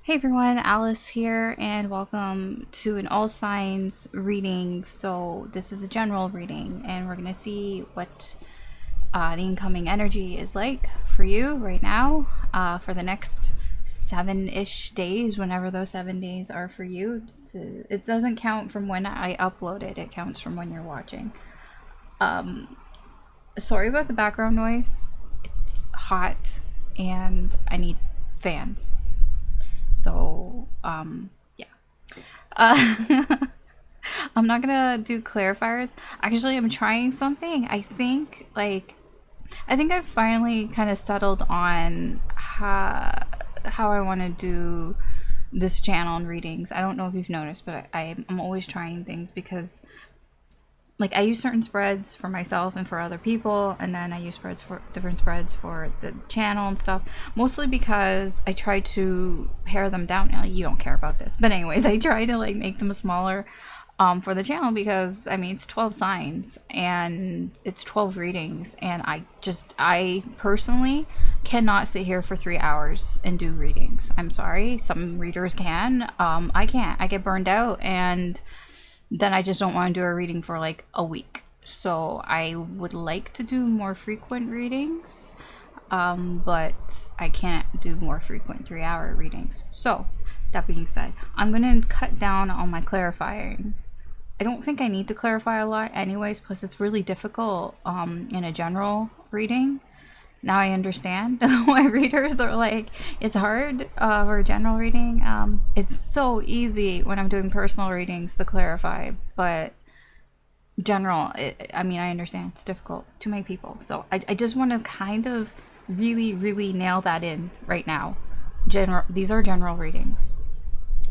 Hey everyone, Alice here, and welcome to an all signs reading. So this is a general reading, and we're gonna see what the incoming energy is like for you right now for the next 7-ish days, whenever those 7 days are for you. It doesn't count from when I upload it; it counts from when you're watching. Sorry about the background noise. It's hot, and I need fans. So, yeah. I'm not gonna do clarifiers. Actually, I'm trying something. I think I've finally kind of settled on how I want to do this channel and readings. I don't know if you've noticed, but I'm always trying things because I use certain spreads for myself and for other people, and then I use different spreads for the channel and stuff, mostly because I try to pare them down. Now, you don't care about this, but anyways, I try to make them smaller for the channel because it's 12 signs and it's 12 readings, and I personally cannot sit here for 3 hours and do readings. I'm sorry, some readers can. I can't. I get burned out, and then I just don't want to do a reading for a week. So I would like to do more frequent readings, but I can't do more frequent 3-hour readings. So that being said, I'm going to cut down on my clarifying. I don't think I need to clarify a lot anyways, plus it's really difficult in a general reading. Now I understand why readers are it's hard for a general reading. It's so easy when I'm doing personal readings to clarify, but general, I understand it's difficult. Too many people. So I just want to kind of really nail that in right now. These are general readings.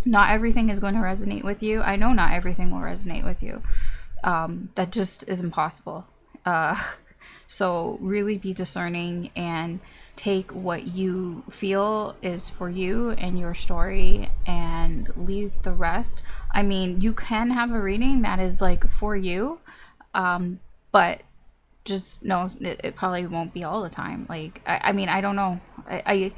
Not everything is going to resonate with you. I know not everything will resonate with you. That just is impossible. So really be discerning and take what you feel is for you and your story and leave the rest. You can have a reading that is for you, but just know it probably won't be all the time. I don't know. I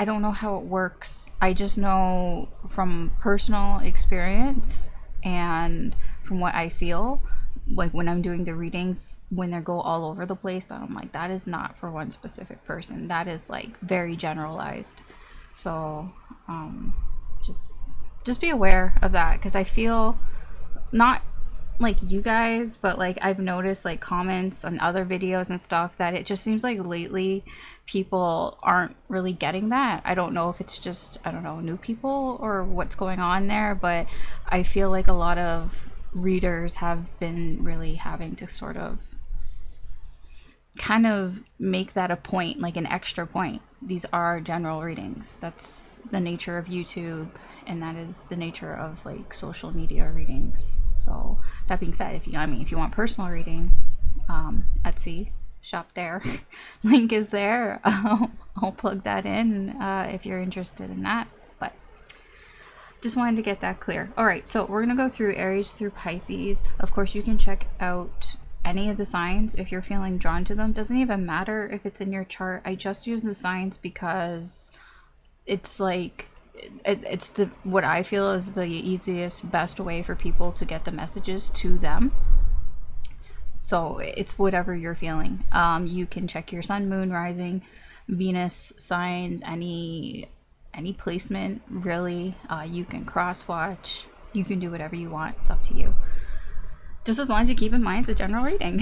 don't know how it works. I just know from personal experience and from what I feel, when I'm doing the readings, when they go all over the place, I'm that is not for one specific person. That is very generalized. So just be aware of that, because I feel not you guys, but I've noticed comments on other videos and stuff that it just seems lately people aren't really getting that. I don't know if it's just, new people or what's going on there, but I feel a lot of readers have been really having to sort of kind of make that a point, an extra point. These are general readings. That's the nature of YouTube, and that is the nature of social media readings. So that being said, if you want personal reading, Etsy shop there. Link is there. I'll plug that in if you're interested in that. But just wanted to get that clear. All right, so we're gonna go through Aries through Pisces. Of course, you can check out any of the signs if you're feeling drawn to them. Doesn't even matter if it's in your chart. I just use the signs because it's it's what I feel is the easiest, best way for people to get the messages to them. So it's whatever you're feeling. You can check your sun, moon, rising, Venus signs, any placement really. You can cross watch. You can do whatever you want. It's up to you. Just as long as you keep in mind it's a general reading.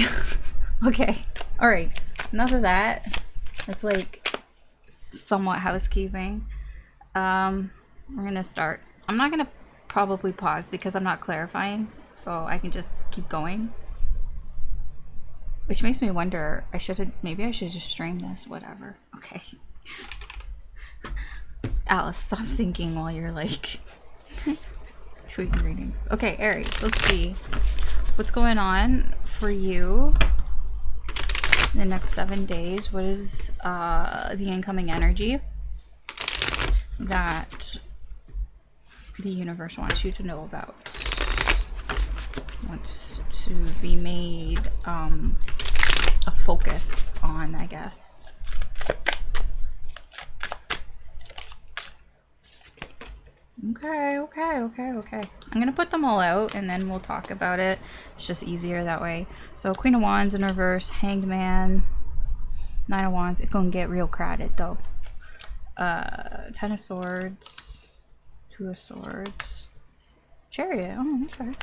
Okay. All right. Enough of that. That's somewhat housekeeping. We're gonna start. I'm not gonna probably pause because I'm not clarifying, so I can just keep going. Which makes me wonder, maybe I should just stream this, whatever. Okay. Alice, stop thinking while you're tweeting readings. Okay, Aries, let's see what's going on for you in the next 7 days. What is the incoming energy that the universe wants you to know about? Wants to be made a focus on, I guess. Okay. I'm gonna put them all out and then we'll talk about it. It's just easier that way. So Queen of Wands in reverse, Hanged Man, Nine of Wands. It's gonna get real crowded though. Ten of Swords, Two of Swords, Chariot. Oh, okay.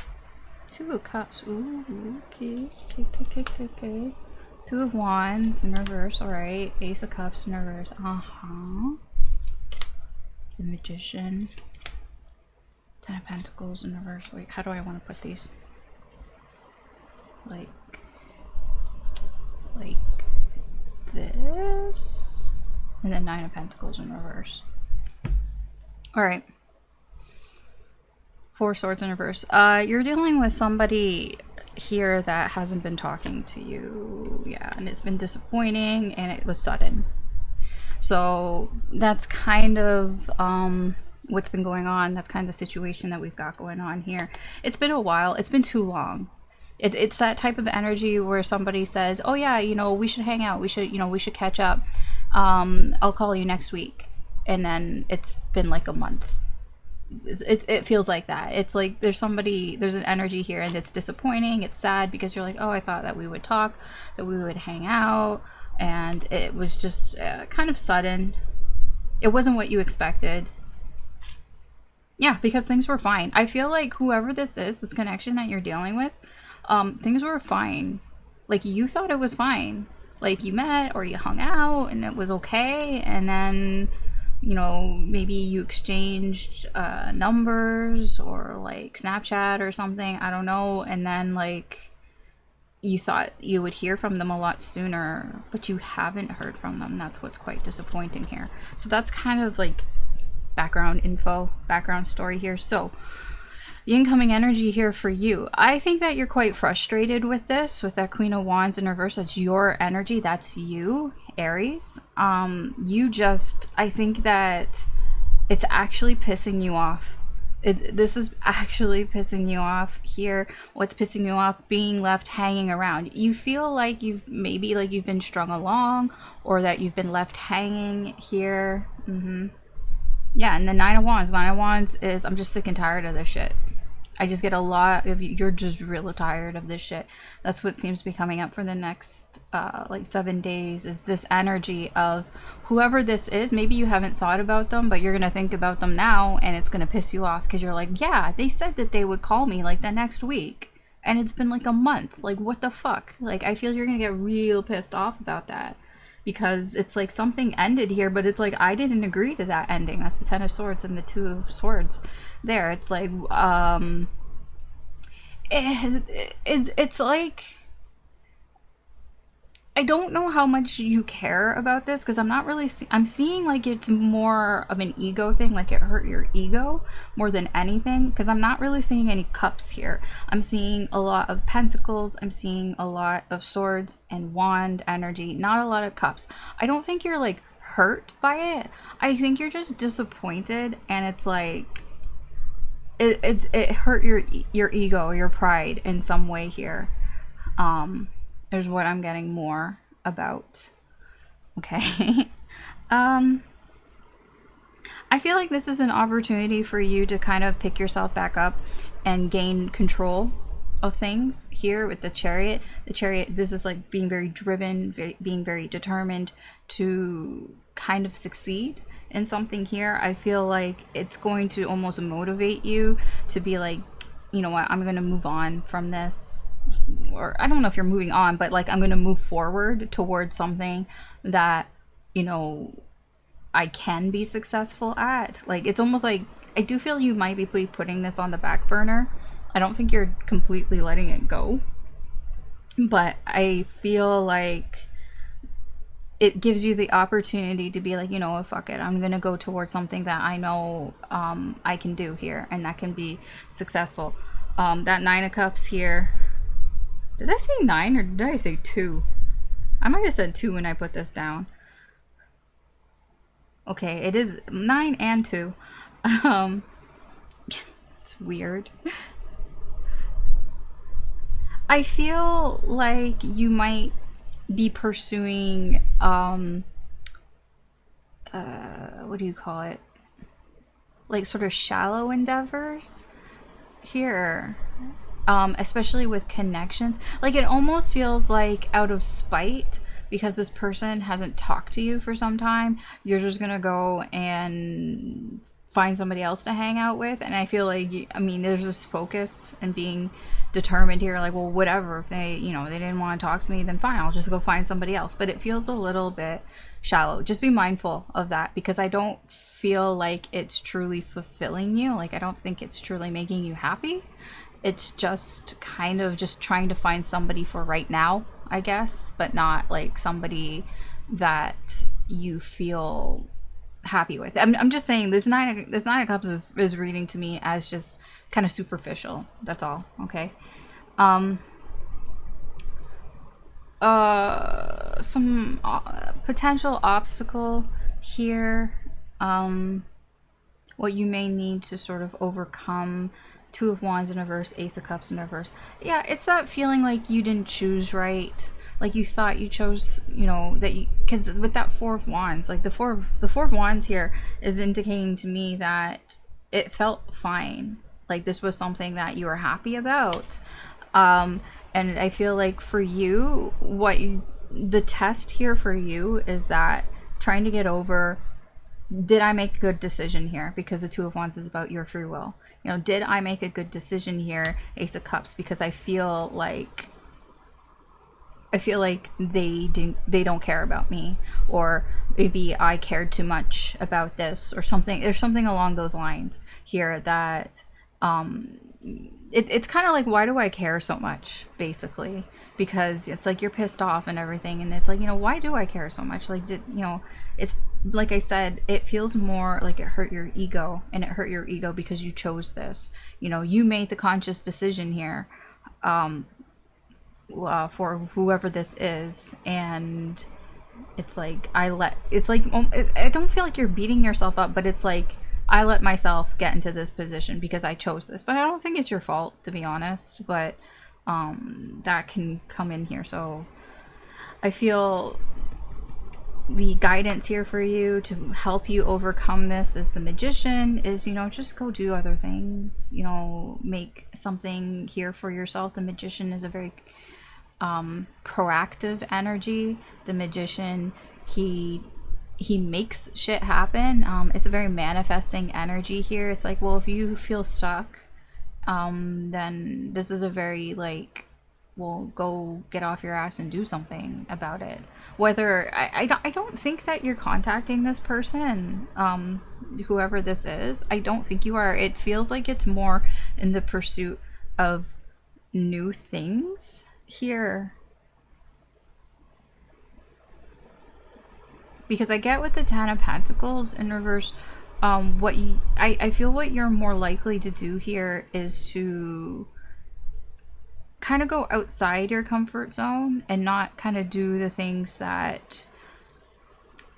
Two of Cups. Ooh, okay. Two of Wands in reverse. Alright. Ace of Cups in reverse. The Magician. Ten of Pentacles in reverse. Wait, how do I want to put these? Like this. And then Nine of Pentacles in reverse. Alright. Four Swords in reverse. You're dealing with somebody here that hasn't been talking to you. Yeah, and it's been disappointing and it was sudden. So that's kind of what's been going on. That's kind of the situation that we've got going on here. It's been a while. It's been too long. It's that type of energy where somebody says, oh yeah, you know, we should hang out. We should, you know, we should catch up. I'll call you next week. And then it's been like a month. It feels like that. It's like there's an energy here and it's disappointing. It's sad because you're like, oh, I thought that we would talk, that we would hang out. And it was just kind of sudden. It wasn't what you expected. Yeah, because things were fine. I feel like whoever this is, this connection that you're dealing with, things were fine. Like you thought it was fine. Like you met or you hung out and it was okay. And then, you know, maybe you exchanged numbers or like Snapchat or something. I don't know. And then like you thought you would hear from them a lot sooner, but you haven't heard from them. That's what's quite disappointing here. So that's kind of like background info, background story here. So the incoming energy here for you, I think that you're quite frustrated with this, with that Queen of Wands in reverse. That's your energy. That's you, Aries. I think that it's actually pissing you off. This is actually pissing you off here. What's pissing you off? Being left hanging around. You feel like you've been strung along, or that you've been left hanging here. Yeah, and the Nine of Wands. Nine of Wands is, I'm just sick and tired of this shit. I just get a lot of you're just really tired of this shit. That's what seems to be coming up for the next like 7 days, is this energy of whoever this is. Maybe you haven't thought about them, but you're gonna think about them now and it's gonna piss you off because you're like, yeah, they said that they would call me like the next week and it's been like a month. Like, what the fuck? Like, I feel you're gonna get real pissed off about that because it's like something ended here, but it's like I didn't agree to that ending. That's the Ten of Swords and the Two of Swords there. It's like it's like I don't know how much you care about this, because I'm not really I'm seeing like it's more of an ego thing, like it hurt your ego more than anything, because I'm not really seeing any cups here. I'm seeing a lot of pentacles, I'm seeing a lot of swords and wand energy, not a lot of cups. I don't think you're like hurt by it. I think you're just disappointed, and it's like it hurt your ego, your pride in some way here. Is what I'm getting more about. Okay. I feel like this is an opportunity for you to kind of pick yourself back up and gain control of things here with the Chariot. The Chariot, this is like being very driven, being very determined to kind of succeed in something here. I feel like it's going to almost motivate you to be like, you know what, I'm going to move on from this. Or I don't know if you're moving on, but like I'm going to move forward towards something that, you know, I can be successful at. Like, it's almost like I do feel you might be putting this on the back burner. I don't think you're completely letting it go, but I feel like it gives you the opportunity to be like, you know what, fuck it, I'm gonna go towards something that I know I can do here, and that can be successful. That Nine of Cups here, did I say 9 or did I say 2? I might have said 2 when I put this down. Okay, it is 9 and 2. It's weird. I feel like you might be pursuing what do you call it? like sort of shallow endeavors here, especially with connections. Like it almost feels like out of spite, because this person hasn't talked to you for some time, you're just gonna go and find somebody else to hang out with. And I feel like, I mean, there's this focus and being determined here, like, well, whatever, if they, you know, they didn't want to talk to me, then fine, I'll just go find somebody else. But it feels a little bit shallow. Just be mindful of that, because I don't feel like it's truly fulfilling you. Like, I don't think it's truly making you happy. It's just kind of just trying to find somebody for right now, I guess, but not like somebody that you feel happy with. I'm just saying this nine of cups is reading to me as just kind of superficial. That's all. Okay. Some potential obstacle here, what you may need to sort of overcome. Two of Wands in reverse, Ace of Cups in reverse. Yeah, it's that feeling like you didn't choose right. Like you thought you chose, you know, that you, because with that Four of Wands, like the four of Wands here is indicating to me that it felt fine. Like this was something that you were happy about. And I feel like for you, the test here for you is that trying to get over, did I make a good decision here? Because the Two of Wands is about your free will. You know, did I make a good decision here, Ace of Cups? Because I feel like they don't care about me, or maybe I cared too much about this or something. There's something along those lines here that it's kind of like, why do I care so much, basically? Because it's like you're pissed off and everything, and it's like, you know, why do I care so much? Like, it's like I said, it feels more like it hurt your ego, and it hurt your ego because you chose this. You know, you made the conscious decision here for whoever this is, and it's like I don't feel like you're beating yourself up, but it's like I let myself get into this position because I chose this. But I don't think it's your fault, to be honest, but that can come in here. So I feel the guidance here for you to help you overcome this is the Magician, is, you know, just go do other things, you know, make something here for yourself. The Magician is a very proactive energy. The Magician, he makes shit happen. It's a very manifesting energy here. It's like, well, if you feel stuck, then this is a very like, well, go get off your ass and do something about it. Whether I don't think that you're contacting this person, whoever this is. I don't think you are. It feels like it's more in the pursuit of new things here. Because I get with the Ten of Pentacles in reverse, I feel what you're more likely to do here is to kind of go outside your comfort zone and not kind of do the things that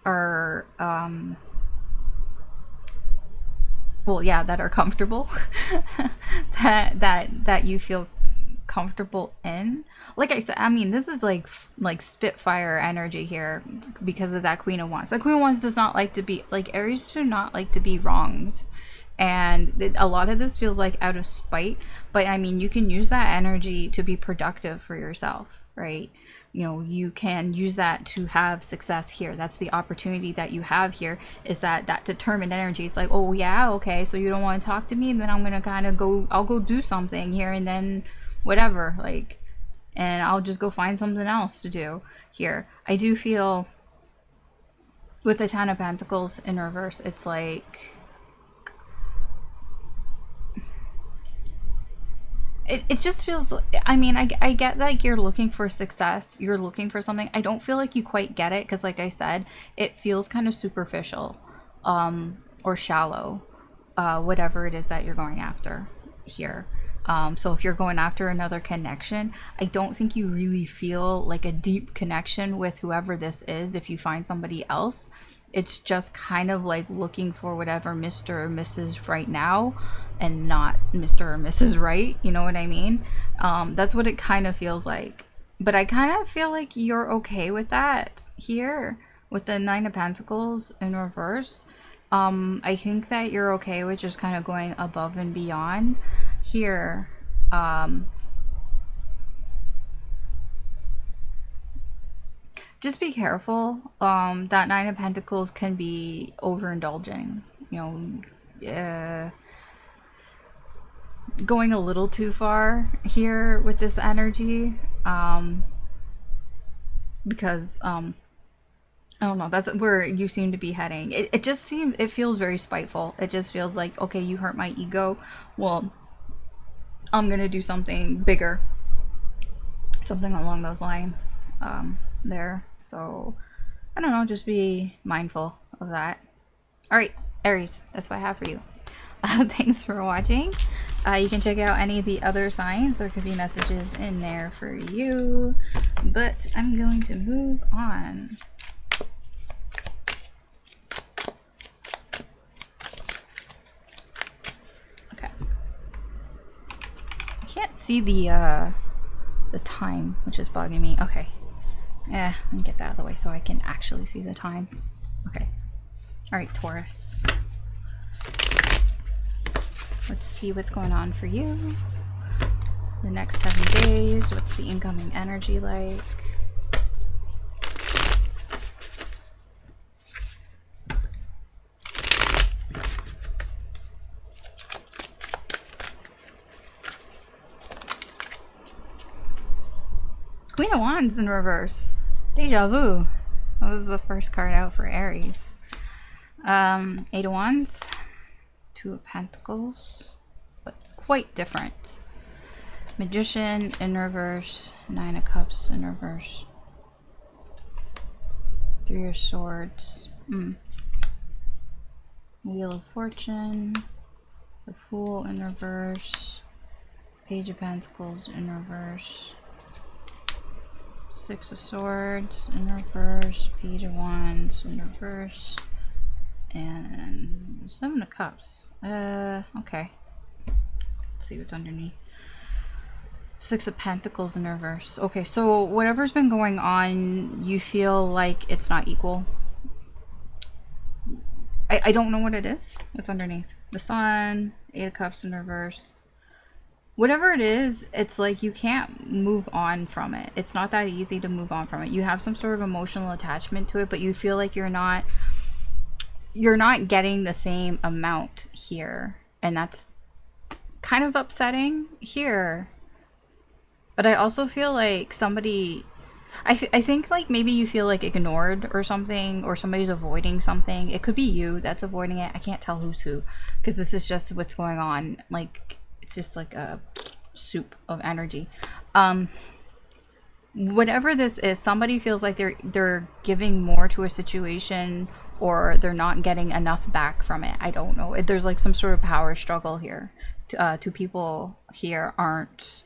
are that are comfortable that you feel comfortable in. Like I said, I mean, this is like Spitfire energy here because of that Queen of Wands. The Queen of Wands does not like to be, like, Aries do not like to be wronged, and a lot of this feels like out of spite. But I mean, you can use that energy to be productive for yourself, right? You know, you can use that to have success here. That's the opportunity that you have here, is that determined energy. It's like, oh yeah, okay, so you don't want to talk to me, and then I'm gonna kind of I'll go do something here, and then whatever, like, and I'll just go find something else to do here. I do feel with the Ten of Pentacles in reverse, it's like it just feels, I mean, I get that you're looking for success, you're looking for something. I don't feel like you quite get it, because like I said, it feels kind of superficial or shallow, whatever it is that you're going after here. So if you're going after another connection, I don't think you really feel like a deep connection with whoever this is. If you find somebody else, it's just kind of like looking for whatever Mr. or Mrs. right now, and not Mr. or Mrs. right. You know what I mean? That's what it kind of feels like. But I kind of feel like you're okay with that here with the Nine of Pentacles in reverse. I think that you're okay with just kind of going above and beyond here. Just be careful. That Nine of Pentacles can be overindulging. You know, going a little too far here with this energy. Because I don't know, that's where you seem to be heading. It just seems, it feels very spiteful. It just feels like, okay, you hurt my ego, well, I'm gonna do something bigger, something along those lines there. So I don't know, just be mindful of that. All right, Aries, that's what I have for you. Thanks for watching. You can check out any of the other signs. There could be messages in there for you, but I'm going to move on. Okay. I can't see the time, which is bugging me. Okay. Yeah, let me get that out of the way so I can actually see the time. Okay. All right, Taurus. Let's see what's going on for you. The next 7 days. What's the incoming energy like? Queen of Wands in reverse. Deja vu. That was the first card out for Aries. 8 of Wands. 2 of Pentacles. But quite different. Magician in reverse. 9 of Cups in reverse. 3 of Swords. Wheel of Fortune. The Fool in reverse. Page of Pentacles in reverse. 6 of Swords in reverse, Page of Wands in reverse, and 7 of Cups. Okay. Let's see what's underneath. 6 of Pentacles in reverse. Okay, so whatever's been going on, you feel like it's not equal. I don't know what it is. What's underneath? The Sun, 8 of Cups in reverse. Whatever it is, it's like you can't move on from it. It's not that easy to move on from it. You have some sort of emotional attachment to it, but you feel like you're not getting the same amount here. And that's kind of upsetting here. But I also feel like somebody, I think like maybe you feel like ignored or something, or somebody's avoiding something. It could be you that's avoiding it. I can't tell who's who, because this is just what's going on. Like, it's just like a soup of energy. Whatever this is, somebody feels like they're giving more to a situation, or they're not getting enough back from it. I don't know. There's like some sort of power struggle here. Two people here aren't,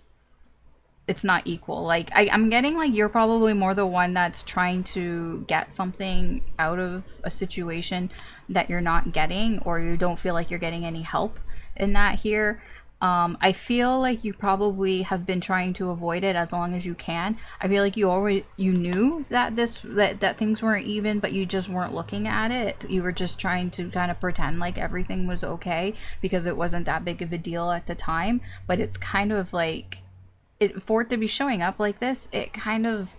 it's not equal. Like I'm getting like you're probably more the one that's trying to get something out of a situation that you're not getting, or you don't feel like you're getting any help in that here. I feel like you probably have been trying to avoid it as long as you can. I feel like you knew that that things weren't even, but you just weren't looking at it. You were just trying to kind of pretend like everything was okay because it wasn't that big of a deal at the time. But it's kind of like, for it to be showing up like this, it kind of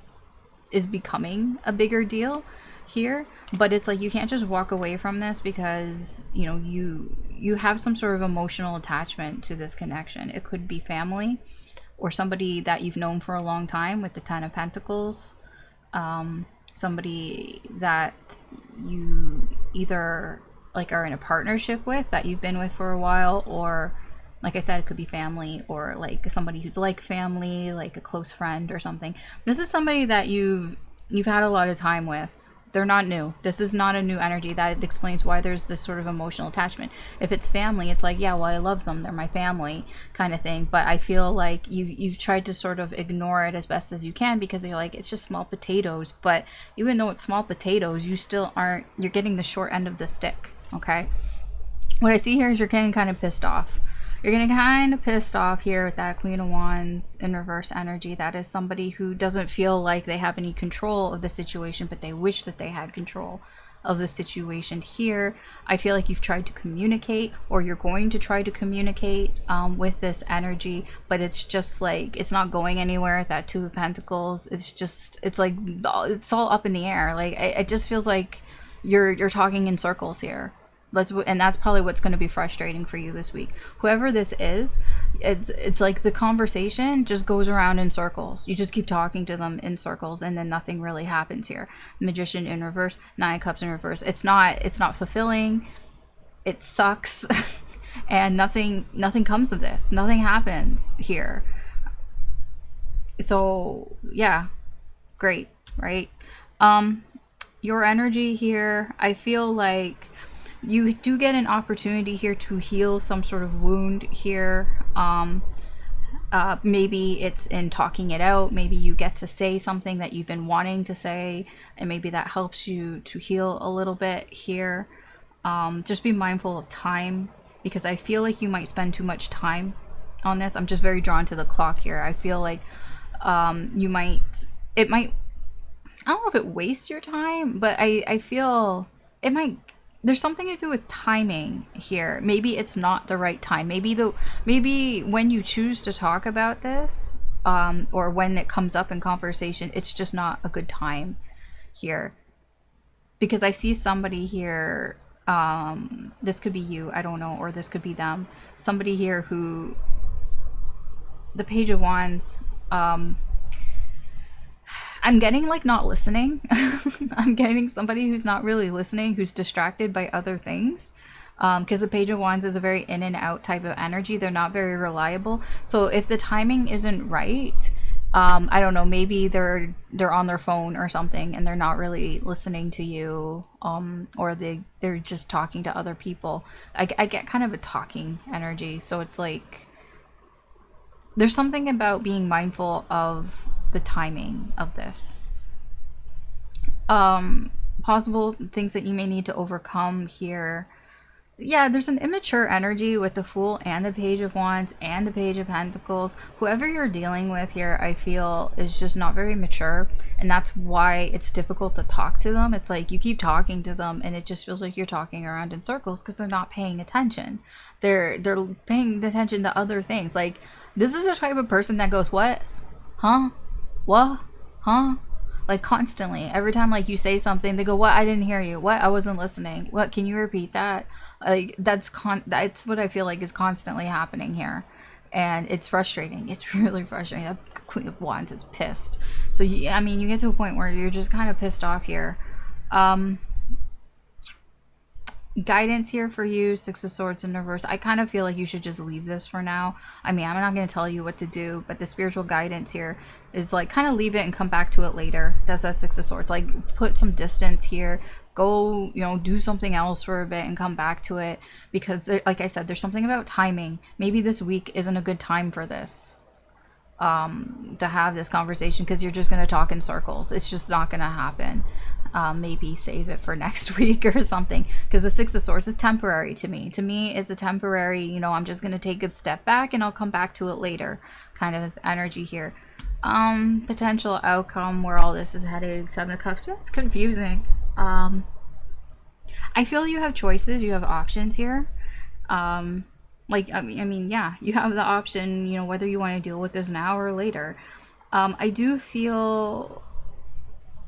is becoming a bigger deal here. But it's like you can't just walk away from this because, you know, you have some sort of emotional attachment to this connection. It could be family or somebody that you've known for a long time with the 10 of Pentacles. Somebody that you either like are in a partnership with, that you've been with for a while, or like I said, it could be family, or like somebody who's like family, like a close friend or something. This is somebody that you've had a lot of time with. They're not new. This is not a new energy. That explains why there's this sort of emotional attachment. If it's family, it's like, yeah, well, I love them, they're my family kind of thing. But I feel like you've tried to sort of ignore it as best as you can because you're like, it's just small potatoes. But even though it's small potatoes, you still aren't, you're getting the short end of the stick, okay? What I see here is you're getting kind of pissed off. You're getting kind of pissed off here with that Queen of Wands in reverse energy. That is somebody who doesn't feel like they have any control of the situation, but they wish that they had control. of the situation here. I feel like you've tried to communicate, or you're going to try to communicate with this energy, but it's just like it's not going anywhere. That Two of Pentacles, it's like it's all up in the air. Like it just feels like you're talking in circles here. And that's probably what's going to be frustrating for you this week. Whoever this is, it's like the conversation just goes around in circles. You just keep talking to them in circles, and then nothing really happens here. Magician in reverse, Nine of Cups in reverse. It's not fulfilling. It sucks, and nothing comes of this. Nothing happens here. So yeah, great, right? Your energy here, I feel like you do get an opportunity here to heal some sort of wound here. Maybe it's in talking it out. Maybe you get to say something that you've been wanting to say, and maybe that helps you to heal a little bit here. Just be mindful of time, because I feel like you might spend too much time on this. I'm just very drawn to the clock here. I feel like it might, I don't know if it wastes your time, but I feel it might. There's something to do with timing here. Maybe it's not the right time. Maybe when you choose to talk about this, or when it comes up in conversation, it's just not a good time here. Because I see somebody here, this could be you, I don't know, or this could be them. Somebody here who, the Page of Wands, I'm getting like not listening. I'm getting somebody who's not really listening, who's distracted by other things. Because the Page of Wands is a very in and out type of energy. They're not very reliable. So if the timing isn't right, I don't know, maybe they're on their phone or something and they're not really listening to you, or they're just talking to other people. I get kind of a talking energy. So it's like there's something about being mindful of the timing of this. Possible things that you may need to overcome here. Yeah, there's an immature energy with the Fool and the Page of Wands and the Page of Pentacles. Whoever you're dealing with here, I feel, is just not very mature, and that's why it's difficult to talk to them. It's like you keep talking to them and it just feels like you're talking around in circles because they're not paying attention. They're paying attention to other things. Like, this is the type of person that goes, what? Huh? What? Huh? Like constantly. Every time like you say something, they go, what? I didn't hear you. What? I wasn't listening. What? Can you repeat that? Like that's what I feel like is constantly happening here. And it's frustrating. It's really frustrating. That Queen of Wands is pissed. So I mean, you get to a point where you're just kind of pissed off here. Guidance here for you, Six of Swords in reverse. I kind of feel like you should just leave this for now. I mean, I'm not going to tell you what to do, but the spiritual guidance here is like kind of leave it and come back to it later. That's that Six of Swords. Like put some distance here. Go, you know, do something else for a bit and come back to it, because there, like I said, there's something about timing. Maybe this week isn't a good time for this. To have this conversation, because you're just going to talk in circles. It's just not going to happen. Maybe save it for next week or something, because the Six of Swords is temporary to me. To me, it's a temporary, you know, I'm just going to take a step back and I'll come back to it later kind of energy here. Potential outcome where all this is headed, Seven of Cups. Yeah, it's confusing. I feel you have choices, you have options here. Like, I mean, yeah, you have the option, you know, whether you want to deal with this now or later. I do feel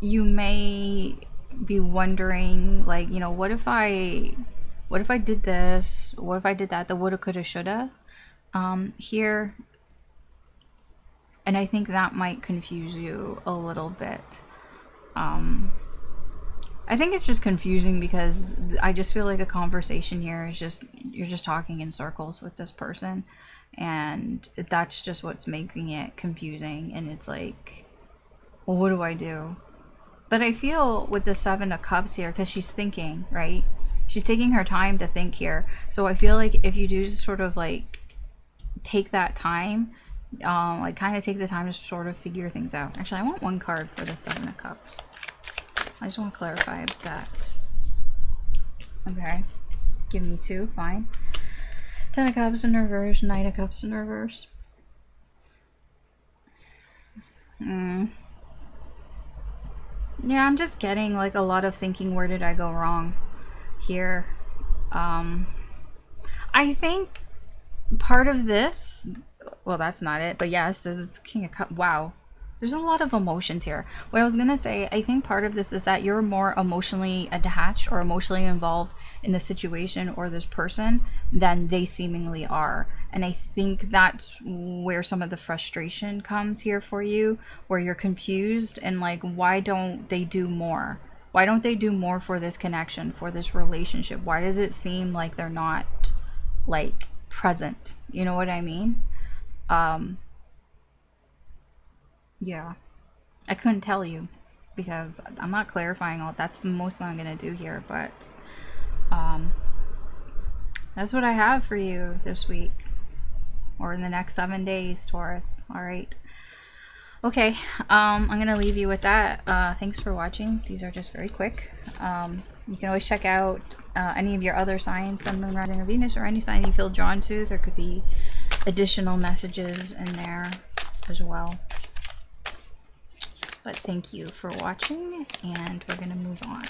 you may be wondering, like, you know, what if I did this? What if I did that? The woulda, coulda, shoulda here. And I think that might confuse you a little bit. I think it's just confusing because I just feel like a conversation here is just, you're just talking in circles with this person, and that's just what's making it confusing. And it's like, well, what do I do? But I feel with the Seven of Cups here, because she's thinking, right? She's taking her time to think here. So I feel like if you do sort of like take that time, like kind of take the time to sort of figure things out. Actually, I want one card for the Seven of Cups. I just want to clarify that. Okay. Give me two. Fine. Ten of Cups in reverse. Knight of Cups in reverse. Yeah, I'm just getting like a lot of thinking, where did I go wrong here? I think part of this, well, that's not it, but yes, this is King of Cups. Wow. There's a lot of emotions here. What I was gonna say, I think part of this is that you're more emotionally attached or emotionally involved in the situation or this person than they seemingly are. And I think that's where some of the frustration comes here for you, where you're confused and like, why don't they do more? Why don't they do more for this connection, for this relationship? Why does it seem like they're not like present? You know what I mean? Yeah, I couldn't tell you because I'm not clarifying all. That's the most that I'm gonna do here, but um, that's what I have for you this week or in the next 7 days, Taurus. All right. Okay, I'm gonna leave you with that. Thanks for watching. These are just very quick. You can always check out any of your other signs, Sun, Moon, Rising, or Venus, or any sign you feel drawn to. There could be additional messages in there as well. But thank you for watching, and we're gonna move on.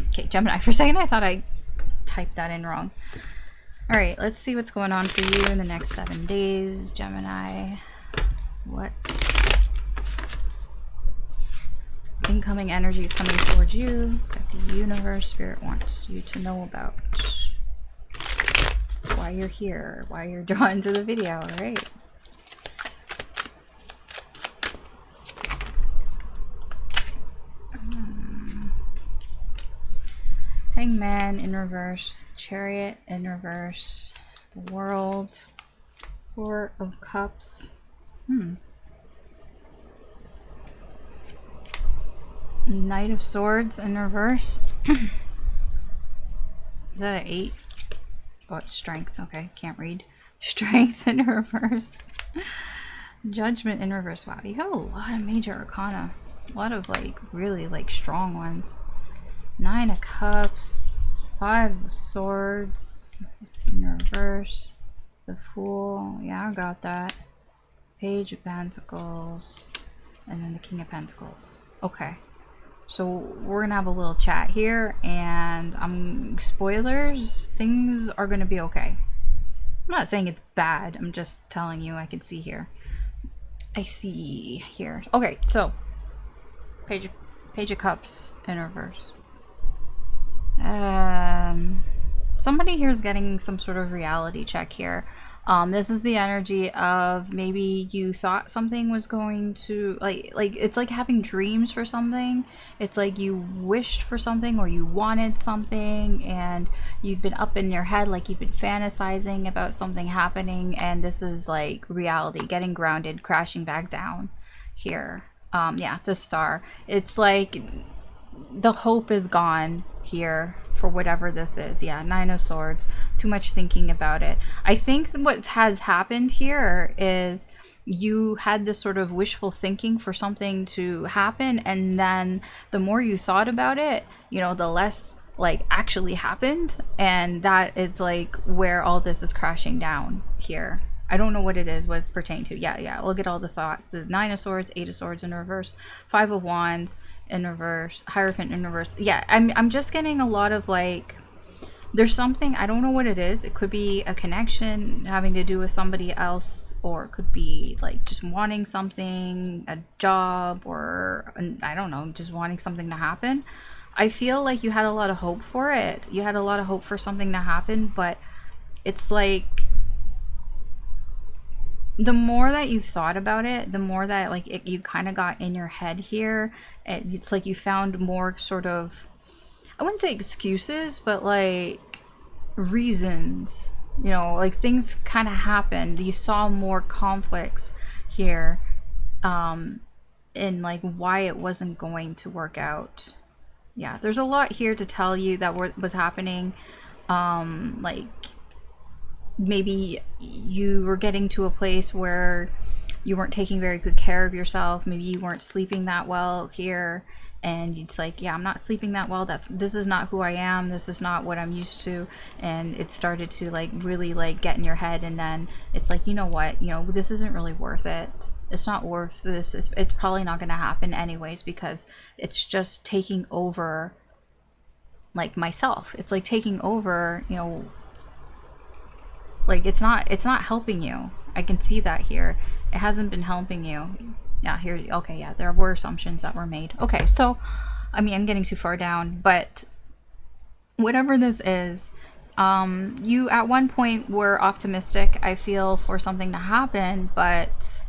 Okay, Gemini. For a second I thought I typed that in wrong. All right, let's see what's going on for you in the next 7 days, Gemini. What incoming energy is coming towards you that the universe, spirit wants you to know about? That's why you're here, why you're drawn to the video, right? Hangman in reverse, Chariot in reverse, the World, Four of Cups. Knight of Swords in reverse. Is that an 8? Oh, it's Strength. Okay, can't read. Strength in reverse. Judgment in reverse. Wow, you have a lot of major arcana. A lot of like really like strong ones. 9 of Cups, 5 of Swords in reverse, the Fool, yeah, I got that. Page of Pentacles, and then the King of Pentacles. Okay, so we're gonna have a little chat here, and spoilers, things are gonna be okay. I'm not saying it's bad, I'm just telling you I can see here. I see here. Okay, so Page of Cups in reverse. Somebody here is getting some sort of reality check here. This is the energy of maybe you thought something was going to like it's like having dreams for something. It's like you wished for something or you wanted something and you'd been up in your head, like you've been fantasizing about something happening, and this is like reality, getting grounded, crashing back down here. Yeah, the Star. It's like the hope is gone here for whatever this is. Yeah, 9 of Swords. Too much thinking about it. I think what has happened here is you had this sort of wishful thinking for something to happen, and then the more you thought about it, you know, the less like actually happened, and that is like where all this is crashing down here. I don't know what it is, what it's pertaining to. Yeah, look at all the thoughts. The 9 of Swords, 8 of Swords in reverse, 5 of Wands in reverse, Hierophant in reverse. Yeah, I'm just getting a lot of like, there's something, I don't know what it is. It could be a connection having to do with somebody else, or it could be like just wanting something, a job, or I don't know, just wanting something to happen. I feel like you had a lot of hope for it. You had a lot of hope for something to happen, but it's like the more that you've thought about it, the more that like you kind of got in your head here. It's like you found more sort of, I wouldn't say excuses, but like reasons, you know, like things kind of happened. You saw more conflicts here in like why it wasn't going to work out. Yeah, there's a lot here to tell you that was happening. Like maybe you were getting to a place where you weren't taking very good care of yourself. Maybe you weren't sleeping that well here, and it's like, yeah, I'm not sleeping that well, this is not who I am, this is not what I'm used to. And it started to like really like get in your head, and then it's like, you know what, you know, this isn't really worth it. It's not worth this. It's probably not going to happen anyways, because it's just taking over like myself. It's like taking over, you know, like it's not helping you. I can see that here. It hasn't been helping you. Yeah, here, okay, yeah, there were assumptions that were made. Okay, so, I mean, I'm getting too far down, but whatever this is, you at one point were optimistic, I feel, for something to happen, but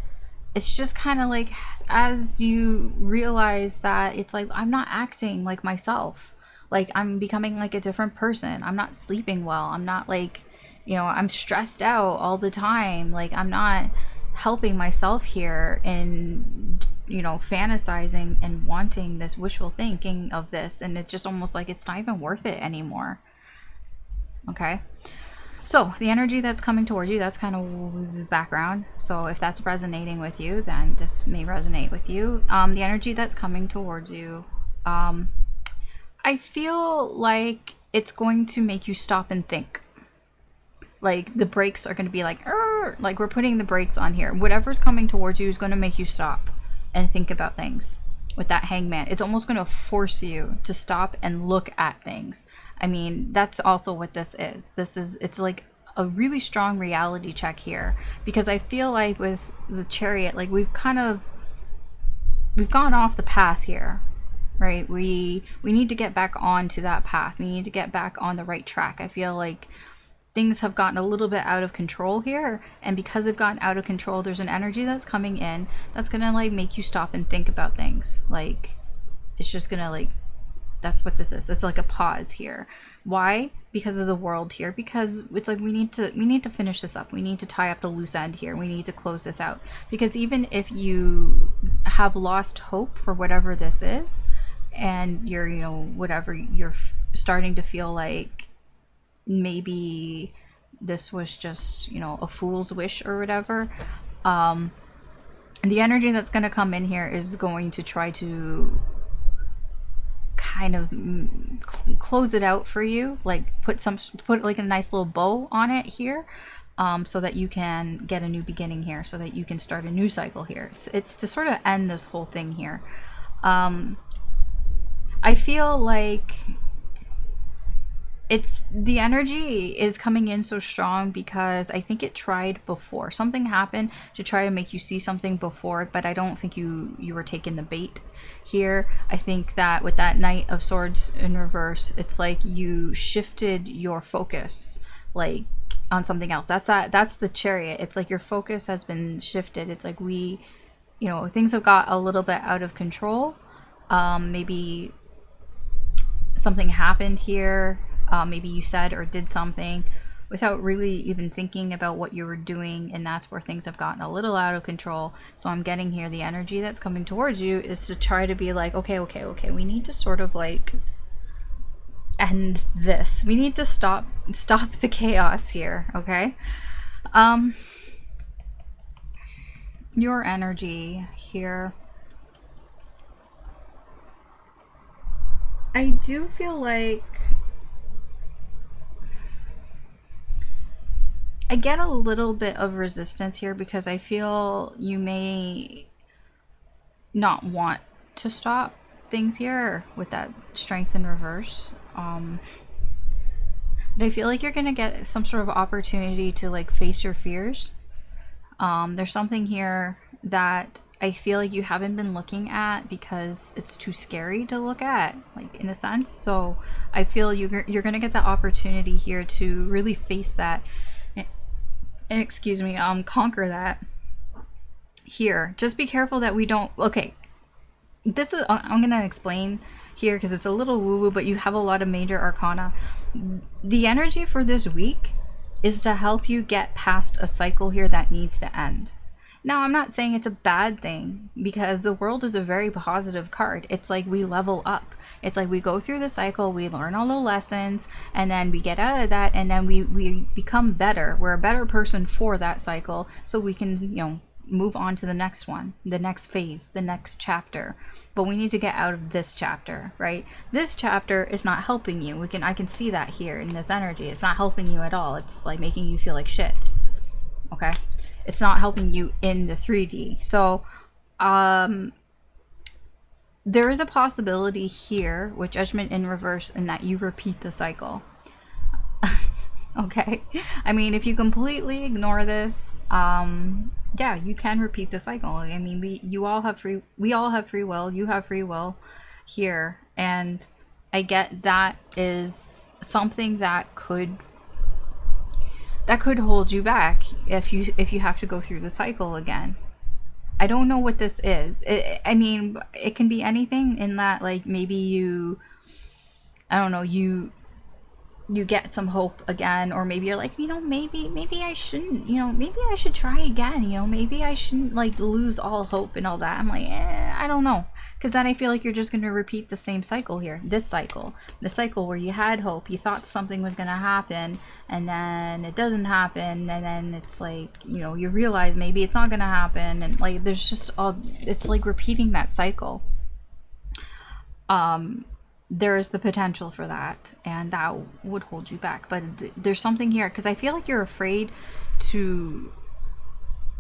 it's just kind of like, as you realize that it's like, I'm not acting like myself. Like, I'm becoming like a different person. I'm not sleeping well. I'm not like, you know, I'm stressed out all the time. Like, I'm not helping myself here in, you know, fantasizing and wanting this wishful thinking of this. And it's just almost like it's not even worth it anymore. Okay. So the energy that's coming towards you, that's kind of the background. So if that's resonating with you, then this may resonate with you. The energy that's coming towards you, I feel like it's going to make you stop and think. Like the brakes are going to be like we're putting the brakes on here. Whatever's coming towards you is going to make you stop and think about things. With that Hangman, it's almost going to force you to stop and look at things. I mean, that's also what this is. It's like a really strong reality check here, because I feel like with the Chariot, like we've gone off the path here, right? We need to get back onto that path. We need to get back on the right track. I feel like things have gotten a little bit out of control here, and because they've gotten out of control, there's an energy that's coming in that's gonna like make you stop and think about things. Like, it's just gonna like, that's what this is. It's like a pause here. Why? Because of the world here. Because it's like we need to finish this up. We need to tie up the loose end here. We need to close this out. Because even if you have lost hope for whatever this is, and you're, you know, whatever, you're starting to feel like maybe this was just, you know, a fool's wish or whatever, the energy that's going to come in here is going to try to kind of close it out for you, like put like a nice little bow on it here, so that you can get a new beginning here, so that you can start a new cycle here. It's to sort of end this whole thing here. I feel like the energy is coming in so strong because I think it tried before. Something happened to try to make you see something before, but I don't think you were taking the bait here. I think that with that Knight of Swords in reverse, it's like you shifted your focus like on something else. That's the Chariot. It's like your focus has been shifted. It's like you know, things have got a little bit out of control. Maybe something happened here. Maybe you said or did something without really even thinking about what you were doing, and that's where things have gotten a little out of control. So I'm getting here, the energy that's coming towards you is to try to be like, okay, we need to sort of like end this. We need to stop the chaos here, okay? Your energy here, I do feel like I get a little bit of resistance here, because I feel you may not want to stop things here with that Strength in reverse. But I feel like you're gonna get some sort of opportunity to like face your fears. There's something here that I feel like you haven't been looking at because it's too scary to look at, like, in a sense. So I feel you're gonna get the opportunity here to really face that. And excuse me, conquer that here. Just be careful that we don't, okay, this is, I'm gonna explain here because it's a little woo-woo, but you have a lot of major arcana. The energy for this week is to help you get past a cycle here that needs to end. Now, I'm not saying it's a bad thing, because the World is a very positive card. It's like we level up. It's like we go through the cycle, we learn all the lessons, and then we get out of that, and then we become better. We're a better person for that cycle, so we can, you know, move on to the next one, the next phase, the next chapter. But we need to get out of this chapter, right? This chapter is not helping you. I can see that here in this energy. It's not helping you at all. It's like making you feel like shit. Okay? It's not helping you in the 3D. So, there is a possibility here with Judgment in reverse and that you repeat the cycle. Okay, I mean, if you completely ignore this, yeah, you can repeat the cycle. I mean, we all have free will. You have free will here, and I get that is something that could hold you back if you have to go through the cycle again. I don't know what this is. I mean, it can be anything in that, like, maybe I don't know, you get some hope again, or maybe you're like, maybe I shouldn't, maybe I should try again, maybe I shouldn't, like, lose all hope and all that. I'm like, I don't know, because then I feel like you're just going to repeat the same cycle here, the cycle where you had hope, you thought something was going to happen, and then it doesn't happen, and then it's like, you realize maybe it's not going to happen, and like, there's just it's like repeating that cycle. There is the potential for that, and that would hold you back. But there's something here, because I feel like you're afraid to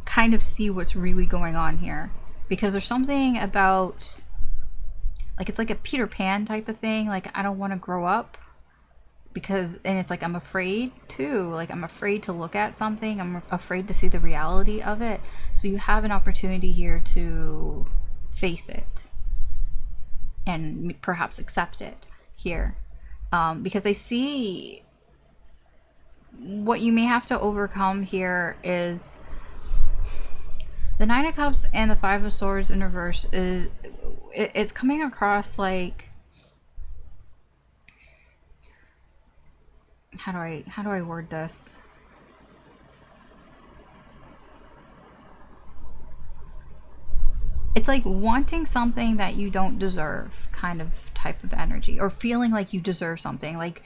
kind of see what's really going on here, because there's something about, like, it's like a Peter Pan type of thing. Like, I don't want to grow up, and it's like, I'm afraid to look at something. I'm afraid to see the reality of it. So you have an opportunity here to face it and perhaps accept it here, because I see what you may have to overcome here is the Nine of Cups and the Five of Swords in reverse. It's coming across like, how do I word this? It's like wanting something that you don't deserve, kind of type of energy, or feeling like you deserve something, like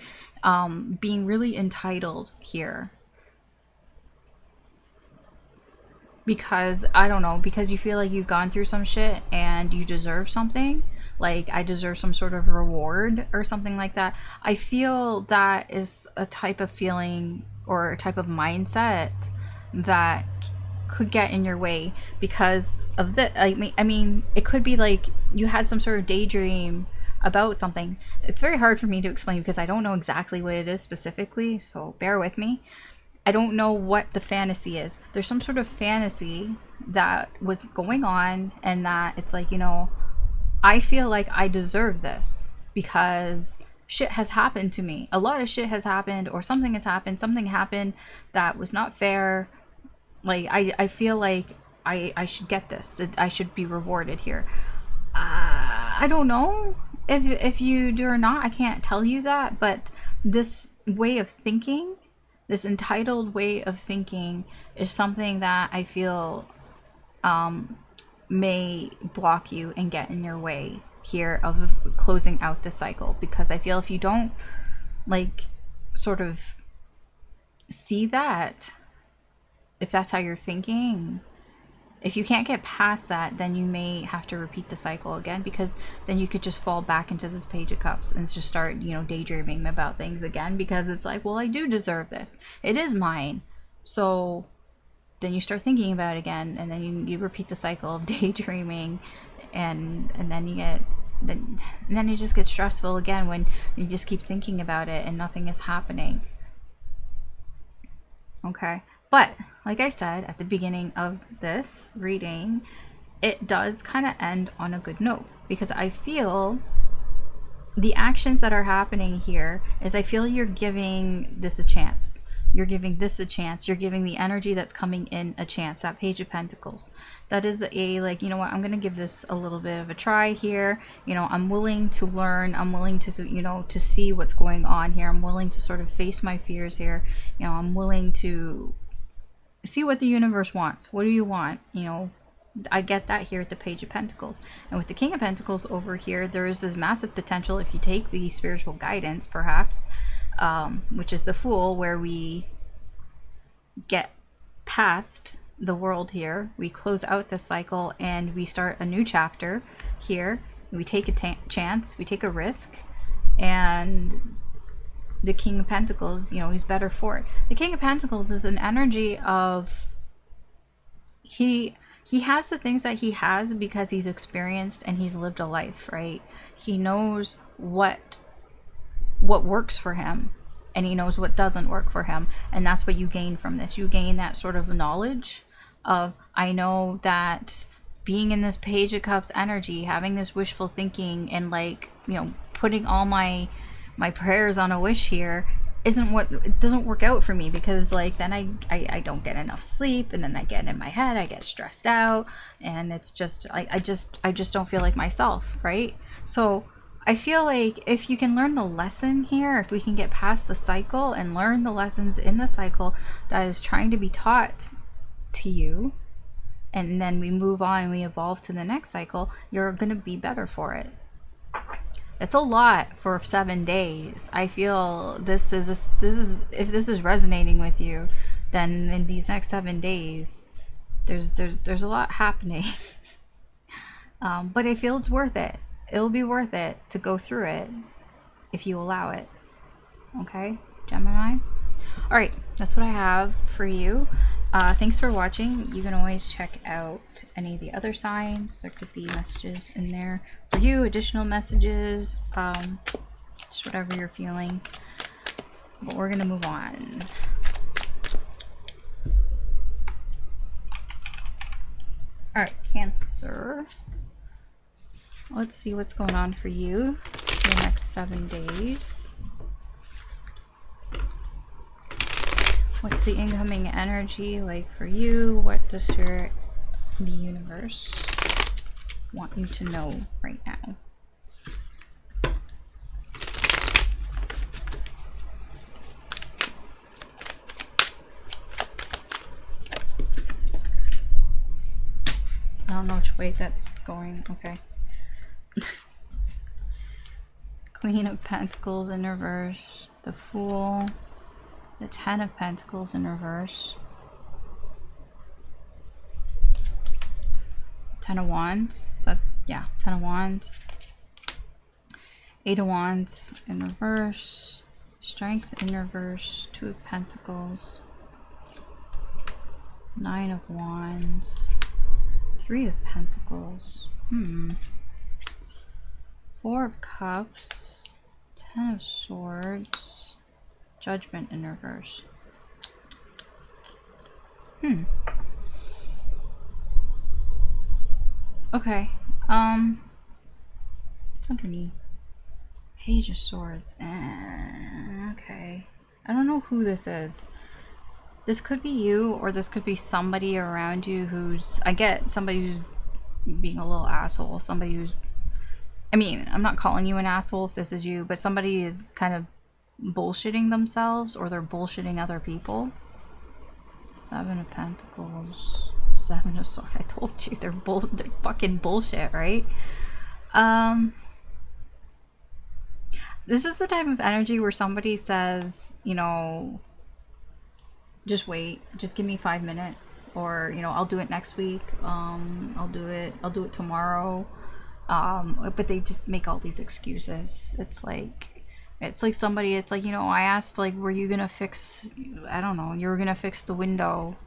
being really entitled here. Because, I don't know, because you feel like you've gone through some shit and you deserve something. Like, I deserve some sort of reward or something like that. I feel that is a type of feeling or a type of mindset that could get in your way because of the, I mean, it could be like you had some sort of daydream about something. It's very hard for me to explain because I don't know exactly what it is specifically, so bear with me. I don't know what the fantasy is. There's some sort of fantasy that was going on, and that it's like, I feel like I deserve this because shit has happened to me. A lot of shit has happened, or something has happened. Something happened that was not fair. Like, I feel like I should get this, that I should be rewarded here. I don't know if you do or not. I can't tell you that, but this way of thinking, this entitled way of thinking, is something that I feel may block you and get in your way here of closing out the cycle. Because I feel if you don't, like, sort of see that, if that's how you're thinking, if you can't get past that, then you may have to repeat the cycle again, because then you could just fall back into this Page of Cups and just start, daydreaming about things again, because it's like, well, I do deserve this. It is mine. So then you start thinking about it again, and then you repeat the cycle of daydreaming, and then it just gets stressful again when you just keep thinking about it and nothing is happening. Okay. But like I said at the beginning of this reading, it does kind of end on a good note, because I feel the actions that are happening here is, I feel you're giving this a chance. You're giving this a chance. You're giving the energy that's coming in a chance. That Page of Pentacles. That is a, like, you know what, I'm going to give this a little bit of a try here. I'm willing to learn. I'm willing to, to see what's going on here. I'm willing to sort of face my fears here. I'm willing to see what the universe wants. What do you want? I get that here at the Page of Pentacles. And with the King of Pentacles over here, there is this massive potential, if you take the spiritual guidance, perhaps, which is the Fool, where we get past the world here. We close out this cycle and we start a new chapter here. We take a chance, we take a risk, and the King of Pentacles, you know, he's better for it. The King of Pentacles is an energy of he has the things that he has because he's experienced and he's lived a life, right? He knows what works for him, and he knows what doesn't work for him, and that's what you gain from this. You gain that sort of knowledge of, I know that being in this Page of Cups energy, having this wishful thinking, and like, you know, putting all my prayers on a wish here it doesn't work out for me, because like then I don't get enough sleep, and then I get in my head, I get stressed out, and it's just I just don't feel like myself, right? So I feel like if you can learn the lesson here, if we can get past the cycle and learn the lessons in the cycle that is trying to be taught to you, and then we move on and we evolve to the next cycle, you're going to be better for it. It's a lot for 7 days. I feel this is if this is resonating with you, then in these next 7 days, there's a lot happening. But I feel it's worth it. It'll be worth it to go through it if you allow it. Okay, Gemini? All right, that's what I have for you. Thanks for watching. You can always check out any of the other signs. There could be messages in there for you, additional messages, just whatever you're feeling. But we're gonna move on. All right, Cancer. Let's see what's going on for you for the next 7 days. What's the incoming energy like for you? What does Spirit, the universe, want you to know right now? I don't know which way that's going. Okay. Queen of Pentacles in reverse. The Fool. The Ten of Pentacles in reverse. Ten of Wands. Yeah, Ten of Wands. Eight of Wands in reverse. Strength in reverse. Two of Pentacles. Nine of Wands. Three of Pentacles. Four of Cups. Ten of Swords. Judgment in reverse. Okay. What's underneath? Page of Swords. Okay. I don't know who this is. This could be you, or this could be somebody around you who's... I get somebody who's being a little asshole. Somebody who's... I mean, I'm not calling you an asshole if this is you, but somebody is kind of bullshitting themselves, or they're bullshitting other people. Seven of Pentacles. Seven of Swords. I told you, they're fucking bullshit, right? This is the type of energy where somebody says, you know, just wait, just give me 5 minutes, or, you know, I'll do it next week, I'll do it tomorrow, but they just make all these excuses. It's like somebody, it's like, you know, I asked, like, were you gonna fix, I don't know, you were gonna fix the window,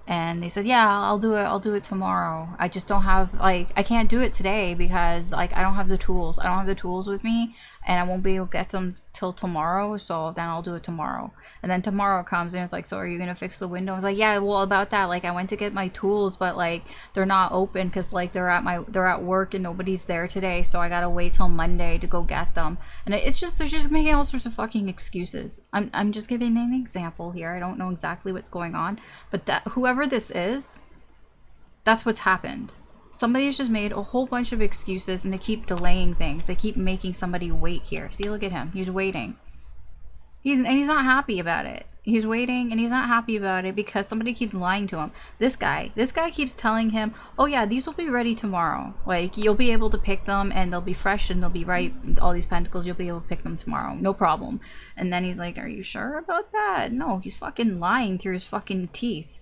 and they said, yeah, I'll do it tomorrow. I just don't have, like, I can't do it today because, like, I don't have the tools. I don't have the tools with me, and I won't be able to get them till tomorrow, so then I'll do it tomorrow. And then tomorrow comes, and it's like, so are you gonna fix the window? I was like, yeah, well, about that, like, I went to get my tools, but, like, they're not open because, like, they're at work and nobody's there today, so I gotta wait till Monday to go get them. And it's just, they're just making all sorts of fucking excuses. I'm just giving an example here. I don't know exactly what's going on, but that whoever this is, that's what's happened. Somebody's just made a whole bunch of excuses, and they keep delaying things. They keep making somebody wait here. See, look at him. He's waiting. He's not happy about it. He's waiting, and he's not happy about it because somebody keeps lying to him. This guy keeps telling him, oh yeah, these will be ready tomorrow. Like, you'll be able to pick them, and they'll be fresh, and they'll be right. All these pentacles, you'll be able to pick them tomorrow. No problem. And then he's like, are you sure about that? No, he's fucking lying through his fucking teeth.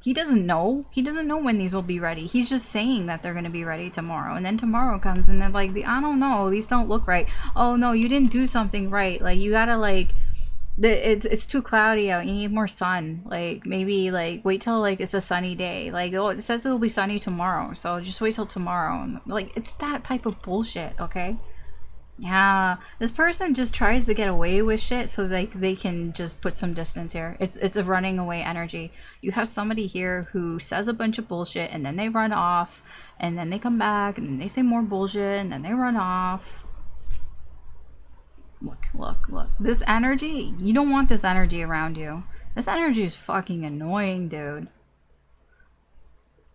He doesn't know. He doesn't know when these will be ready. He's just saying that they're going to be ready tomorrow. And then tomorrow comes and they're like, I don't know. These don't look right. Oh, no, you didn't do something right. Like, you got to, like, it's too cloudy out. You need more sun. Like, maybe, like, wait till, like, it's a sunny day. Like, oh, it says it'll be sunny tomorrow. So just wait till tomorrow. Like, it's that type of bullshit, okay? Yeah, this person just tries to get away with shit so they can just put some distance here. It's a running away energy. You have somebody here who says a bunch of bullshit and then they run off and then they come back and they say more bullshit and then they run off. Look. This energy, you don't want this energy around you. This energy is fucking annoying, dude.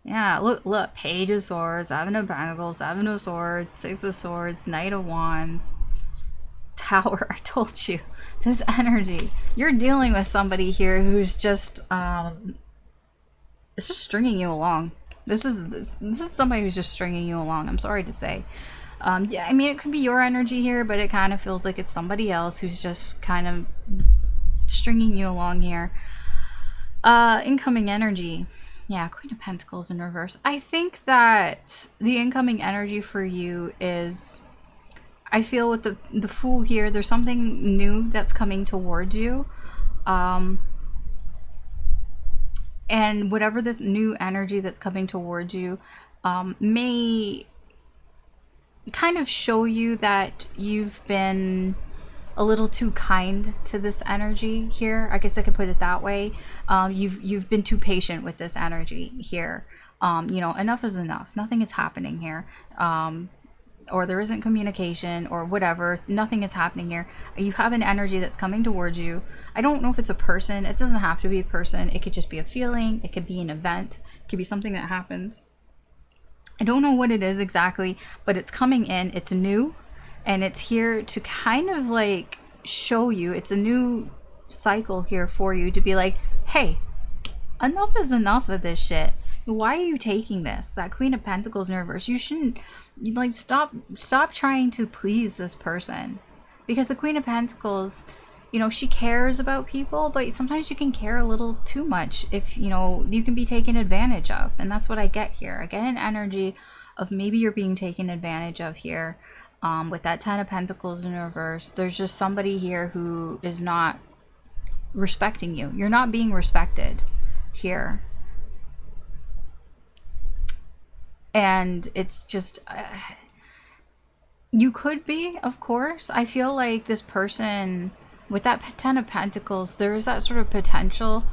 Yeah, look, Page of Swords, Seven of Pentacles, Seven of Swords, Six of Swords, Knight of Wands, Tower. I told you, this energy. You're dealing with somebody here who's just, it's just stringing you along. This is somebody who's just stringing you along. I'm sorry to say. Yeah, I mean, it could be your energy here, but it kind of feels like it's somebody else who's just kind of stringing you along here. Incoming energy. Yeah, Queen of Pentacles in reverse. I think that the incoming energy for you is, I feel with the Fool here, there's something new that's coming towards you. And whatever this new energy that's coming towards you may kind of show you that you've been a little too kind to this energy here. I guess I could put it that way. You've been too patient with this energy here. You know, enough is enough. Nothing is happening here. Or there isn't communication or whatever. Nothing is happening here. You have an energy that's coming towards you. I don't know if it's a person. It doesn't have to be a person. It could just be a feeling. It could be an event. It could be something that happens. I don't know what it is exactly, but it's coming in. It's new. And it's here to kind of like show you, it's a new cycle here for you to be like, hey, enough is enough of this shit. Why are you taking this? That Queen of Pentacles in reverse. You shouldn't, you like, stop trying to please this person. Because the Queen of Pentacles, you know, she cares about people, but sometimes you can care a little too much if, you know, you can be taken advantage of. And that's what I get here. I get an energy of maybe you're being taken advantage of here. With that Ten of Pentacles in reverse, there's just somebody here who is not respecting you. You're not being respected here. And it's just, you could be, of course. I feel like this person, with that Ten of Pentacles, there is that sort of potential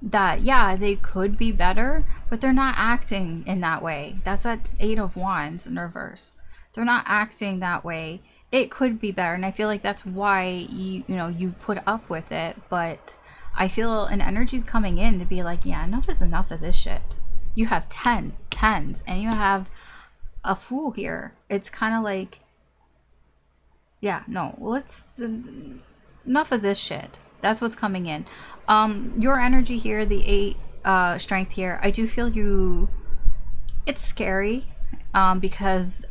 that, yeah, they could be better, but they're not acting in that way. That's that Eight of Wands in reverse. They're not acting that way. It could be better, and I feel like that's why you know, you put up with it. But I feel an energy's coming in to be like, yeah, enough is enough of this shit. You have tens, and you have a Fool here. It's kind of like, yeah, no, enough of this shit. That's what's coming in. Your energy here, the 8 strength here, I do feel you, it's scary. Because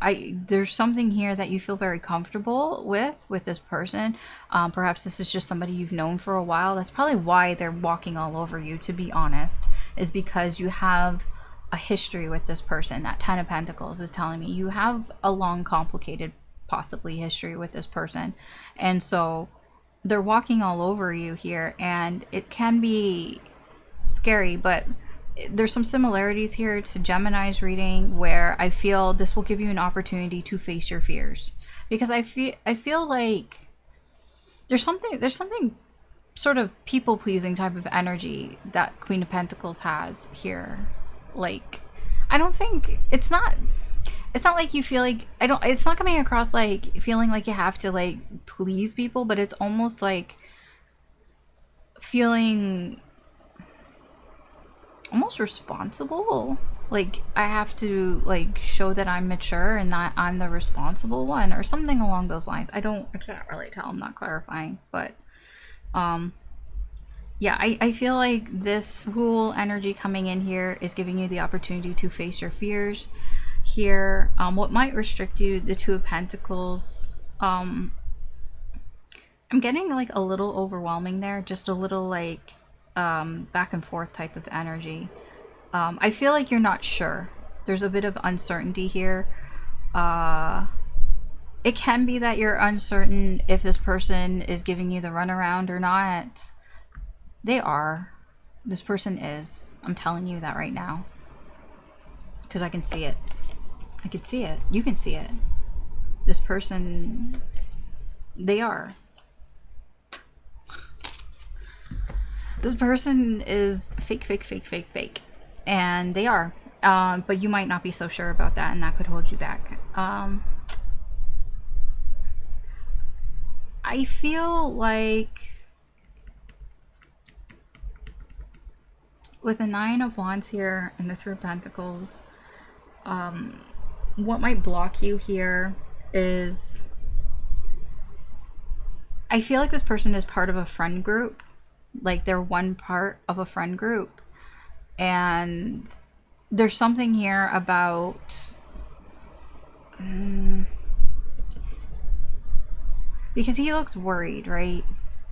there's something here that you feel very comfortable with this person. Perhaps this is just somebody you've known for a while. That's probably why they're walking all over you, to be honest, is because you have a history with this person. That Ten of Pentacles is telling me you have a long, complicated, possibly history with this person. And so they're walking all over you here, and it can be scary, but there's some similarities here to Gemini's reading where I feel this will give you an opportunity to face your fears, because I feel like there's something sort of people-pleasing type of energy that Queen of Pentacles has here. Like, I don't think it's not like you feel like, it's not coming across like feeling like you have to like please people, but it's almost like feeling almost responsible. Like, I have to like show that I'm mature and that I'm the responsible one, or something along those lines. I can't really tell. I'm not clarifying, but yeah, I feel like this Fool energy coming in here is giving you the opportunity to face your fears here. What might restrict you, the Two of Pentacles. I'm getting like a little overwhelming there, just a little like back and forth type of energy. I feel like you're not sure. There's a bit of uncertainty here. It can be that you're uncertain if this person is giving you the runaround or not. They are. This person is. I'm telling you that right now. Because I can see it. I can see it. You can see it. This person, they are. This person is fake, fake, fake, fake, fake. And they are. But you might not be so sure about that, and that could hold you back. I feel like with the Nine of Wands here and the Three of Pentacles, what might block you here is, I feel like this person is part of a friend group. Like they're one part of a friend group. And there's something here about... because he looks worried, right?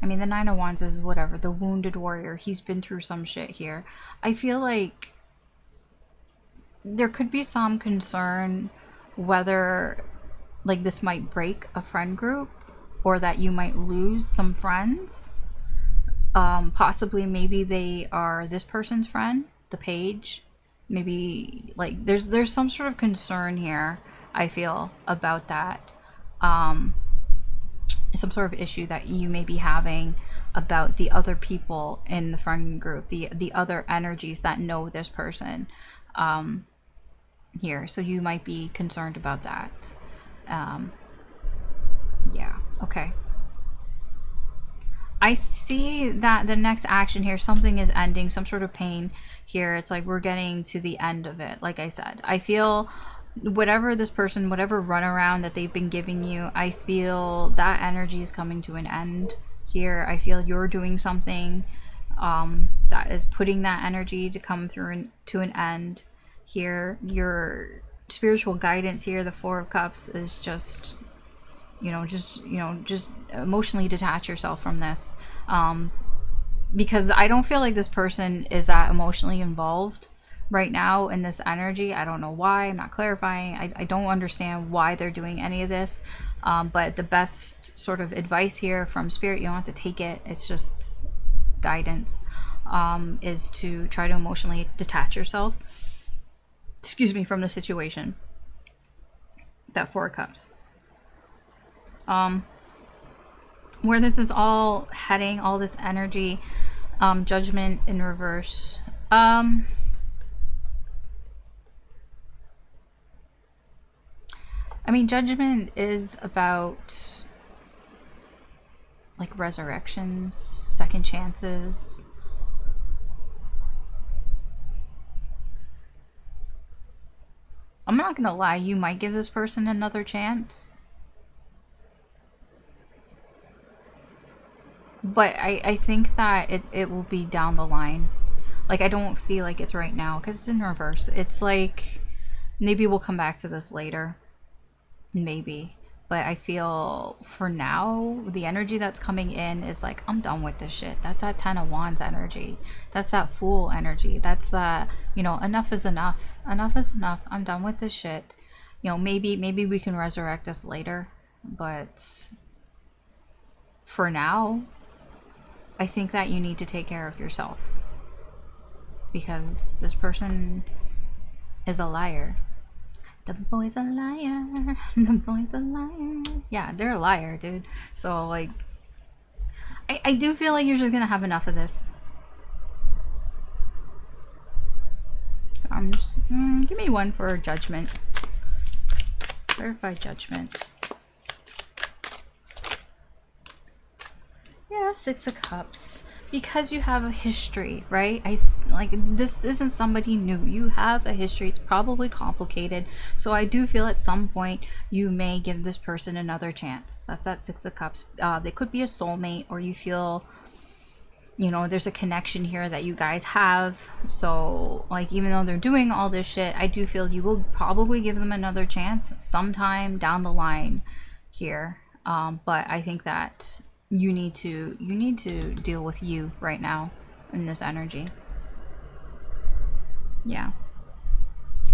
I mean, the Nine of Wands is whatever, the wounded warrior. He's been through some shit here. I feel like there could be some concern whether like this might break a friend group or that you might lose some friends. Possibly maybe they are this person's friend, the page. Maybe like there's some sort of concern here, I feel, about that. Some sort of issue that you may be having about the other people in the friend group, the other energies that know this person here. So you might be concerned about that. Yeah, okay. I see that the next action here, something is ending, some sort of pain here. It's like we're getting to the end of it. Like I said, I feel whatever this person, whatever runaround that they've been giving you, I feel that energy is coming to an end here. I feel you're doing something that is putting that energy to come through to an end here. Your spiritual guidance here, the Four of Cups, is just emotionally detach yourself from this, because I don't feel like this person is that emotionally involved right now in this energy. I don't know why. I'm not clarifying. I don't understand why they're doing any of this, but the best sort of advice here from Spirit, you don't have to take it, it's just guidance, is to try to emotionally detach yourself, from the situation. That Four of Cups. Where this is all heading, all this energy, Judgment in reverse. I mean, Judgment is about like resurrections, second chances. I'm not gonna lie, you might give this person another chance. But I think that it will be down the line. Like, I don't see like it's right now because it's in reverse. It's like maybe we'll come back to this later. Maybe. But I feel for now, the energy that's coming in is like, I'm done with this shit. That's that Ten of Wands energy. That's that Fool energy. That's that, enough is enough. Enough is enough. I'm done with this shit. Maybe we can resurrect this later. But for now, I think that you need to take care of yourself, because this person is a liar. The boy's a liar. The boy's a liar. Yeah, they're a liar, dude. So, like, I do feel like you're just gonna have enough of this. I'm just, give me one for Judgment. Verify Judgment. Yeah, Six of Cups. Because you have a history, right? This isn't somebody new. You have a history. It's probably complicated. So I do feel at some point you may give this person another chance. That's that Six of Cups. They could be a soulmate, or you feel, there's a connection here that you guys have. So, like, even though they're doing all this shit, I do feel you will probably give them another chance sometime down the line here. But I think that you need to deal with you right now in this energy. Yeah.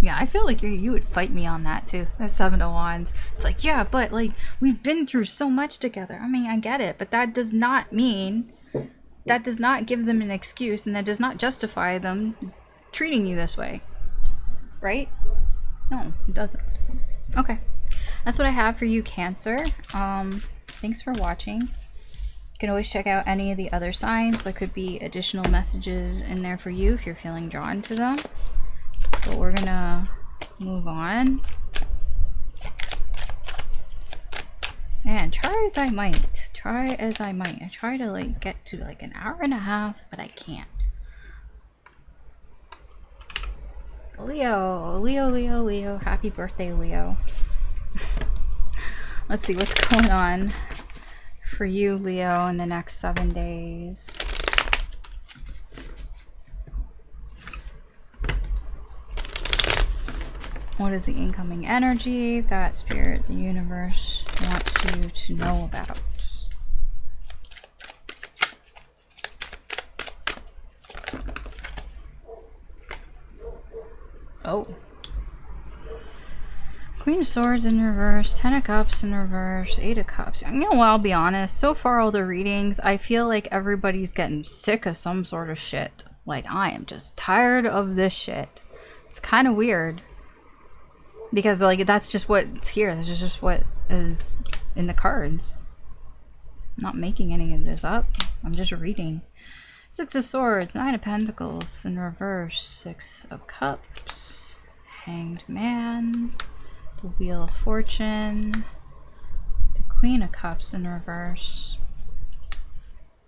Yeah, I feel like you would fight me on that too. That Seven of Wands. It's like, yeah, but like we've been through so much together. I mean, I get it, but that does not mean, that does not give them an excuse, and that does not justify them treating you this way. Right? No, it doesn't. Okay. That's what I have for you, Cancer. Thanks for watching. You can always check out any of the other signs. There could be additional messages in there for you if you're feeling drawn to them. But we're gonna move on. And try as I might. I try to like get to like an hour and a half, but I can't. Leo. Happy birthday, Leo. Let's see what's going on for you, Leo, in the next 7 days. What is the incoming energy that Spirit, the universe, wants you to know about? Oh. Queen of Swords in reverse, Ten of Cups in reverse, Eight of Cups. You know what, I'll be honest. So far, all the readings, I feel like everybody's getting sick of some sort of shit. Like, I am just tired of this shit. It's kind of weird. Because, like, that's just what's here. This is just what is in the cards. I'm not making any of this up. I'm just reading. Six of Swords, Nine of Pentacles in reverse, Six of Cups, Hanged Man, the Wheel of Fortune, the Queen of Cups in reverse,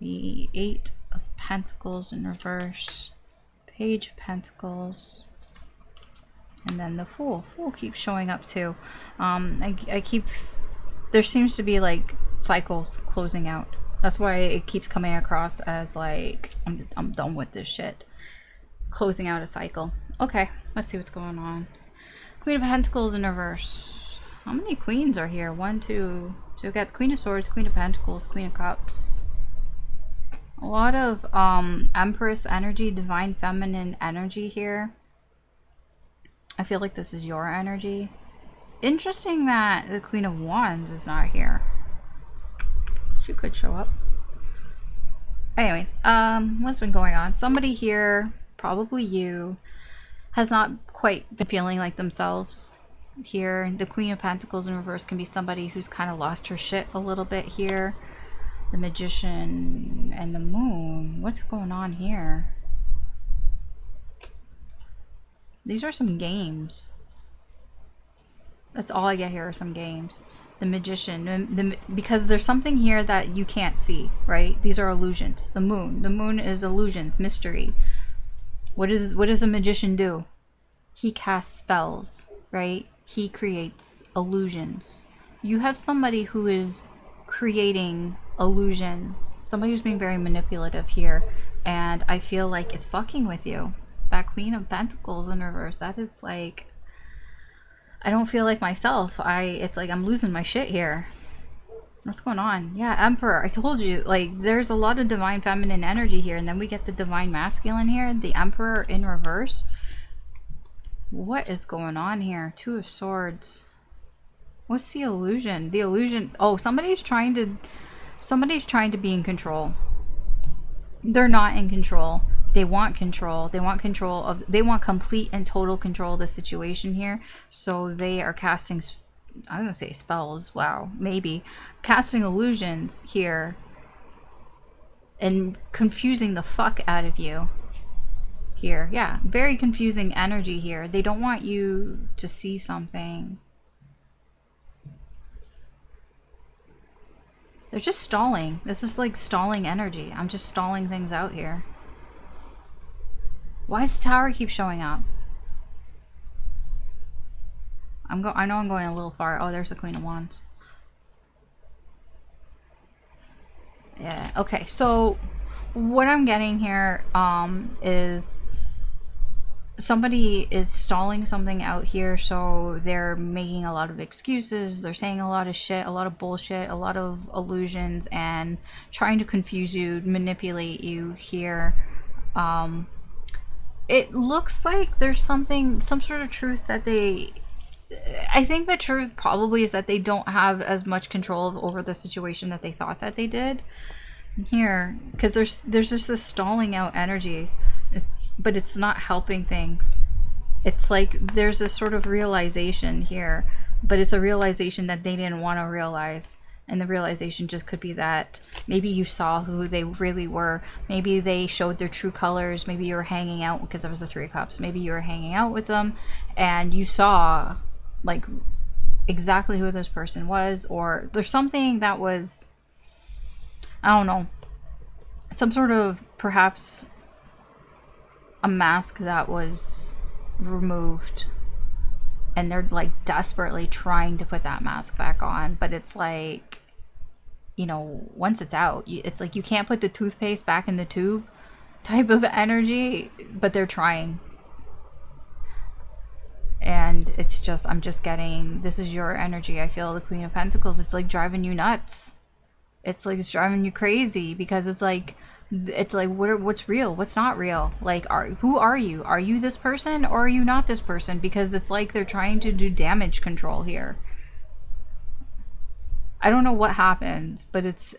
the Eight of Pentacles in reverse, Page of Pentacles, and then the Fool. Fool keeps showing up too. I keep, there seems to be like cycles closing out. That's why it keeps coming across as like, I'm done with this shit. Closing out a cycle. Okay, let's see what's going on. Queen of Pentacles in reverse. How many queens are here? 1, 2. So we've got the Queen of Swords, Queen of Pentacles, Queen of Cups. A lot of Empress energy, Divine Feminine energy here. I feel like this is your energy. Interesting that the Queen of Wands is not here. She could show up. Anyways, what's been going on? Somebody here, probably you, has not quite been feeling like themselves here. The Queen of Pentacles in reverse can be somebody who's kind of lost her shit a little bit here. The Magician and the Moon. What's going on here? These are some games. That's all I get here are some games. The Magician, because there's something here that you can't see, right? These are illusions. The moon is illusions, mystery. What does a magician do? He casts spells, right? He creates illusions. You have somebody who is creating illusions, somebody who's being very manipulative here, and I feel like it's fucking with you. That Queen of Pentacles in reverse, that is like, I don't feel like myself. It's like I'm losing my shit here. What's going on? Yeah, Emperor. I told you, like, there's a lot of Divine Feminine energy here, and then we get the Divine Masculine here, the Emperor in reverse. What is going on here? Two of Swords. What's the illusion? The illusion. Oh, somebody's trying to be in control. They're not in control. They want control. They want control of, they want complete and total control of the situation here. So they are casting, I'm gonna say spells, wow, maybe. Casting illusions here and confusing the fuck out of you here. Yeah, very confusing energy here. They don't want you to see something. They're just stalling. This is like stalling energy. I'm just stalling things out here. Why does the Tower keep showing up? I know I'm going a little far. Oh, there's the Queen of Wands. Yeah, okay. So what I'm getting here is somebody is stalling something out here, so they're making a lot of excuses, they're saying a lot of shit, a lot of bullshit, a lot of illusions, and trying to confuse you, manipulate you here. it looks like there's some sort of truth that they, I think the truth probably is that they don't have as much control over the situation that they thought that they did here, because there's just this stalling out energy, but it's not helping things. It's like there's this sort of realization here, but it's a realization that they didn't want to realize. And the realization just could be that maybe you saw who they really were. Maybe they showed their true colors. Maybe you were hanging out, because there was the Three of Cups. Maybe you were hanging out with them and you saw like exactly who this person was, or there's something that was, I don't know, some sort of perhaps a mask that was removed, and they're like desperately trying to put that mask back on, but it's like, you know, once it's out, it's like you can't put the toothpaste back in the tube type of energy, but they're trying. And it's just, I'm just getting, this is your energy. I feel the Queen of Pentacles. It's like driving you nuts. It's like it's driving you crazy, because it's like what's real, what's not real. Like, who are you? Are you this person, or are you not this person? Because it's like they're trying to do damage control here. I don't know what happened, but it's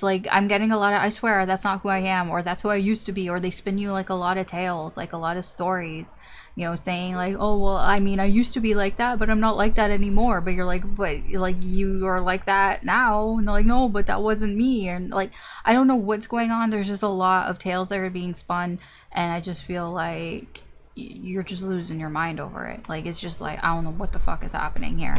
like I'm getting a lot of, I swear that's not who I am, or that's who I used to be, or they spin you like a lot of tales, like a lot of stories, you know, saying like, oh well, I mean, I used to be like that, but I'm not like that anymore. But you're like, but like you are like that now, and they're like, no, but that wasn't me. And like, I don't know what's going on. There's just a lot of tales that are being spun, and I just feel like you're just losing your mind over it. Like, it's just like, I don't know what the fuck is happening here.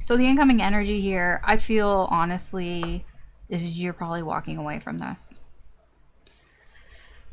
So the incoming energy here, I feel honestly, is you're probably walking away from this.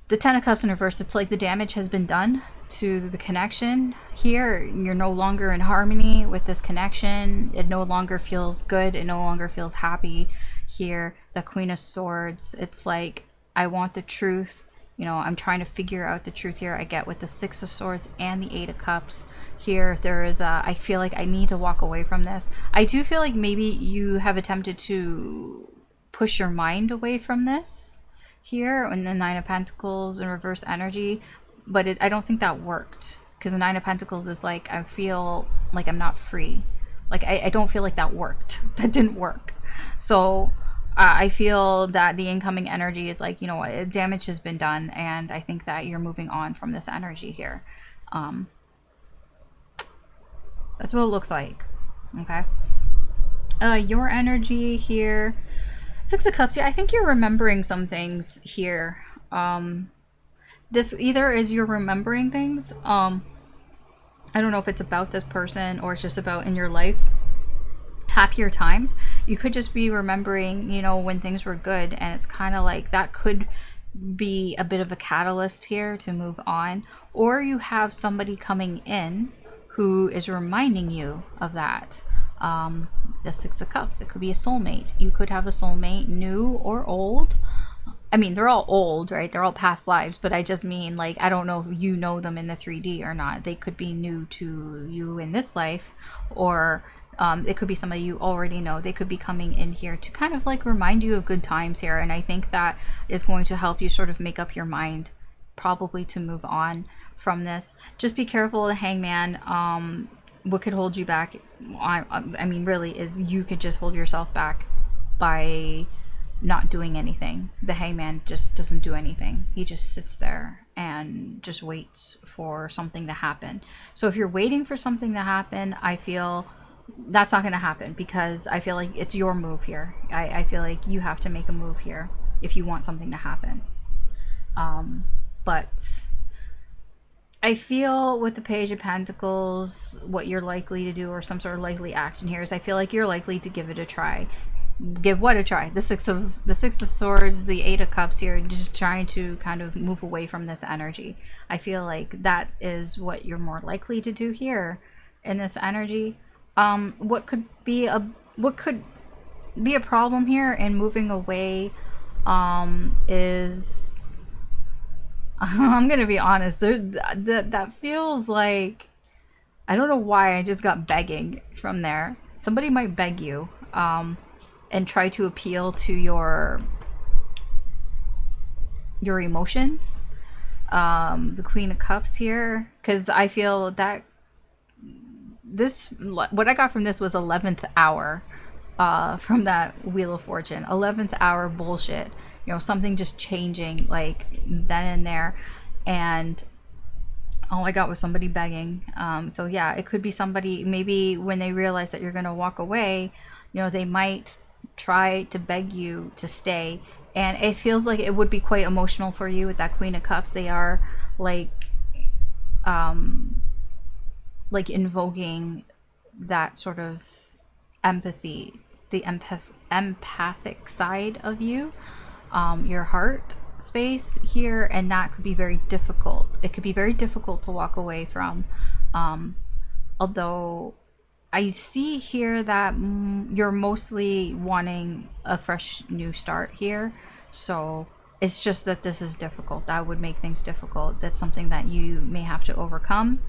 The Ten of Cups in reverse, it's like the damage has been done to the connection here. You're no longer in harmony with this connection. It no longer feels good. It no longer feels happy here. The Queen of Swords, it's like, I want the truth. You know, I'm trying to figure out the truth here. I get with the Six of Swords and the Eight of Cups here. There is a, I feel like I need to walk away from this. I do feel like maybe you have attempted to push your mind away from this here, and the Nine of Pentacles in reverse energy, but I don't think that worked, because the Nine of Pentacles is like, I feel like I'm not free. Like, I don't feel like that worked. That didn't work. So I feel that the incoming energy is like, you know what, damage has been done, and I think that you're moving on from this energy here. That's what it looks like. Okay. Your energy here, Six of Cups. Yeah, I think you're remembering some things here. This either is you're remembering things. I don't know if it's about this person or it's just about in your life. Happier times. You could just be remembering, you know, when things were good, and it's kind of like that could be a bit of a catalyst here to move on. Or you have somebody coming in who is reminding you of that. The Six of Cups, it could be a soulmate. You could have a soulmate, new or old. I mean, they're all old, right? They're all past lives, but I just mean, like, I don't know if you know them in the 3D or not. They could be new to you in this life, or it could be somebody you already know. They could be coming in here to kind of like remind you of good times here, and I think that is going to help you sort of make up your mind, probably, to move on from this. Just be careful of the Hangman. What could hold you back, I mean, really, is you could just hold yourself back by not doing anything. The Hangman just doesn't do anything. He just sits there and just waits for something to happen. So if you're waiting for something to happen, I feel that's not going to happen, because I feel like it's your move here. I feel like you have to make a move here if you want something to happen. But I feel with the Page of Pentacles, what you're likely to do, or some sort of likely action here, is I feel like you're likely to give it a try. Give what a try? The Six of Swords, the Eight of Cups here, just trying to kind of move away from this energy. I feel like that is what you're more likely to do here in this energy. What could be a problem here in moving away is I'm gonna be honest, that feels like, I don't know why I just got begging from there. Somebody might beg you and try to appeal to your emotions. The Queen of Cups here, because I feel that this, what I got from this was 11th hour, from that Wheel of Fortune. 11th hour bullshit. You know, something just changing like then and there. And all I got was somebody begging. So yeah, it could be somebody, maybe when they realize that you're going to walk away, you know, they might try to beg you to stay. And it feels like it would be quite emotional for you with that Queen of Cups. They are like invoking that sort of empathy, the empathic side of you, your heart space here, and that could be very difficult. It could be very difficult to walk away from. Although I see here that you're mostly wanting a fresh new start here. So it's just that this is difficult. That would make things difficult. That's something that you may have to overcome.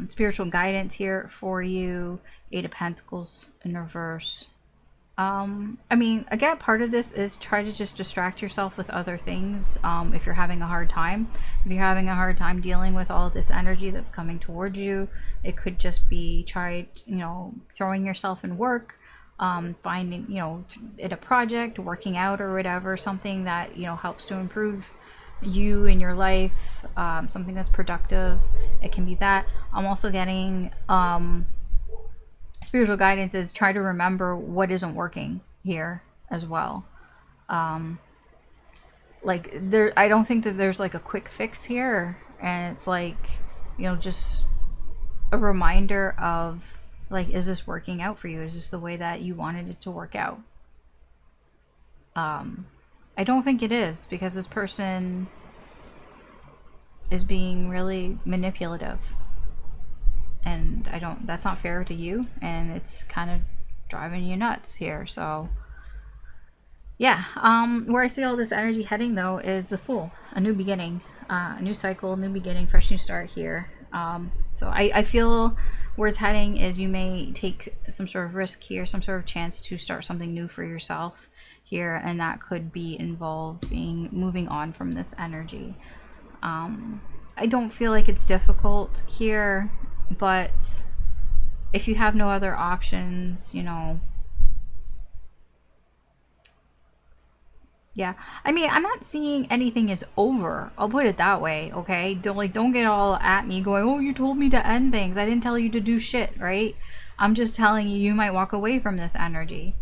Spiritual guidance here for you. 8 of Pentacles in reverse. I mean, again, part of this is try to just distract yourself with other things. If you're having a hard time, dealing with all this energy that's coming towards you, it could just be throwing yourself in work, finding, in a project, working out or whatever, something that, helps to improve you in your life, something that's productive. It can be that. I'm also getting, spiritual guidance is try to remember what isn't working here as well. I don't think that there's like a quick fix here, and it's like, just a reminder of like, is this working out for you? Is this the way that you wanted it to work out? I don't think it is, because this person is being really manipulative. And that's not fair to you, and it's kind of driving you nuts here. So yeah, where I see all this energy heading though is the Fool, a new beginning, a new cycle, new beginning, fresh new start here. So I feel where it's heading is you may take some sort of risk here, some sort of chance to start something new for yourself here, and that could be involving moving on from this energy. I don't feel like it's difficult here, but if you have no other options, yeah, I mean, I'm not seeing anything is over. I'll put it that way, okay? Don't get all at me going, oh, you told me to end things. I didn't tell you to do shit, right? I'm just telling you, you might walk away from this energy.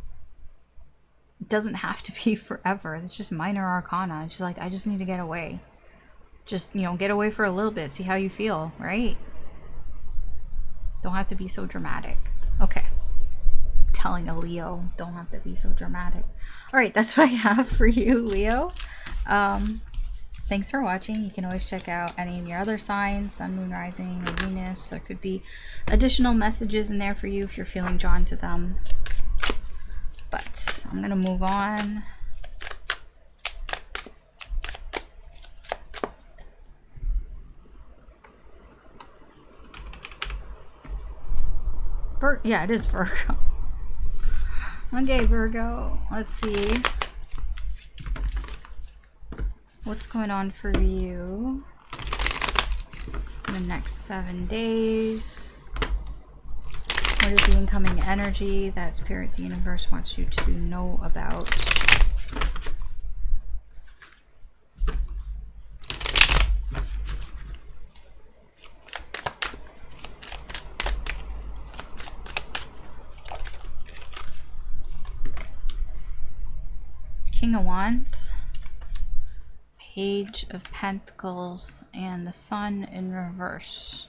It doesn't have to be forever. It's just minor arcana. It's just like, I just need to get away. Just, get away for a little bit. See how you feel, right? Don't have to be so dramatic. Okay. Telling a Leo, don't have to be so dramatic. All right, that's what I have for you, Leo. Thanks for watching. You can always check out any of your other signs, Sun, Moon, Rising, or Venus. There could be additional messages in there for you if you're feeling drawn to them. But I'm gonna move on. Yeah, it is Virgo. Okay, Virgo, let's see what's going on for you in the next 7 days. What is the incoming energy that Spirit, the universe, wants you to know about? King of Wands, Page of Pentacles, and the Sun in reverse.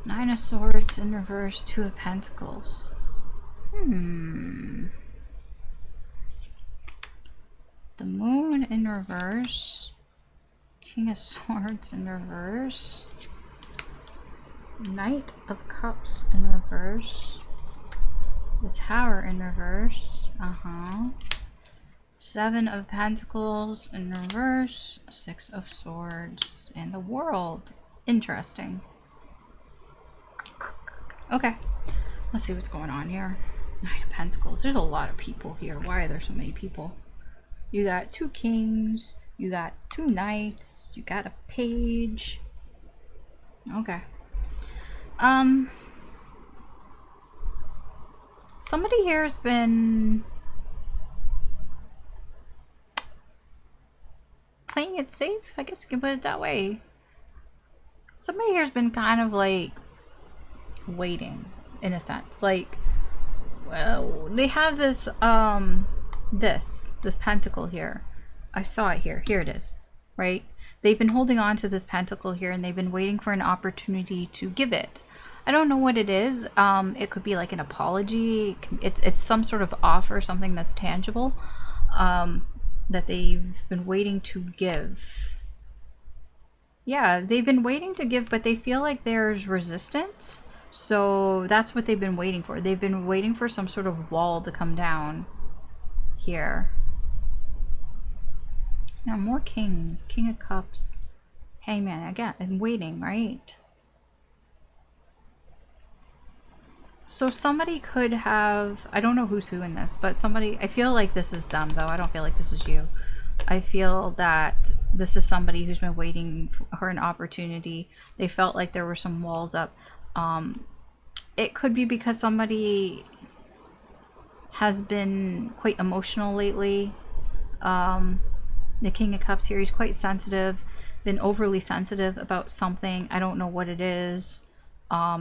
9 of Swords in reverse, 2 of Pentacles. The Moon in reverse, King of Swords in reverse, Knight of Cups in reverse, the Tower in reverse, 7 of Pentacles in reverse, 6 of Swords, and the World. Interesting. Okay, let's see what's going on here. 9 of Pentacles. There's a lot of people here. Why are there so many people? You got 2 kings. You got 2 knights. You got a page. Okay. Somebody here has been playing it safe, I guess you can put it that way. Somebody here has been kind of like waiting, in a sense. Like, well, they have this this pentacle here. I saw it here. Here it is, right? They've been holding on to this pentacle here, and they've been waiting for an opportunity to give it. I don't know what it is. It could be like an apology. It's some sort of offer, something that's tangible, that they've been waiting to give. Yeah, they've been waiting to give, but they feel like there's resistance. So that's what they've been waiting for. They've been waiting for some sort of wall to come down here. Now more kings. King of Cups. Hangman. Again, I'm waiting, right? So somebody could have, I don't know who's who in this, but somebody, I feel like this is them though. I don't feel like this is you. I feel that this is somebody who's been waiting for an opportunity. They felt like there were some walls up. It could be because somebody has been quite emotional lately. The King of Cups here, he's quite sensitive, been overly sensitive about something. I don't know what it is.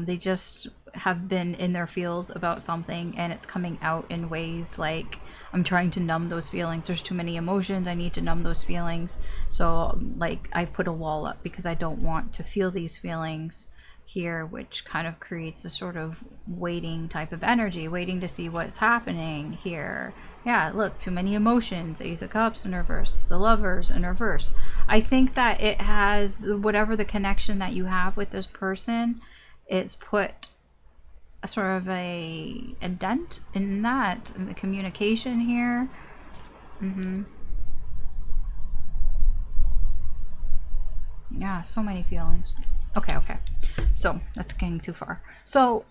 They just have been in their feels about something, and it's coming out in ways like, I'm trying to numb those feelings. There's too many emotions. I need to numb those feelings. So like I put a wall up because I don't want to feel these feelings here, which kind of creates a sort of waiting type of energy, waiting to see what's happening here. Yeah, look, too many emotions. Ace of Cups in reverse, the Lovers in reverse. I think that it has, whatever the connection that you have with this person, it's put a sort of a dent in that, in the communication here. Yeah, so many feelings. Okay. So that's getting too far. So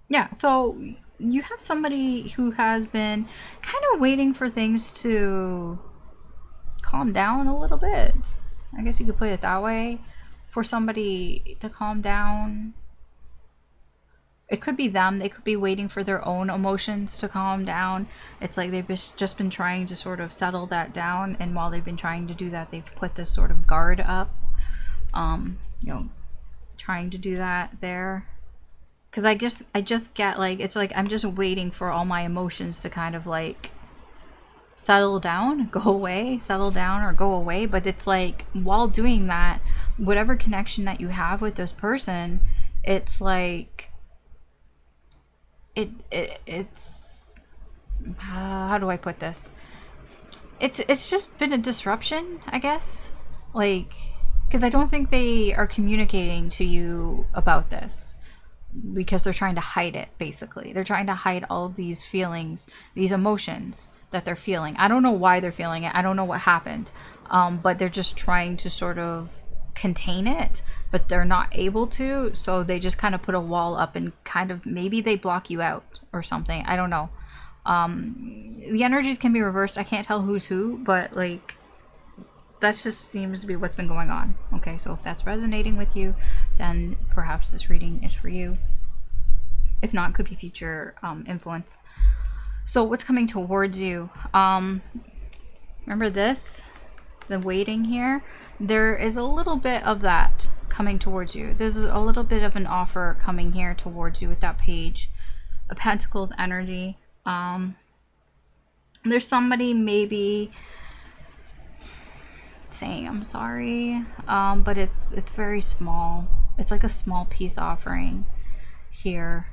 yeah, so you have somebody who has been kind of waiting for things to calm down a little bit. I guess you could put it that way. For somebody to calm down. It could be them. They could be waiting for their own emotions to calm down. It's like they've just been trying to sort of settle that down, and while they've been trying to do that, they've put this sort of guard up. You know, trying to do that there. Because I just get like, it's like I'm just waiting for all my emotions to kind of like settle down, go away, settle down or go away. But it's like, while doing that, whatever connection that you have with this person, it's like it's how do I put this? It's just been a disruption, I guess. Like, because I don't think they are communicating to you about this, because they're trying to hide it, basically. They're trying to hide all of these feelings, these emotions that they're feeling. I don't know why they're feeling it. I don't know what happened. But they're just trying to sort of contain it, but they're not able to. So they just kind of put a wall up and kind of, maybe they block you out or something. I don't know. The energies can be reversed. I can't tell who's who, but like, that just seems to be what's been going on. Okay, so if that's resonating with you, then perhaps this reading is for you. If not, it could be future influence. So what's coming towards you? Remember this? The waiting here? There is a little bit of that coming towards you. There's a little bit of an offer coming here towards you with that Page of Pentacles energy. There's somebody maybe saying I'm sorry, but it's very small. It's like a small peace offering here.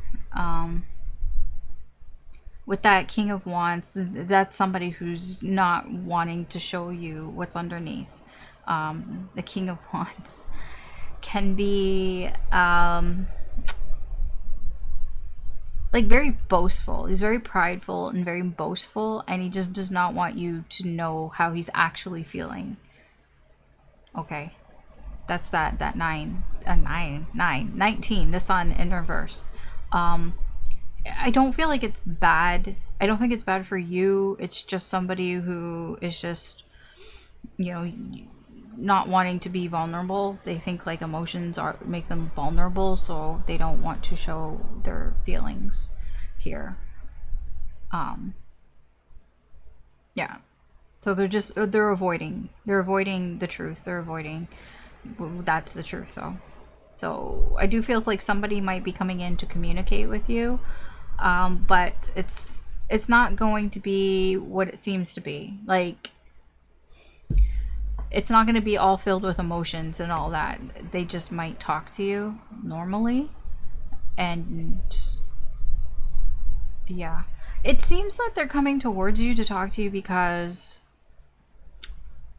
With that King of Wands, that's somebody who's not wanting to show you what's underneath. The King of Wands can be like very boastful. He's very prideful and very boastful, and he just does not want you to know how he's actually feeling. Okay, that's that 19, the Sun in reverse. I don't feel like it's bad. I don't think it's bad for you. It's just somebody who is just, you know, not wanting to be vulnerable. They think like emotions are make them vulnerable, so they don't want to show their feelings here. Yeah. So they're avoiding the truth. They're avoiding that's the truth though. So I do feel like somebody might be coming in to communicate with you, but it's not going to be what it seems to be. Like, it's not going to be all filled with emotions and all that. They just might talk to you normally, and yeah, it seems that they're coming towards you to talk to you because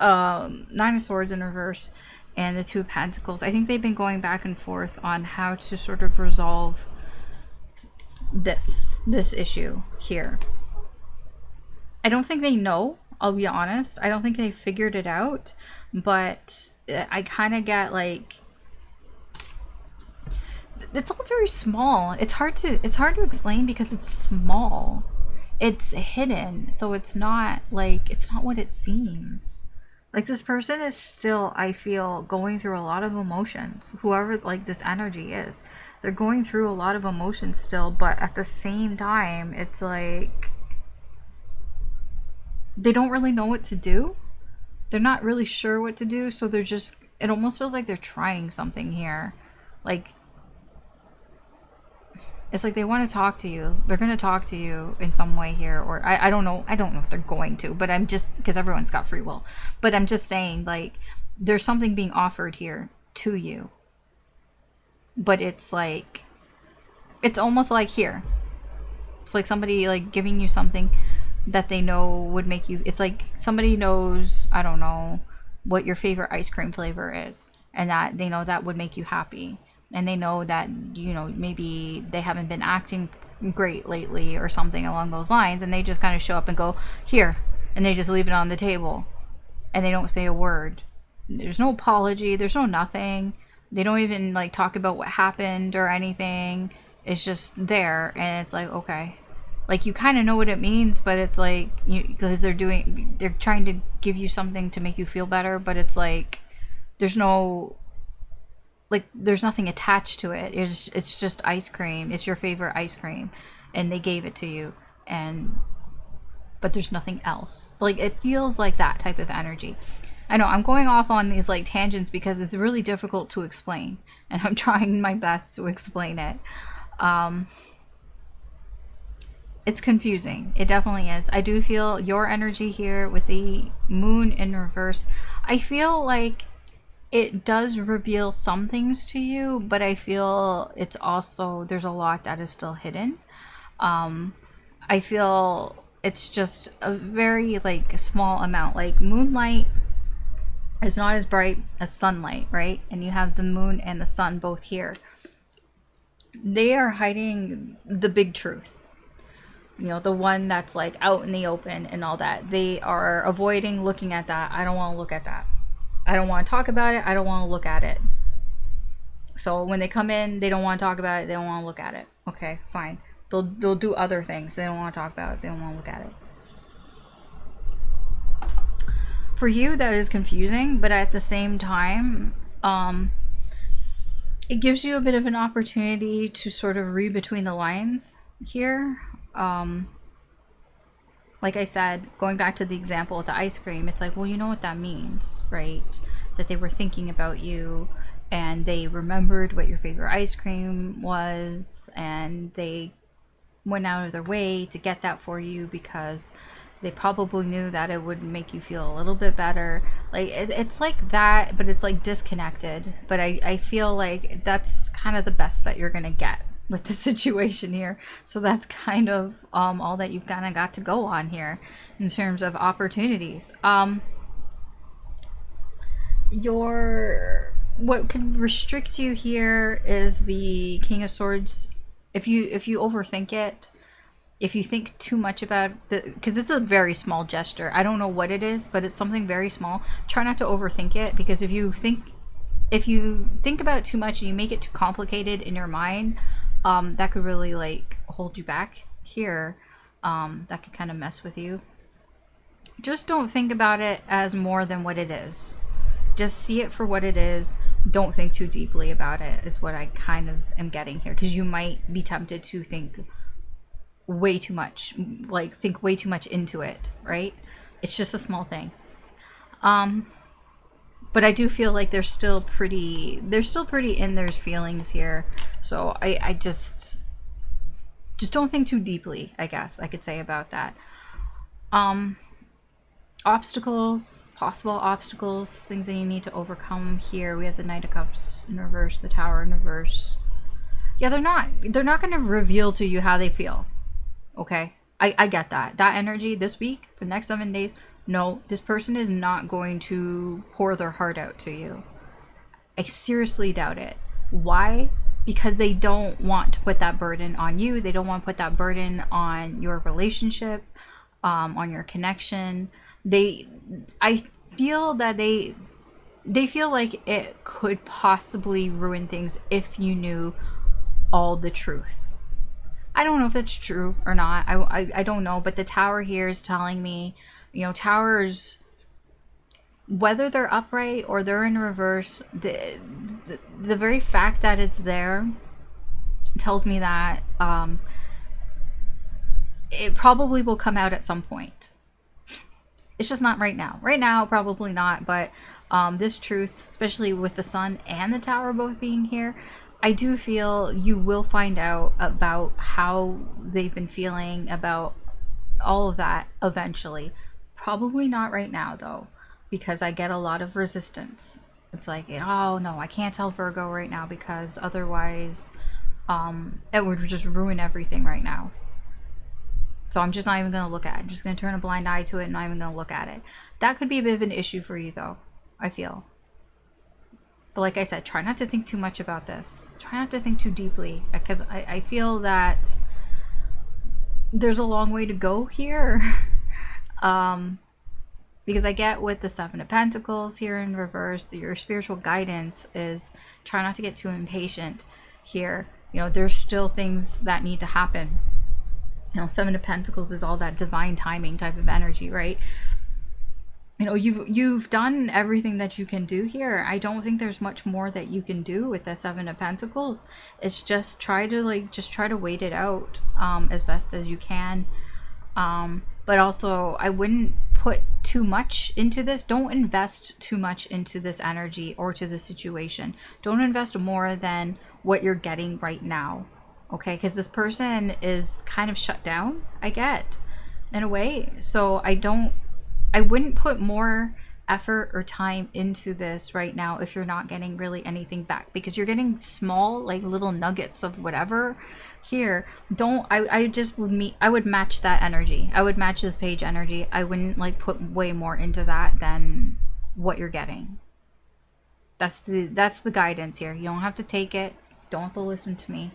Nine of Swords in reverse and the Two of Pentacles. I think they've been going back and forth on how to sort of resolve this issue here. I don't think they know, I'll be honest. I don't think they figured it out, but I kind of get like, it's all very small. It's hard to explain because it's small. It's hidden, so it's not what it seems. Like, this person is still, I feel, going through a lot of emotions. Whoever like this energy is, they're going through a lot of emotions still, but at the same time, it's like they don't really know what to do. They're not really sure what to do, so they're just, it almost feels like they're trying something here. Like, it's like they want to talk to you. They're going to talk to you in some way here, or I don't know. I don't know if they're going to, but I'm just, because everyone's got free will. But I'm just saying, like, there's something being offered here to you. But it's like, it's almost like here. It's like somebody like giving you something that they know would make you, it's like somebody knows, I don't know, what your favorite ice cream flavor is, and that they know that would make you happy. And they know that, you know, maybe they haven't been acting great lately or something along those lines, and they just kind of show up and go, here, and they just leave it on the table, and they don't say a word. There's no apology, there's no nothing. They don't even like talk about what happened or anything. It's just there, and it's like, okay. Like, you kind of know what it means, but it's like, because they're trying to give you something to make you feel better, but it's like, there's nothing attached to it. It's just ice cream. It's your favorite ice cream, and they gave it to you, but there's nothing else. Like, it feels like that type of energy. I know I'm going off on these like tangents because it's really difficult to explain, and I'm trying my best to explain it. It's confusing. It definitely is. I do feel your energy here with the moon in reverse. I feel like it does reveal some things to you, but I feel it's also, there's a lot that is still hidden. I feel it's just a very like small amount. Like, moonlight is not as bright as sunlight, right? And you have the moon and the sun both here. They are hiding the big truth. You know, the one that's like out in the open and all that. They are avoiding looking at that. I don't want to look at that. I don't want to talk about it. I don't want to look at it. So when they come in, they don't want to talk about it. They don't want to look at it. Okay, fine. They'll do other things. They don't want to talk about it. They don't want to look at it. For you, that is confusing, but at the same time, it gives you a bit of an opportunity to sort of read between the lines here. Like I said, going back to the example with the ice cream, it's like, well, you know what that means, right? That they were thinking about you, and they remembered what your favorite ice cream was, and they went out of their way to get that for you because they probably knew that it would make you feel a little bit better. Like, it's like that, but it's like disconnected. But I feel like that's kind of the best that you're gonna get with the situation here. So that's kind of all that you've kind of got to go on here in terms of opportunities. What could restrict you here is the King of Swords. If you overthink it, if you think too much about because it's a very small gesture. I don't know what it is, but it's something very small. Try not to overthink it, because if you think about it too much and you make it too complicated in your mind, that could really like hold you back here, that could kind of mess with you. Just don't think about it as more than what it is. Just see it for what it is. Don't think too deeply about it, is what I kind of am getting here, because you might be tempted to think way too much, like think way too much into it, right? It's just a small thing. But I do feel like they're still pretty in their feelings here. So I just don't think too deeply, I guess I could say about that. Obstacles, possible obstacles, things that you need to overcome here. We have the Knight of Cups in reverse, the Tower in reverse. Yeah, they're not going to reveal to you how they feel. Okay? I get that. That energy this week, for the next 7 days, no, this person is not going to pour their heart out to you. I seriously doubt it. Why? Because they don't want to put that burden on you. They don't want to put that burden on your relationship, on your connection. I feel that they feel like it could possibly ruin things if you knew all the truth. I don't know if that's true or not. I don't know, but the Tower here is telling me, you know, towers, whether they're upright or they're in reverse, the very fact that it's there tells me that it probably will come out at some point. It's just not right now. Right now, probably not, but this truth, especially with the Sun and the Tower both being here, I do feel you will find out about how they've been feeling about all of that eventually. Probably not right now, though, because I get a lot of resistance. It's like, oh no, I can't tell Virgo right now because otherwise it would just ruin everything right now. So I'm just not even going to look at it. I'm just going to turn a blind eye to it and not even going to look at it. That could be a bit of an issue for you, though, I feel. But like I said, try not to think too much about this. Try not to think too deeply, because I feel that there's a long way to go here. Because I get with the Seven of Pentacles here in reverse, your spiritual guidance is try not to get too impatient here. You know, there's still things that need to happen. You know, Seven of Pentacles is all that divine timing type of energy, right? You know, you've done everything that you can do here. I don't think there's much more that you can do with the Seven of Pentacles. It's just try to wait it out as best as you can. But also, I wouldn't put too much into this. Don't invest too much into this energy or to the situation. Don't invest more than what you're getting right now. Okay? Because this person is kind of shut down, I get, in a way. So I wouldn't put more effort or time into this right now if you're not getting really anything back, because you're getting small, like, little nuggets of whatever here. I would match that energy. I would match this page energy. I wouldn't like put way more into that than what you're getting. That's the guidance here. You don't have to take it. Don't have to listen to me.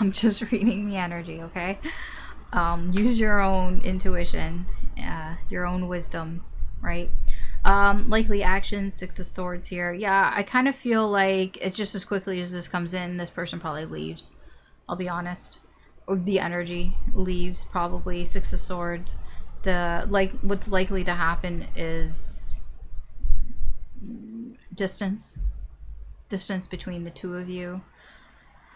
I'm just reading the energy, okay? Use your own intuition, your own wisdom, right? Likely action, Six of Swords here. Yeah, I kind of feel like it's just as quickly as this comes in, this person probably leaves. I'll be honest. Or the energy leaves, probably. Six of Swords. What's likely to happen is distance between the two of you.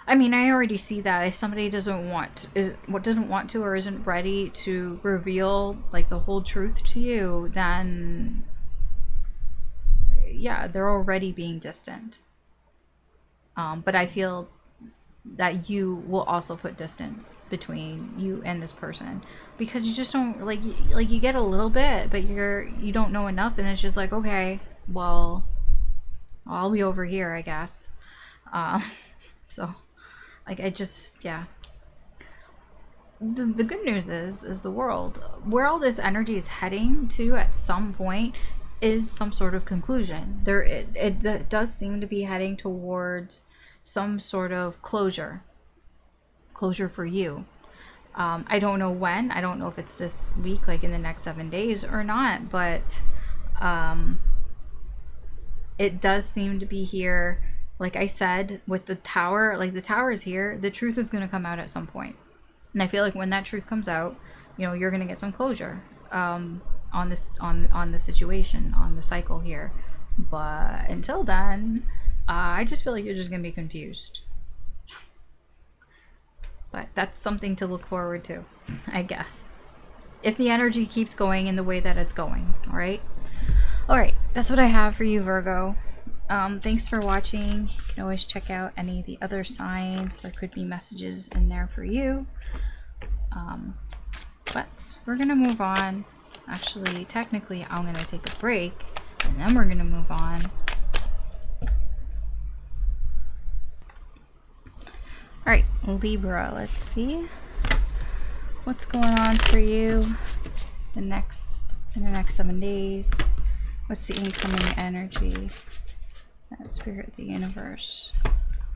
I mean, I already see that if somebody doesn't want to or isn't ready to reveal like the whole truth to you, then yeah, they're already being distant. But I feel that you will also put distance between you and this person, because you just don't like you get a little bit, but you don't know enough, and it's just like, okay, well, I'll be over here, I guess. So like, I just, yeah. The good news is the world, where all this energy is heading to at some point, is some sort of conclusion. It does seem to be heading towards some sort of closure for you. I don't know when. I don't know if it's this week, like in the next 7 days or not, but it does seem to be here Like I said, with the tower, like the tower is here, the truth is going to come out at some point. And I feel like when that truth comes out, you know, you're going to get some closure on this, on the situation, on the cycle here. But until then, I just feel like you're just going to be confused. But that's something to look forward to, I guess. If the energy keeps going in the way that it's going, all right? All right, that's what I have for you, Virgo. Thanks for watching. You can always check out any of the other signs. There could be messages in there for you. But we're going to move on. Actually, technically, I'm going to take a break, and then we're going to move on. All right, Libra, let's see what's going on for you in the next 7 days. What's the incoming energy that Spirit of the Universe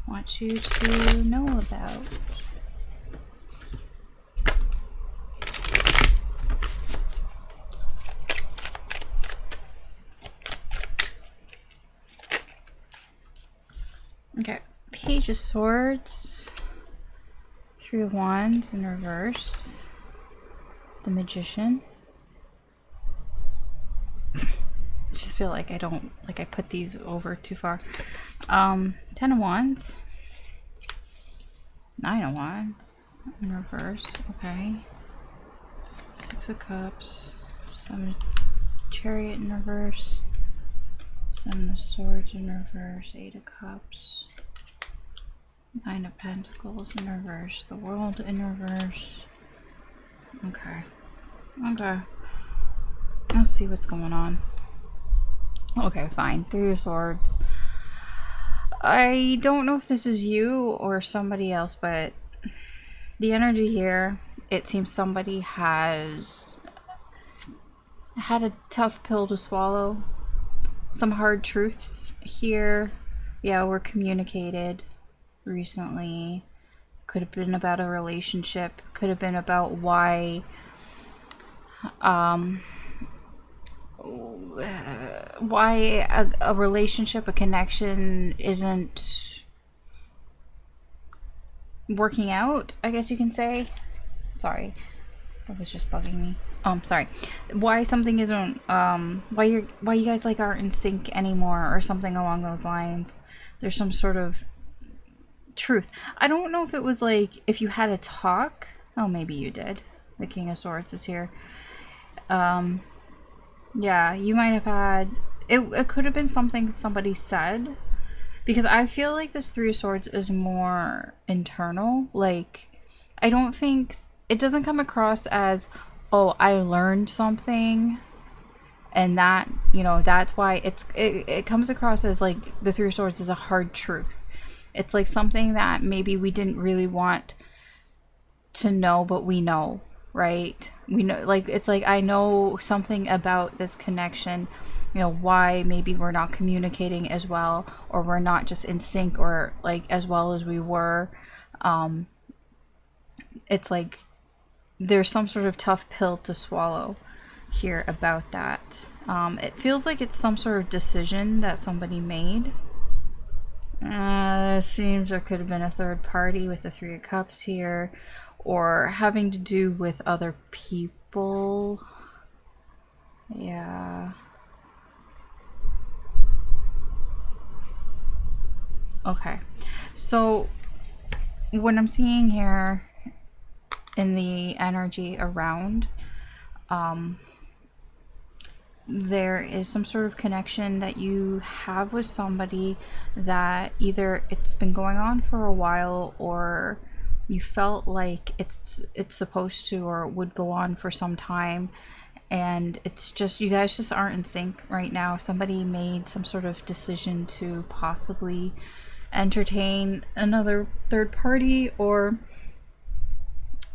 wants you to know about? Okay, Page of Swords, Three of Wands in reverse, the Magician. Just feel like I don't, like I put these over too far. 10 of Wands, 9 of Wands in reverse, okay. 6 of Cups, 7 of Chariot in reverse, 7 of Swords in reverse, 8 of Cups, 9 of Pentacles in reverse, the World in reverse. Okay. Okay. Let's see what's going on. Okay, fine. 3 of Swords. I don't know if this is you or somebody else, but the energy here, it seems somebody has had a tough pill to swallow. Some hard truths here, yeah, were communicated recently. Could have been about a relationship, could have been about why a relationship, a connection isn't working out, I guess you can say. Sorry, that was just bugging me. Sorry. Why something isn't, why you guys like aren't in sync anymore or something along those lines. There's some sort of truth. I don't know if it was like, if you had a talk. Oh, maybe you did. The King of Swords is here. Yeah, you might have had, it could have been something somebody said. Because I feel like this 3 of Swords is more internal. Like, I don't think, it doesn't come across as, oh, I learned something and that, you know, that's why it comes across as like the 3 of Swords is a hard truth. It's like something that maybe we didn't really want to know, but we know, right? We know, like, it's like, I know something about this connection, you know, why maybe we're not communicating as well, or we're not just in sync, or like as well as we were. It's like there's some sort of tough pill to swallow here about that. It feels like it's some sort of decision that somebody made. Seems there could have been a third party with the 3 of Cups here, or having to do with other people. Yeah. Okay. So what I'm seeing here in the energy around, there is some sort of connection that you have with somebody that either it's been going on for a while, or you felt like it's supposed to or would go on for some time, and it's just, you guys just aren't in sync right now. Somebody made some sort of decision to possibly entertain another third party, or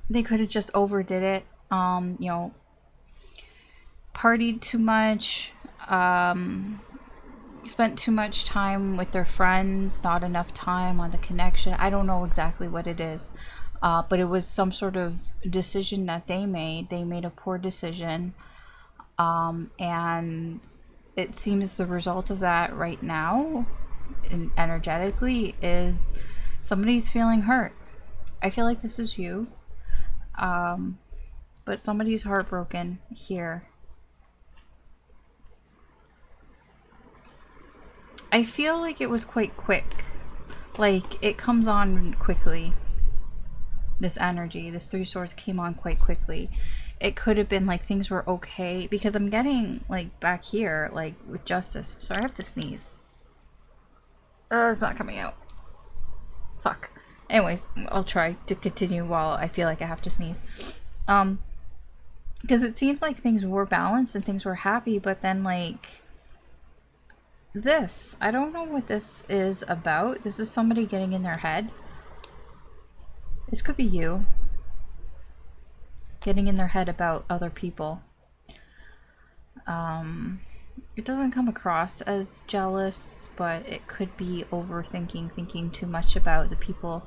they could have just overdid it, you know, partied too much, spent too much time with their friends, not enough time on the connection. I don't know exactly what it is, but it was some sort of decision that they made. They made a poor decision, and it seems the result of that right now energetically is somebody's feeling hurt. I feel like this is you. But somebody's heartbroken here. I feel like it was quite quick. Like, it comes on quickly. This energy, this Three Swords came on quite quickly. It could have been like things were okay, because I'm getting like back here, like with Justice. Sorry, I have to sneeze. It's not coming out. Fuck. Anyways, I'll try to continue while I feel like I have to sneeze. Because it seems like things were balanced and things were happy, but then like this, I don't know what this is about. This is somebody getting in their head. This could be you getting in their head about other people. It doesn't come across as jealous, but it could be overthinking, thinking too much about the people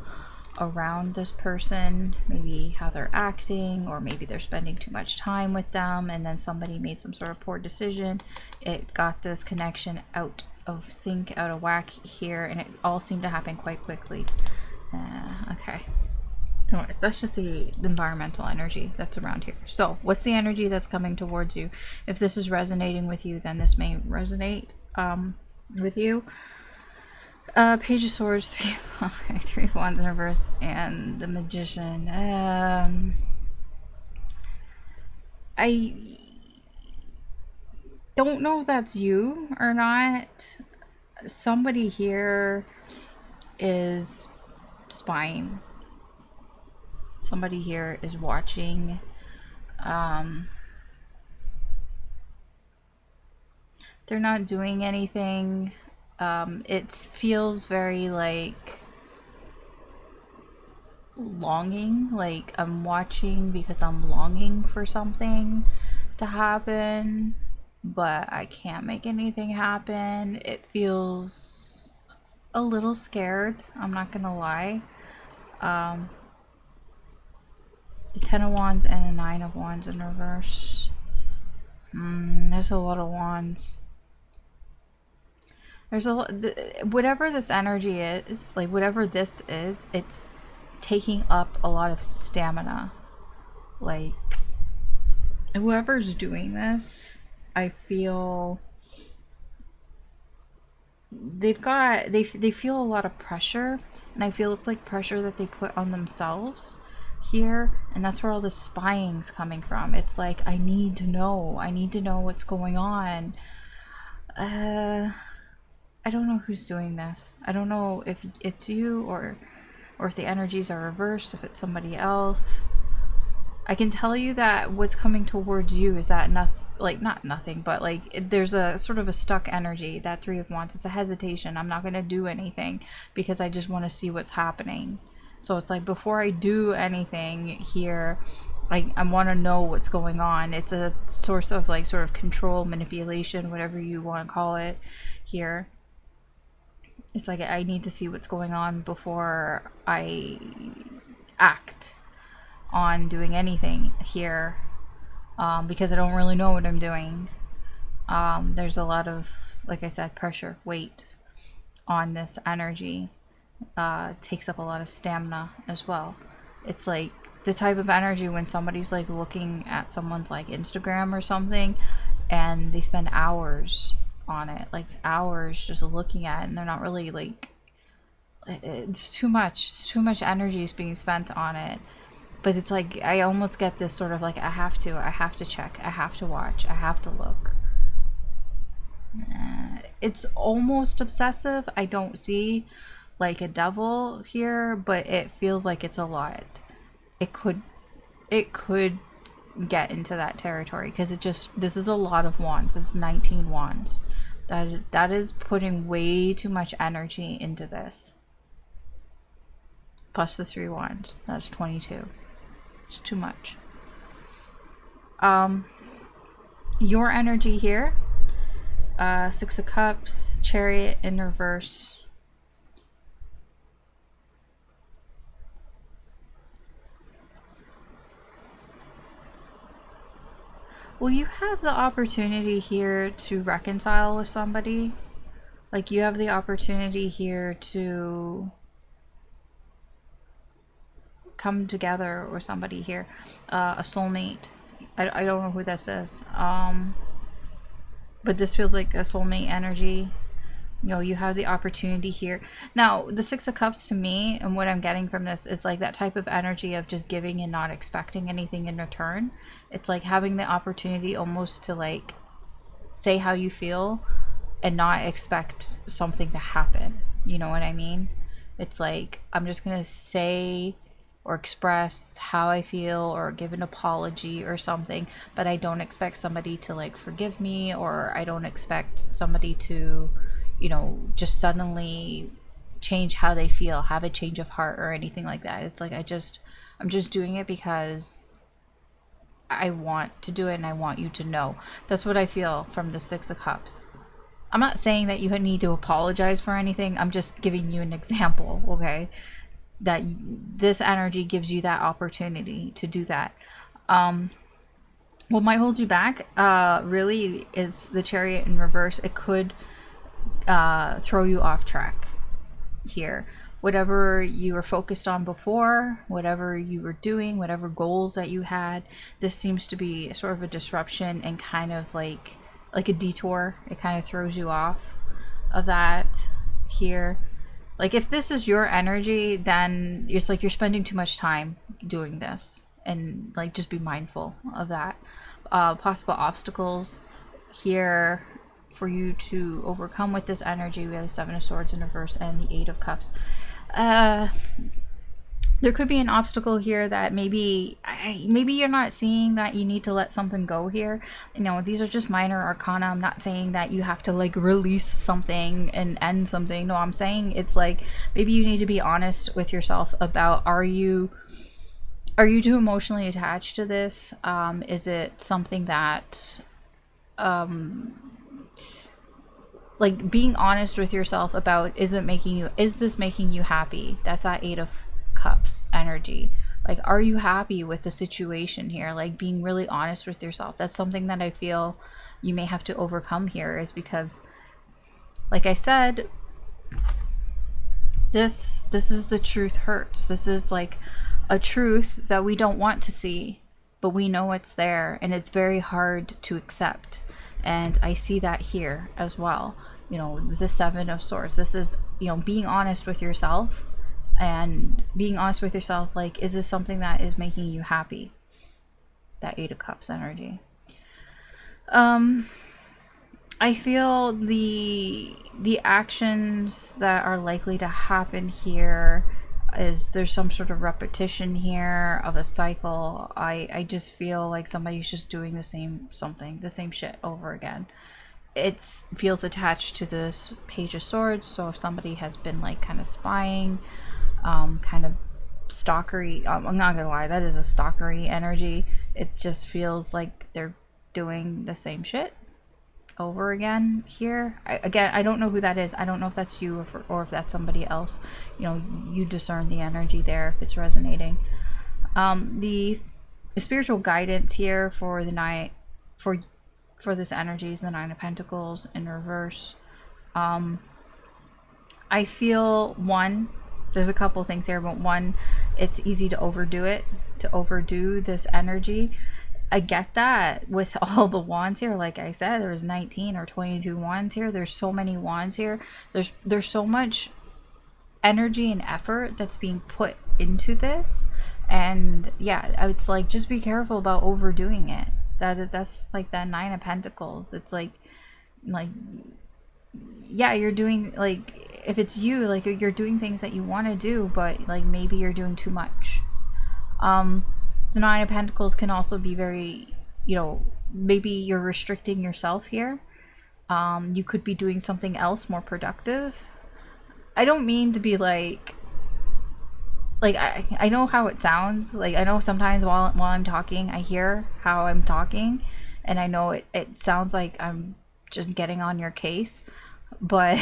around this person, maybe how they're acting, or maybe they're spending too much time with them, and then somebody made some sort of poor decision. It got this connection out of sync, out of whack here, and it all seemed to happen quite quickly. Okay. Anyways, that's just the environmental energy that's around here. So what's the energy that's coming towards you? If this is resonating with you, then this may resonate with you. Page of Swords, three of Wands in reverse, and the Magician. I don't know if that's you or not. Somebody here is spying. Somebody here is watching. They're not doing anything. It feels very like longing, like I'm watching because I'm longing for something to happen, but I can't make anything happen. It feels a little scared, I'm not gonna lie. The Ten of Wands and the Nine of Wands in reverse. There's a lot of wands. There's a lot, whatever this energy is, like whatever this is, it's taking up a lot of stamina. Like, whoever's doing this, I feel they feel a lot of pressure, and I feel it's like pressure that they put on themselves here, and that's where all this spying's coming from. It's like, I need to know what's going on. I don't know who's doing this. I don't know if it's you or if the energies are reversed, if it's somebody else. I can tell you that what's coming towards you is that not nothing, but like there's a sort of a stuck energy. That Three of Wands, it's a hesitation. I'm not going to do anything because I just want to see what's happening. So it's like, before I do anything here, I want to know what's going on. It's a source of like sort of control, manipulation, whatever you want to call it here. It's like, I need to see what's going on before I act on doing anything here, because I don't really know what I'm doing. There's a lot of, like I said, pressure, weight on this energy. Takes up a lot of stamina as well. It's like the type of energy when somebody's like looking at someone's like Instagram or something, and they spend hours on it, like hours just looking at it, and they're not really like, it's too much energy is being spent on it. But it's like, I almost get this sort of like, I have to check, I have to watch, I have to look. It's almost obsessive. I don't see like a devil here, but it feels like it's a lot. It could get into that territory, because this is a lot of wands. It's 19 wands. That is putting way too much energy into this. Plus the 3 wands, that's 22. It's too much. Your energy here, 6 of Cups, Chariot in reverse. Well, you have the opportunity here to reconcile with somebody. Like you have the opportunity here to come together with somebody here, a soulmate. I don't know who this is, but this feels like a soulmate energy. You know, you have the opportunity here. Now, the Six of Cups to me, and what I'm getting from this is like that type of energy of just giving and not expecting anything in return. It's like having the opportunity almost to like say how you feel and not expect something to happen. You know what I mean? It's like, I'm just gonna say or express how I feel or give an apology or something, but I don't expect somebody to like forgive me, or I don't expect somebody to, you know, just suddenly change how they feel, have a change of heart or anything like that. It's like I'm just doing it because I want to do it and I want you to know. That's what I feel from the Six of Cups. I'm not saying that you need to apologize for anything. I'm just giving you an example, okay? That this energy gives you that opportunity to do that. What might hold you back really is the Chariot in reverse. It could throw you off track here. Whatever you were focused on before, whatever you were doing, whatever goals that you had, this seems to be sort of a disruption and kind of like a detour. It kind of throws you off of that here. Like if this is your energy, then it's like you're spending too much time doing this, and like just be mindful of that. Possible obstacles here for you to overcome with this energy. We have the Seven of Swords in reverse and the Eight of Cups. There could be an obstacle here that maybe you're not seeing, that you need to let something go here. You know, these are just minor arcana. I'm not saying that you have to like release something and end something. No, I'm saying it's like maybe you need to be honest with yourself about, are you too emotionally attached to this? Is it something that like being honest with yourself about, is this making you happy? That's that Eight of Cups energy. Like, are you happy with the situation here? Like being really honest with yourself. That's something that I feel you may have to overcome here, is because like I said, this is the truth hurts. This is like a truth that we don't want to see, but we know it's there, and it's very hard to accept. And I see that here as well. You know, the Seven of Swords. This is, you know, being honest with yourself, and being honest with yourself, like, is this something that is making you happy? That Eight of Cups energy. I feel the actions that are likely to happen here is there's some sort of repetition here of a cycle. I just feel like somebody's just doing the same shit over again. It feels attached to this Page of Swords. So if somebody has been like kind of spying, kind of stalkery, I'm not gonna lie, that is a stalkery energy. It just feels like they're doing the same shit over again here. I don't know who that is. I don't know if that's you or if that's somebody else. You know, you discern the energy there if it's resonating. The spiritual guidance here for the night, for this energy, is the Nine of Pentacles in reverse. I feel there's a couple things here, but one, it's easy to overdo this energy. I get that with all the wands here. Like I said, there's 19 or 22 wands here. There's so many wands here. There's so much energy and effort that's being put into this. And yeah, it's like, just be careful about overdoing it. That's like that Nine of Pentacles. It's like yeah, you're doing, like, if it's you, like, you're doing things that you want to do, but like maybe you're doing too much. The Nine of Pentacles can also be very, you know, maybe you're restricting yourself here. You could be doing something else more productive. I don't mean to be like I know how it sounds. Like, I know sometimes while I'm talking, I hear how I'm talking, and I know it sounds like I'm just getting on your case, but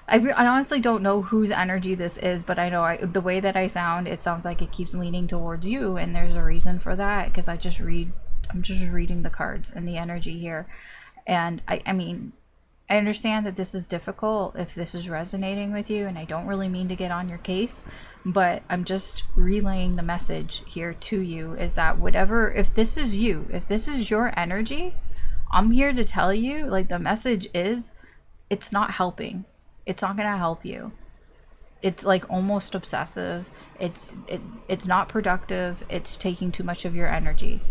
I honestly don't know whose energy this is, but I know the way that I sound, it sounds like it keeps leaning towards you, and there's a reason for that, because I'm just reading the cards and the energy here. And I mean, I understand that this is difficult if this is resonating with you, and I don't really mean to get on your case, but I'm just relaying the message here to you, is that whatever, if this is you, if this is your energy, I'm here to tell you, like, the message is, it's not helping. It's not gonna help you. It's like almost obsessive. It's not productive. It's taking too much of your energy.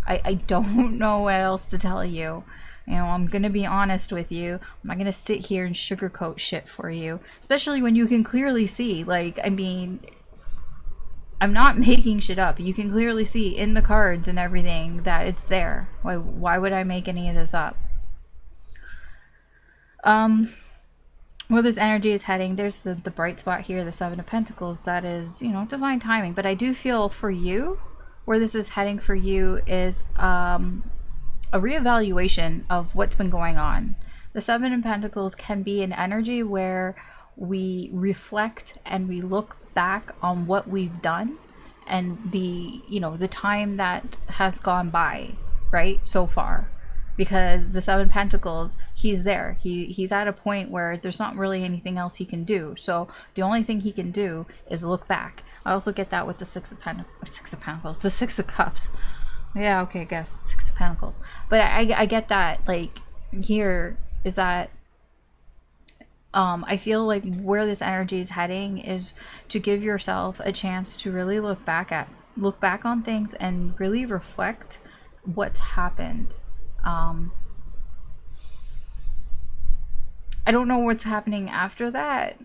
I don't know what else to tell you. You know, I'm gonna be honest with you. I'm not gonna sit here and sugarcoat shit for you, especially when you can clearly see, like, I mean, I'm not making shit up. You can clearly see in the cards and everything that it's there. Why would I make any of this up? Where this energy is heading, there's the bright spot here, the Seven of Pentacles. That is, you know, divine timing. But I do feel for you, where this is heading for you is a reevaluation of what's been going on. The Seven of Pentacles can be an energy where we reflect and we look back on what we've done and the, you know, the time that has gone by, right, so far. Because the Seven of Pentacles, he's there. He's at a point where there's not really anything else he can do. So the only thing he can do is look back. I also get that with the Six of Pentacles, the Six of Cups. Yeah, okay, I guess Six of Pentacles. But I get that, like, here is that I feel like where this energy is heading is to give yourself a chance to really look back on things and really reflect what's happened. I don't know what's happening after that,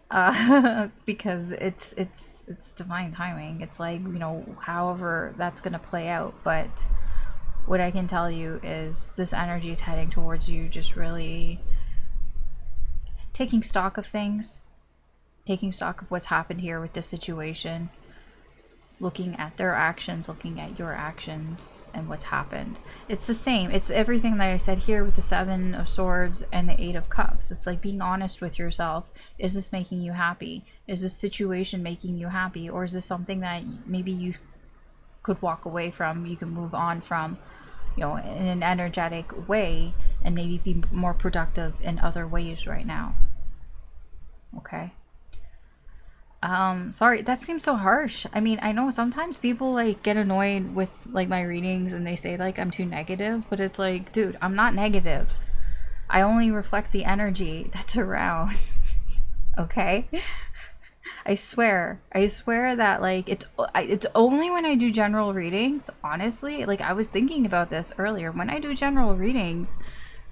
because it's divine timing. It's like, you know, however that's gonna play out. But what I can tell you is this energy is heading towards you, just really taking stock of things, taking stock of what's happened here with this situation, looking at their actions, looking at your actions and what's happened. It's the same. It's everything that I said here with the Seven of Swords and the Eight of Cups. It's like being honest with yourself. Is this making you happy? Is this situation making you happy? Or is this something that maybe you could walk away from, you can move on from, you know, in an energetic way, and maybe be more productive in other ways right now? Okay. Sorry, that seems so harsh. I mean, I know sometimes people like get annoyed with like my readings and they say like I'm too negative, but it's like, dude, I'm not negative. I only reflect the energy that's around. Okay? I swear that like it's only when I do general readings, honestly, like I was thinking about this earlier, when I do general readings,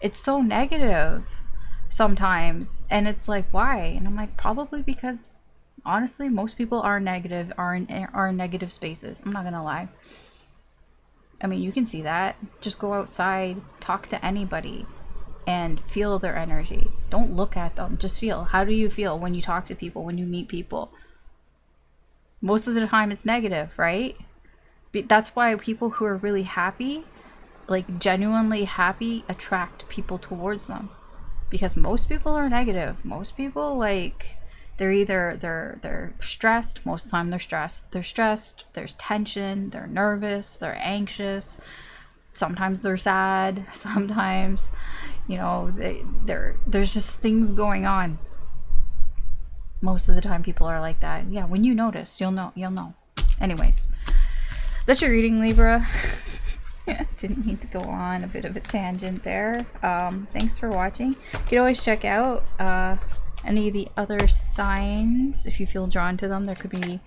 it's so negative sometimes, and it's like, why? And I'm like, probably because honestly, most people are negative, are in negative spaces. I'm not gonna lie. I mean, you can see that. Just go outside, talk to anybody, and feel their energy. Don't look at them. Just feel. How do you feel when you talk to people, when you meet people? Most of the time, it's negative, right? That's why people who are really happy, like genuinely happy, attract people towards them. Because most people are negative. Most people, like, they're either they're stressed. Most of the time they're stressed. There's tension, they're nervous, they're anxious. Sometimes they're sad. Sometimes, you know, there's just things going on. Most of the time people are like that. Yeah, when you notice, you'll know. Anyways, that's your reading, Libra. Didn't mean to go on a bit of a tangent there. Thanks for watching. You can always check out any of the other signs if you feel drawn to them. There could be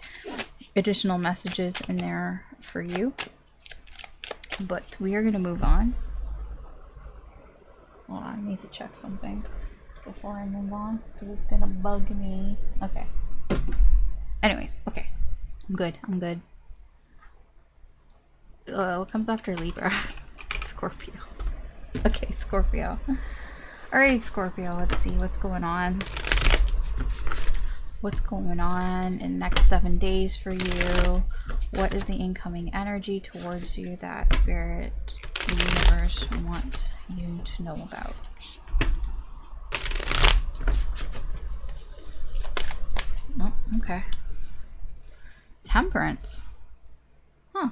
additional messages in there for you. But we are going to move on. Hold on, I need to check something before I move on, because it's going to bug me. Okay. Anyways, okay. I'm good. What comes after Libra? Scorpio. Okay, Scorpio. Alright, Scorpio, let's see what's going on. What's going on in the next 7 days for you? What is the incoming energy towards you that Spirit, the universe, wants you to know about? Oh, okay. Temperance. Huh.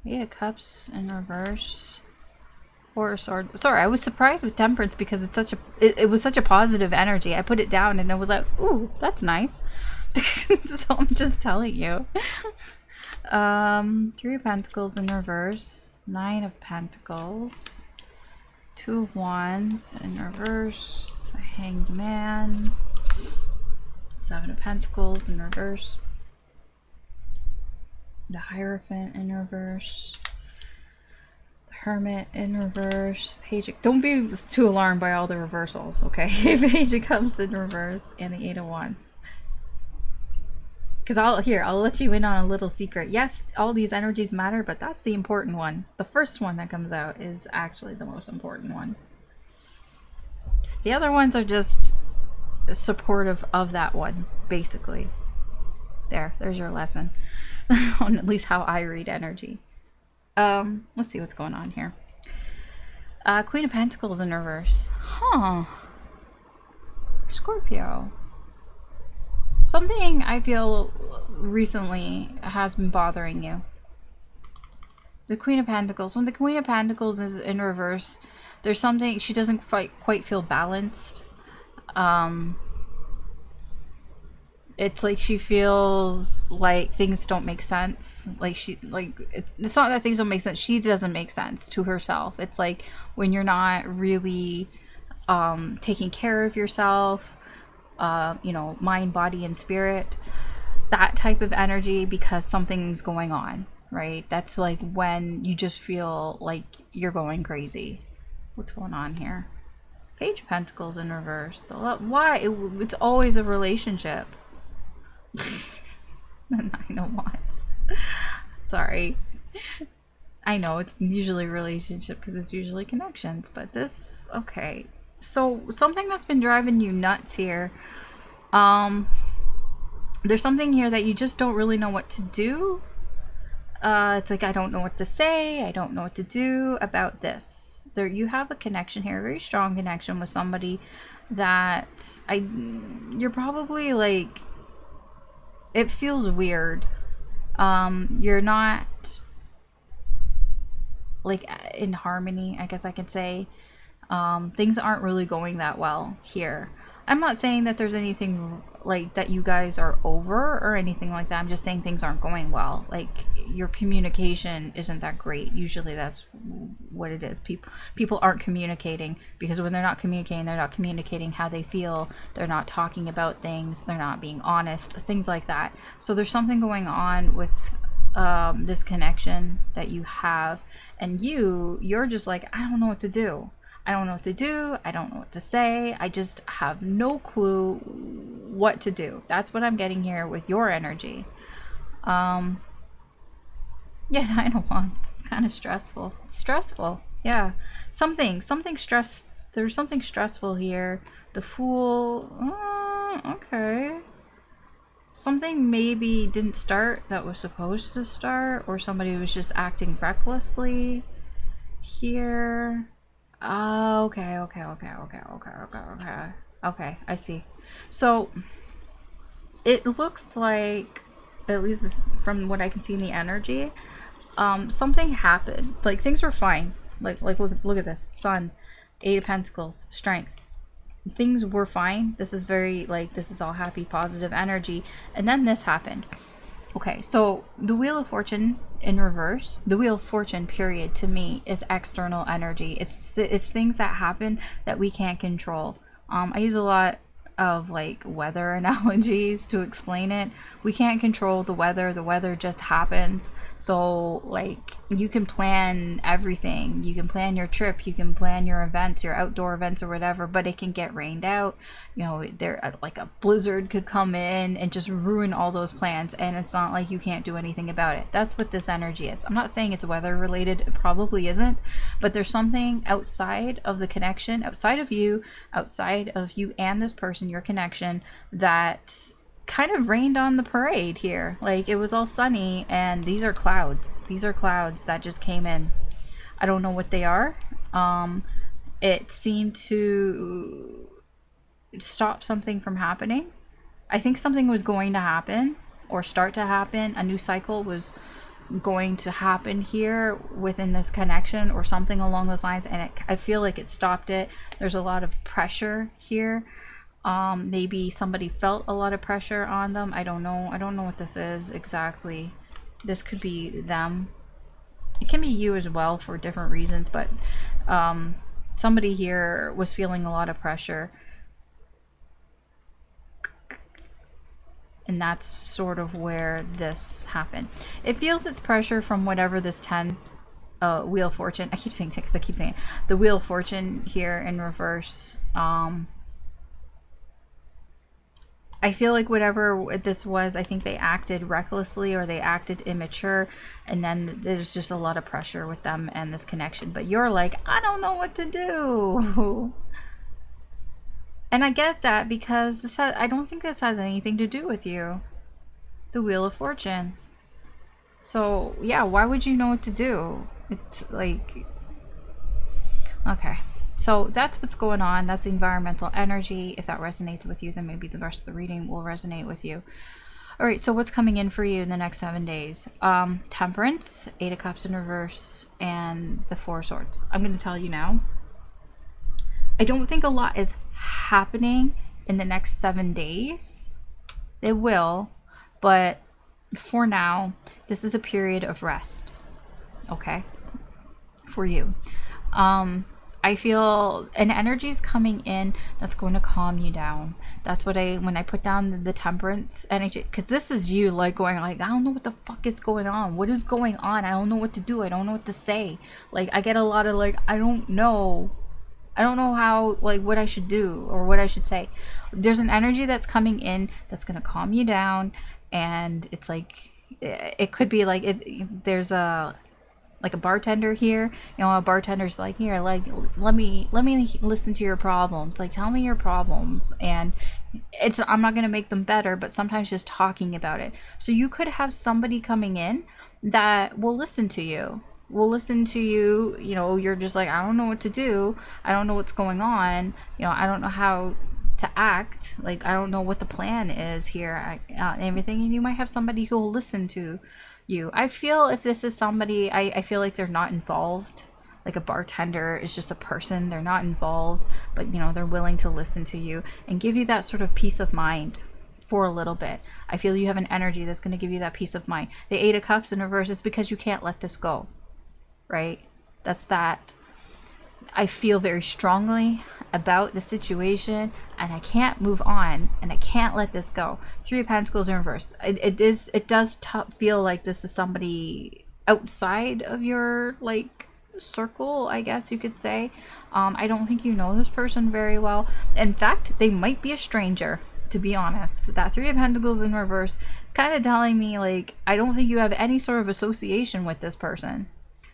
Eight of Cups in reverse. Four of Swords. Sorry, I was surprised with Temperance because it's such a it was such a positive energy. I put it down and I was like, ooh, that's nice. So I'm just telling you. Three of Pentacles in reverse. Nine of Pentacles. Two of Wands in reverse. A Hanged Man. Seven of Pentacles in reverse. The Hierophant in reverse. Hermit in reverse. Page. Don't be too alarmed by all the reversals, okay? Page of Cups in reverse. And the Eight of Wands. Because I'll let you in on a little secret. Yes, all these energies matter, but that's the important one. The first one that comes out is actually the most important one. The other ones are just supportive of that one, basically. There's your lesson on at least how I read energy. Let's see what's going on here. Queen of Pentacles in reverse. Huh. Scorpio. Something I feel recently has been bothering you. The Queen of Pentacles. When the Queen of Pentacles is in reverse, there's something, she doesn't quite feel balanced. It's like she feels like things don't make sense. Like it's not that things don't make sense. She doesn't make sense to herself. It's like when you're not really taking care of yourself, you know, mind, body, and spirit, that type of energy, because something's going on, right? That's like when you just feel like you're going crazy. What's going on here? Page of Pentacles in reverse. Why? It's always a relationship. The Nine of Wands. Sorry. I know it's usually relationship because it's usually connections, but this, okay. So something that's been driving you nuts here. There's something here that you just don't really know what to do. It's like, I don't know what to say. I don't know what to do about this. There, you have a connection here, a very strong connection with somebody that you're probably like, it feels weird. You're not like in harmony, I guess I could say. Things aren't really going that well here. I'm not saying that there's anything like that you guys are over or anything like that. I'm just saying things aren't going well. Like your communication isn't that great. Usually that's what it is. People aren't communicating because when they're not communicating how they feel. They're not talking about things. They're not being honest, things like that. So there's something going on with this connection that you have, and you're just like, I don't know what to do. I don't know what to do. I don't know what to say. I just have no clue what to do. That's what I'm getting here with your energy. Yeah, Nine of Wands. It's kind of stressful. It's stressful. Yeah. Something stressed. There's something stressful here. The Fool. Okay. Something maybe didn't start that was supposed to start, or somebody was just acting recklessly here. Okay, I see. So it looks like, at least from what I can see in the energy, something happened. Like things were fine. Like look at this. Sun, Eight of Pentacles, Strength. Things were fine. This is very like, this is all happy, positive energy. And then this happened. Okay, so the Wheel of Fortune in reverse, the Wheel of Fortune period to me is external energy. It's things that happen that we can't control. I use a lot of like weather analogies to explain it. We can't control the weather just happens. So like you can plan everything, you can plan your trip, you can plan your events, your outdoor events or whatever, but it can get rained out, you know, there like a blizzard could come in and just ruin all those plans, and it's not like you can't do anything about it. That's what this energy is. I'm not saying it's weather related, it probably isn't, but there's something outside of the connection, outside of you and this person, your connection, that kind of rained on the parade here. Like it was all sunny and these are clouds that just came in. I don't know what they are. It seemed to stop something from happening. I think something was going to happen or start to happen. A new cycle was going to happen here within this connection or something along those lines, and I feel like it stopped it. There's a lot of pressure here. Maybe somebody felt a lot of pressure on them. I don't know what this is exactly. This could be them. It can be you as well for different reasons, but somebody here was feeling a lot of pressure. And that's sort of where this happened. It feels it's pressure from whatever this 10 Wheel of Fortune. I keep saying 10 because I keep saying it. The Wheel of Fortune here in reverse. I feel like whatever this was, I think they acted recklessly or they acted immature, and then there's just a lot of pressure with them and this connection. But you're like, I don't know what to do. And I get that, because this I don't think this has anything to do with you. The Wheel of Fortune. So yeah, why would you know what to do? It's like, okay. So that's what's going on. That's the environmental energy. If that resonates with you, then maybe the rest of the reading will resonate with you. All right, so what's coming in for you in the next 7 days? Temperance, 8 of Cups in reverse, and the 4 of Swords. I'm going to tell you now. I don't think a lot is happening in the next 7 days. It will, but for now, this is a period of rest. Okay? For you. I feel an energy is coming in that's going to calm you down. That's what when I put down the temperance energy, because this is you like going like, I don't know what the fuck is going on. What is going on? I don't know what to do. I don't know what to say. Like, I get a lot of like, I don't know how, like, what I should do or what I should say. There's an energy that's coming in that's going to calm you down. And it's like, it could be like, there's a bartender here, you know, a bartender's like, here, like, let me listen to your problems, like, tell me your problems. And I'm not going to make them better, but sometimes just talking about it. So you could have somebody coming in that will listen to you, you know, you're just like, I don't know what to do, I don't know what's going on, you know, I don't know how to act, like, I don't know what the plan is here, everything. And you might have somebody who will listen to you. I feel if this is somebody, I feel like they're not involved. Like a bartender is just a person, they're not involved, but you know, they're willing to listen to you and give you that sort of peace of mind for a little bit. I feel you have an energy that's going to give you that peace of mind. The 8 of Cups in reverse is because you can't let this go, right? That's that. I feel very strongly about the situation and I can't move on and I can't let this go. 3 of Pentacles in reverse. It does feel like this is somebody outside of your like circle, I guess you could say. I don't think you know this person very well. In fact, they might be a stranger, to be honest. That 3 of Pentacles in reverse kind of telling me like, I don't think you have any sort of association with this person.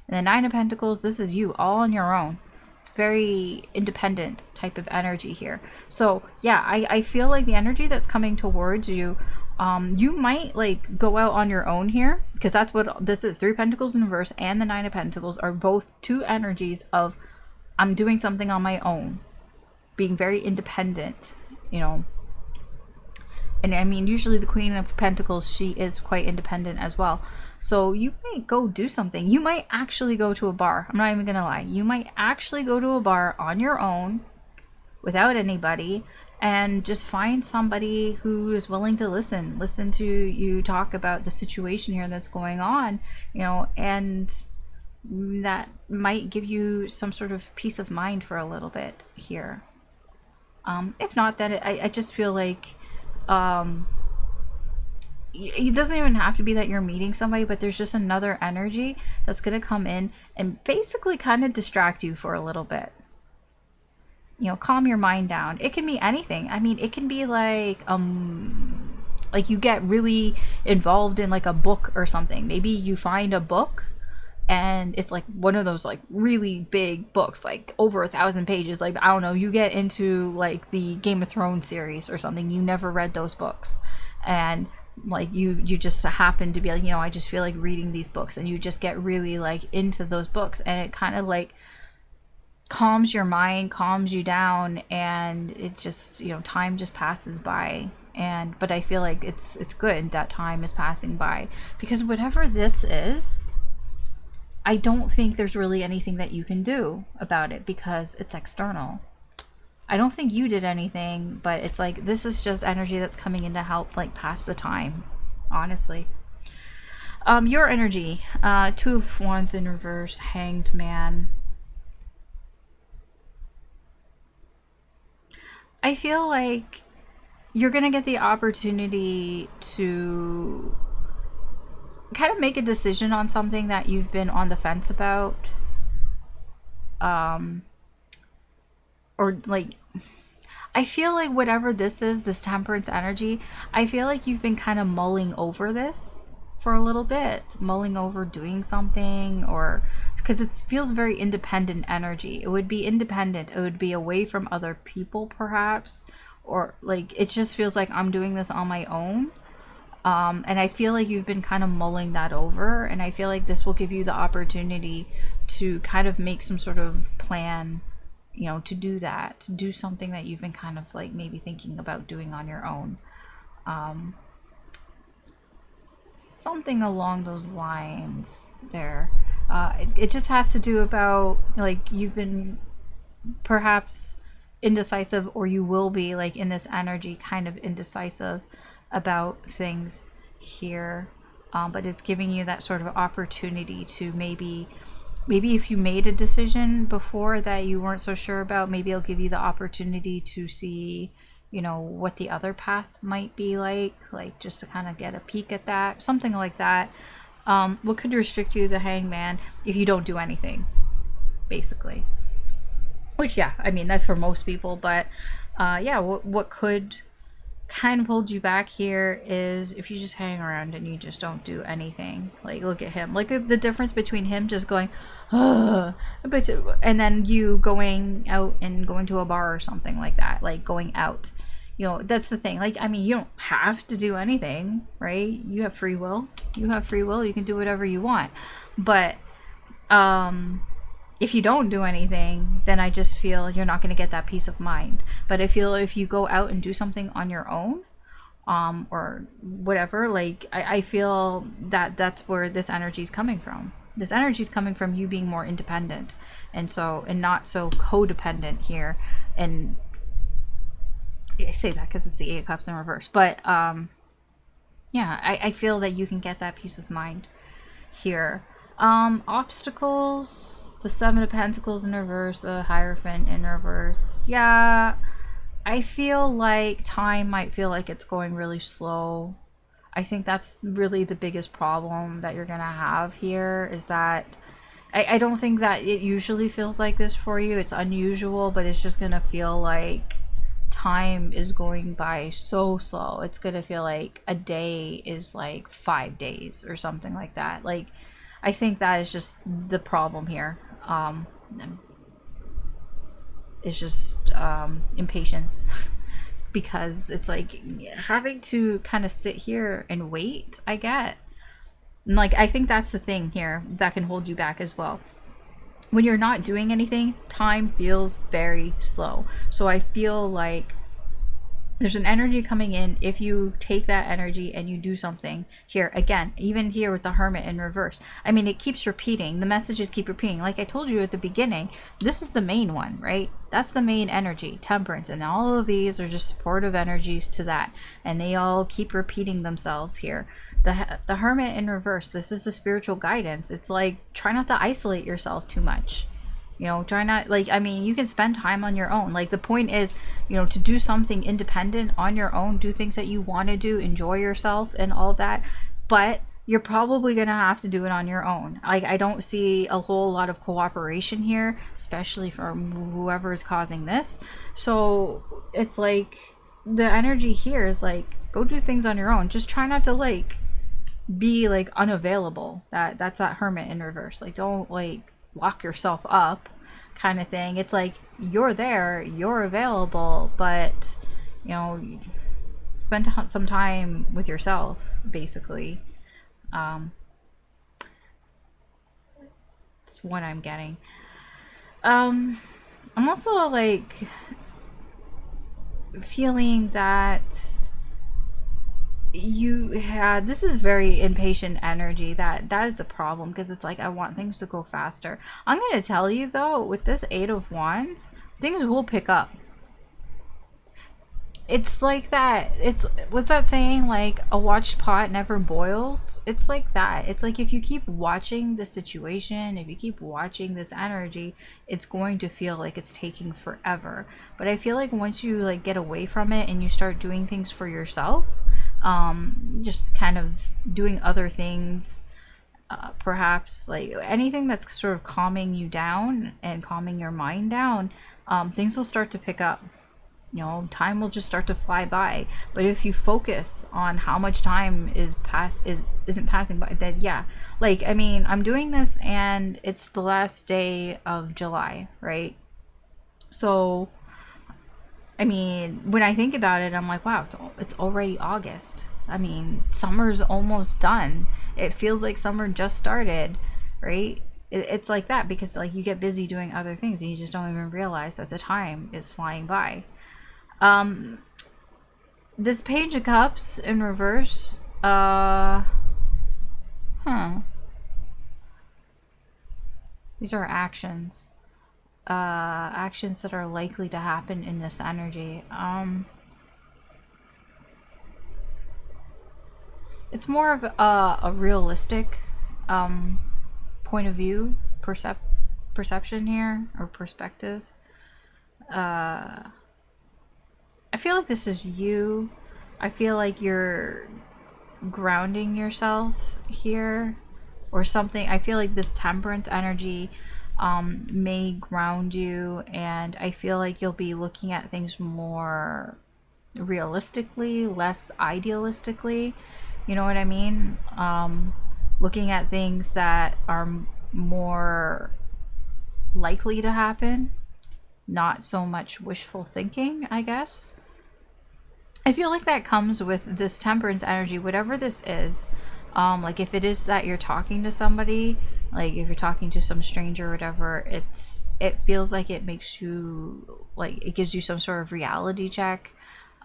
And the 9 of Pentacles, this is you all on your own. It's very independent type of energy here. So yeah, I feel like the energy that's coming towards you, you might like go out on your own here, because that's what this is. 3 of Pentacles in reverse and the 9 of Pentacles are both 2 energies of I'm doing something on my own, being very independent, you know. And I mean, usually the Queen of Pentacles, she is quite independent as well. So you might go do something. You might actually go to a bar. I'm not even going to lie. You might actually go to a bar on your own without anybody and just find somebody who is willing to listen to you talk about the situation here that's going on, you know, and that might give you some sort of peace of mind for a little bit here. If not, then I just feel like it doesn't even have to be that you're meeting somebody, but there's just another energy that's going to come in and basically kind of distract you for a little bit, you know, calm your mind down. It can be anything. I mean, it can be like you get really involved in like a book or something. Maybe you find a book and it's like one of those like really big books, like over 1,000 pages. Like, I don't know, you get into like the Game of Thrones series or something. You never read those books. And like you just happen to be like, you know, I just feel like reading these books, and you just get really like into those books, and it kind of like calms your mind, calms you down, and it just, you know, time just passes by but I feel like it's good that time is passing by, because whatever this is, I don't think there's really anything that you can do about it because it's external. I don't think you did anything, but it's like this is just energy that's coming in to help like pass the time, honestly. Your energy, Two of Wands in reverse, Hanged Man. I feel like you're gonna get the opportunity to kind of make a decision on something that you've been on the fence about. Or like, I feel like whatever this is, this Temperance energy, I feel like you've been kind of mulling over this for a little bit, mulling over doing something, or because it feels very independent energy. It would be independent, it would be away from other people perhaps, or like it just feels like I'm doing this on my own. And I feel like you've been kind of mulling that over, and I feel like this will give you the opportunity to kind of make some sort of plan, you know, to do that, to do something that you've been kind of like maybe thinking about doing on your own. Something along those lines there. It just has to do about like you've been perhaps indecisive, or you will be like in this energy kind of indecisive about things here, but it's giving you that sort of opportunity to maybe if you made a decision before that you weren't so sure about, maybe it'll give you the opportunity to see, you know, what the other path might be like just to kind of get a peek at that, something like that. What could restrict you, the Hangman, if you don't do anything, basically, which, yeah, I mean, that's for most people, but yeah, what could kind of hold you back here is if you just hang around and you just don't do anything. Like, look at him, like the difference between him just going but and then you going out and going to a bar or something like that, like going out, you know, that's the thing. Like, I mean, you don't have to do anything, right? You have free will, you can do whatever you want, but if you don't do anything, then I just feel you're not going to get that peace of mind. But I feel if you go out and do something on your own, or whatever, like I feel that that's where this energy is coming from. This energy is coming from you being more independent, and not so codependent here. And I say that because it's the Eight of Cups in reverse, but yeah, I feel that you can get that peace of mind here. Obstacles, the Seven of Pentacles in reverse, a Hierophant in reverse. Yeah, I feel like time might feel like it's going really slow. I think that's really the biggest problem that you're gonna have here, is that I don't think that it usually feels like this for you. It's unusual, but it's just gonna feel like time is going by so slow. It's gonna feel like a day is like 5 days or something like that. Like, I think that is just the problem here. It's just impatience because it's like having to kind of sit here and wait. I get, and like, I think that's the thing here that can hold you back as well. When you're not doing anything, time feels very slow. So I feel like there's an energy coming in. If you take that energy and you do something here, again, even here with the Hermit in reverse, I mean, it keeps repeating. The messages keep repeating. Like I told you at the beginning, this is the main one, right? That's the main energy, Temperance. And all of these are just supportive energies to that. And they all keep repeating themselves here. The Hermit in reverse, this is the spiritual guidance. It's like, try not to isolate yourself too much. You know, try not, like, I mean, you can spend time on your own. Like, the point is, you know, to do something independent on your own, do things that you want to do, enjoy yourself and all that. But you're probably going to have to do it on your own. Like, I don't see a whole lot of cooperation here, especially from whoever is causing this. So it's like, the energy here is like, go do things on your own. Just try not to, like, be, like, unavailable. That's that Hermit in reverse. Like, don't, like, lock yourself up kind of thing. It's like, you're there, you're available, but, you know, spend some time with yourself, basically. That's what I'm getting. I'm also like feeling that you had, this is very impatient energy. That is a problem, because it's like I want things to go faster. I'm gonna tell you though, with this Eight of Wands, things will pick up. It's like that. It's, what's that saying? Like, a watched pot never boils. It's like that. It's like if you keep watching the situation, if you keep watching this energy, it's going to feel like it's taking forever. But I feel like once you like get away from it and you start doing things for yourself, just kind of doing other things, perhaps like anything that's sort of calming you down and calming your mind down, things will start to pick up. You know, time will just start to fly by. But if you focus on how much time isn't passing by, then yeah. Like, I mean, I'm doing this and it's the last day of July, right? So, I mean, when I think about it, I'm like, wow, it's already August. I mean, summer's almost done. It feels like summer just started, right? It's like that, because like you get busy doing other things and you just don't even realize that the time is flying by. This Page of Cups in reverse, these are actions. Actions that are likely to happen in this energy. It's more of a realistic, point of view, perception here, or perspective. I feel like this is you. I feel like you're grounding yourself here or something. I feel like this Temperance energy may ground you, and I feel like you'll be looking at things more realistically, less idealistically. You know what I mean? Looking at things that are more likely to happen, not so much wishful thinking, I guess. I feel like that comes with this Temperance energy, whatever this is. Like if it is that you're talking to somebody, like if you're talking to some stranger or whatever, it feels like it makes you, like it gives you some sort of reality check,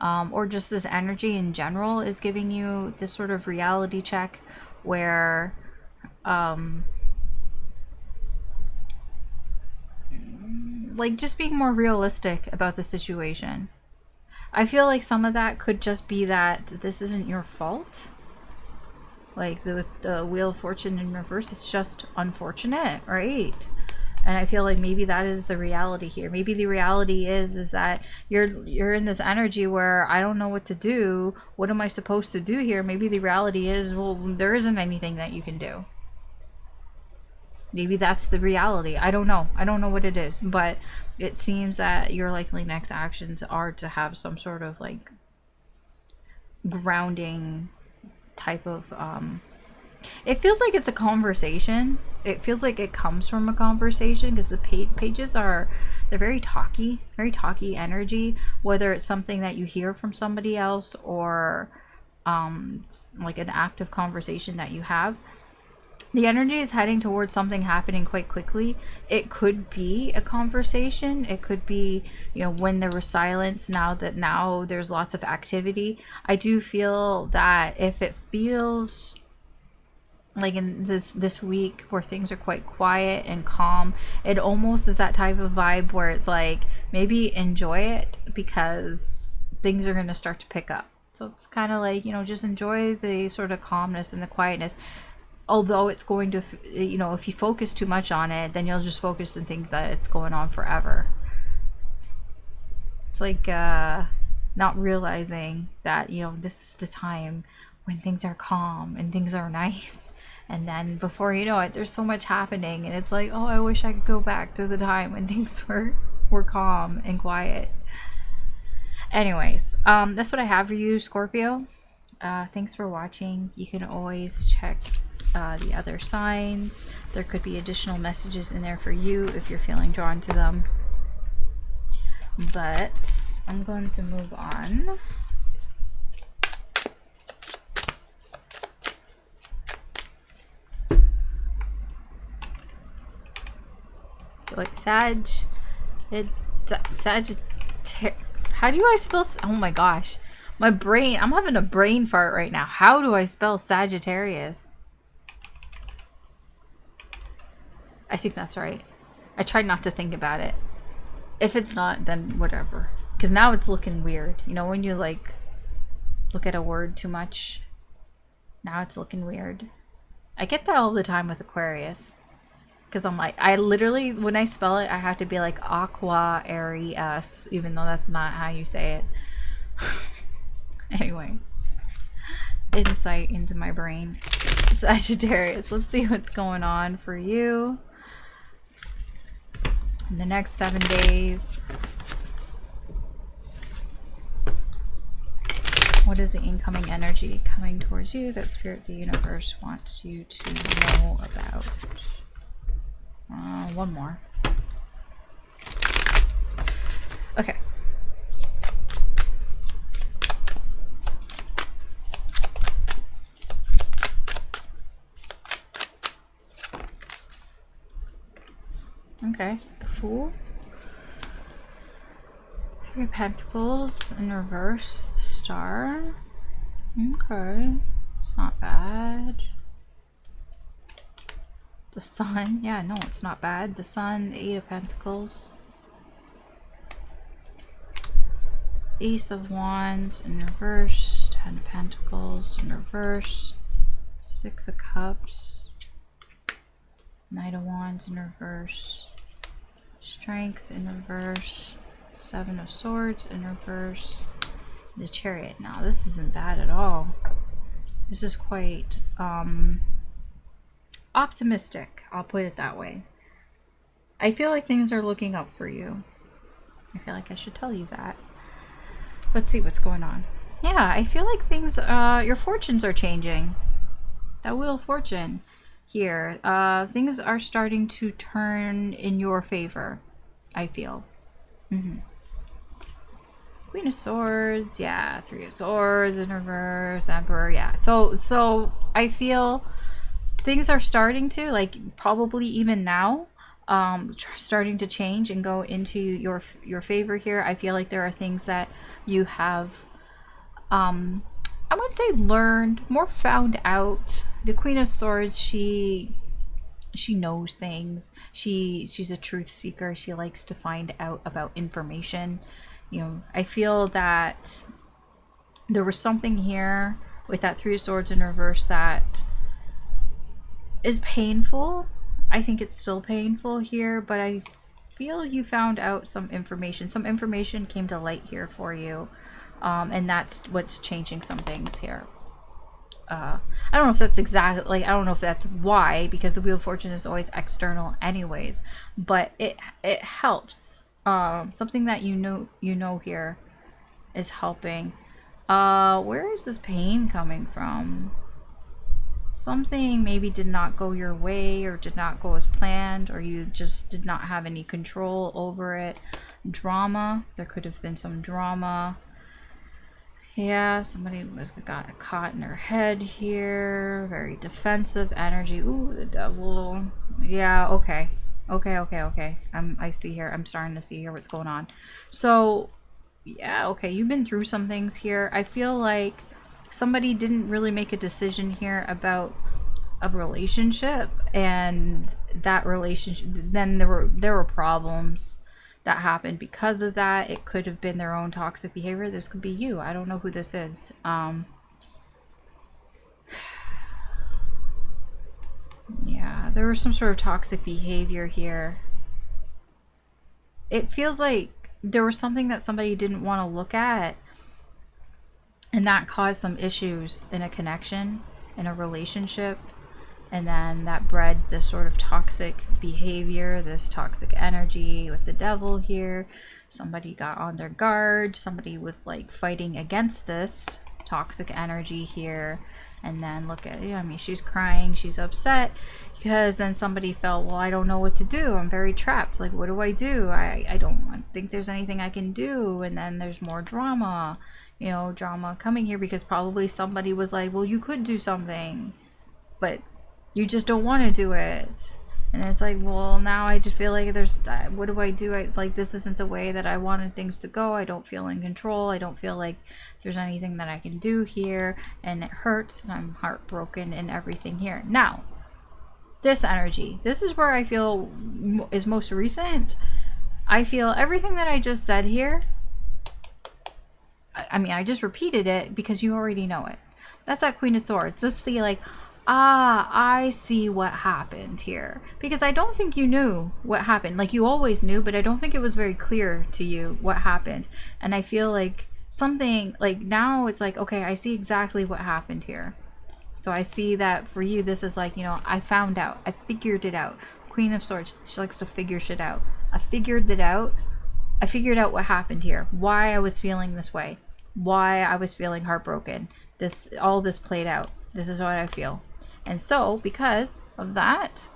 or just this energy in general is giving you this sort of reality check where like just being more realistic about the situation. I feel like some of that could just be that this isn't your fault. Like with the Wheel of Fortune in reverse, it's just unfortunate, right? And I feel like maybe that is the reality here. Maybe the reality is that you're in this energy where I don't know what to do. What am I supposed to do here? Maybe the reality is, well, there isn't anything that you can do. Maybe that's the reality. I don't know. I don't know what it is, but it seems that your likely next actions are to have some sort of like grounding type of it feels like it's a conversation. It feels like it comes from a conversation, because the pages are, they're very talky energy, whether it's something that you hear from somebody else or like an active conversation that you have. The energy is heading towards something happening quite quickly. It could be a conversation. It could be, you know, when there was silence, now there's lots of activity. I do feel that if it feels like in this week where things are quite quiet and calm, it almost is that type of vibe where it's like, maybe enjoy it because things are going to start to pick up. So it's kind of like, you know, just enjoy the sort of calmness and the quietness. Although it's going to, you know, if you focus too much on it, then you'll just focus and think that it's going on forever. It's like not realizing that, you know, this is the time when things are calm and things are nice. And then before you know it, there's so much happening. And it's like, oh, I wish I could go back to the time when things were calm and quiet. Anyways, that's what I have for you, Scorpio. Thanks for watching. You can always check the other signs. There could be additional messages in there for you if you're feeling drawn to them. But I'm going to move on. So it's Sagittarius. How do I spell? Oh my gosh. My brain, I'm having a brain fart right now. How do I spell Sagittarius? I think that's right. I tried not to think about it. If it's not, then whatever. Because now it's looking weird. You know, when you like look at a word too much, now it's looking weird. I get that all the time with Aquarius. Because I'm like, I literally, when I spell it, I have to be like Aries, even though that's not how you say it. Anyways, insight into my brain. Sagittarius, let's see what's going on for you in the next 7 days. What is the incoming energy coming towards you that Spirit, the universe, wants you to know about? One more. Okay. Okay, the Fool. 3 of Pentacles in reverse, the Star. Okay, it's not bad. The Sun, yeah, no, it's not bad. The Sun, 8 of Pentacles. Ace of Wands in reverse, 10 of Pentacles in reverse, 6 of Cups, Knight of Wands in reverse, Strength in reverse, 7 of Swords in reverse, the Chariot. Now this isn't bad at all. This is quite optimistic, I'll put it that way. I feel like things are looking up for you. I feel like I should tell you that. Let's see what's going on. Yeah, I feel like things, your fortunes are changing. That Wheel of Fortune here. Things are starting to turn in your favor, I feel. Queen of Swords, yeah, 3 of Swords in reverse, Emperor, yeah. So I feel things are starting to, like, probably even now, starting to change and go into your favor here. I feel like there are things that you have, I wouldn't say learned, more found out. The Queen of Swords, she knows things. She's a truth seeker. She likes to find out about information. You know, I feel that there was something here with that 3 of Swords in reverse that is painful. I think it's still painful here, but I feel you found out some information. Some information came to light here for you, and that's what's changing some things here. I don't know if that's exactly, like, I don't know if that's why, because the Wheel of Fortune is always external anyways, but it helps. Something that you know here is helping. Where is this pain coming from? Something maybe did not go your way, or did not go as planned, or you just did not have any control over it. Drama, there could have been some drama. Yeah, somebody got caught in their head here. Very defensive energy. Ooh, the Devil. Yeah, okay. Okay. I see here. I'm starting to see here what's going on. So, yeah, okay. You've been through some things here. I feel like somebody didn't really make a decision here about a relationship, and that relationship, then there were problems that happened because of that. It could have been their own toxic behavior. This could be you. I don't know who this is. Yeah, there was some sort of toxic behavior here. It feels like there was something that somebody didn't want to look at, and that caused some issues in a connection, in a relationship, and then that bred this sort of toxic behavior, this toxic energy with the Devil here. Somebody got on their guard. Somebody was like fighting against this toxic energy here. And then look at, I mean, she's crying, she's upset, because then somebody felt, well, I don't know what to do. I'm very trapped. Like, what do? I don't think there's anything I can do. And then there's more drama, you know, drama coming here because probably somebody was like, well, you could do something, but you just don't want to do it. And it's like, well, now I just feel like what do I do? Like, this isn't the way that I wanted things to go. I don't feel in control. I don't feel like there's anything that I can do here. And it hurts, and I'm heartbroken and everything here. Now, this energy, this is where I feel is most recent. I feel everything that I just said here. I mean, I just repeated it because you already know it. That's that Queen of Swords. That's the like, I see what happened here. Because I don't think you knew what happened. Like, you always knew, but I don't think it was very clear to you what happened. And I feel like something, like, now it's like, okay, I see exactly what happened here. So I see that for you, this is like, you know, I found out. I figured it out. Queen of Swords, she likes to figure shit out. I figured it out. I figured out what happened here. Why I was feeling this way. Why I was feeling heartbroken. All this played out. This is what I feel. And so, because of that,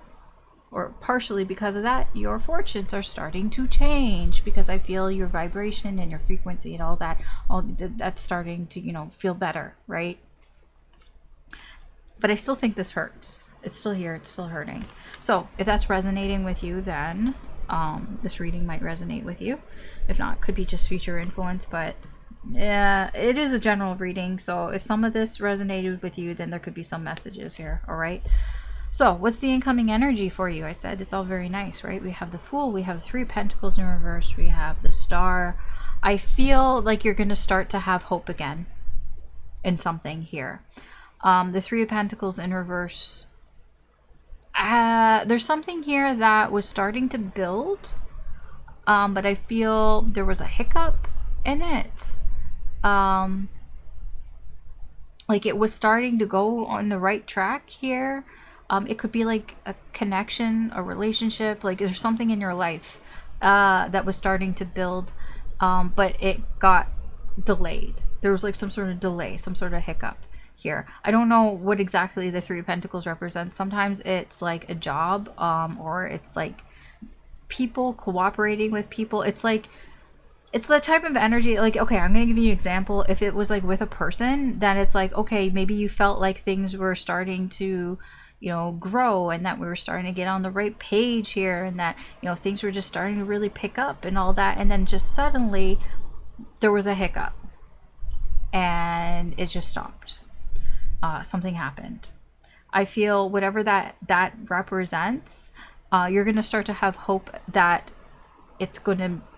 or partially because of that, your fortunes are starting to change, because I feel your vibration and your frequency and all that's starting to, you know, feel better, right? But I still think this hurts. It's still here. It's still hurting. So if that's resonating with you, then this reading might resonate with you. If not, could be just future influence, but yeah, it is a general reading. So if some of this resonated with you, then there could be some messages here. All right. So what's the incoming energy for you? I said it's all very nice, right? We have the Fool. We have the Three of Pentacles in reverse. We have the Star. I feel like you're going to start to have hope again in something here. The Three of Pentacles in reverse. There's something here that was starting to build, but I feel there was a hiccup in it. Like, it was starting to go on the right track here. It could be like a connection, a relationship, like there's something in your life that was starting to build, but it got delayed. There was like some sort of delay, some sort of hiccup here. I don't know what exactly the Three of Pentacles represents. Sometimes it's like a job, or it's like people cooperating with people. It's like, it's the type of energy, like, okay, I'm going to give you an example. If it was like with a person, then it's like, okay, maybe you felt like things were starting to, you know, grow, and that we were starting to get on the right page here, and that, you know, things were just starting to really pick up and all that. And then just suddenly there was a hiccup and it just stopped. Something happened. I feel whatever that represents, you're going to start to have hope that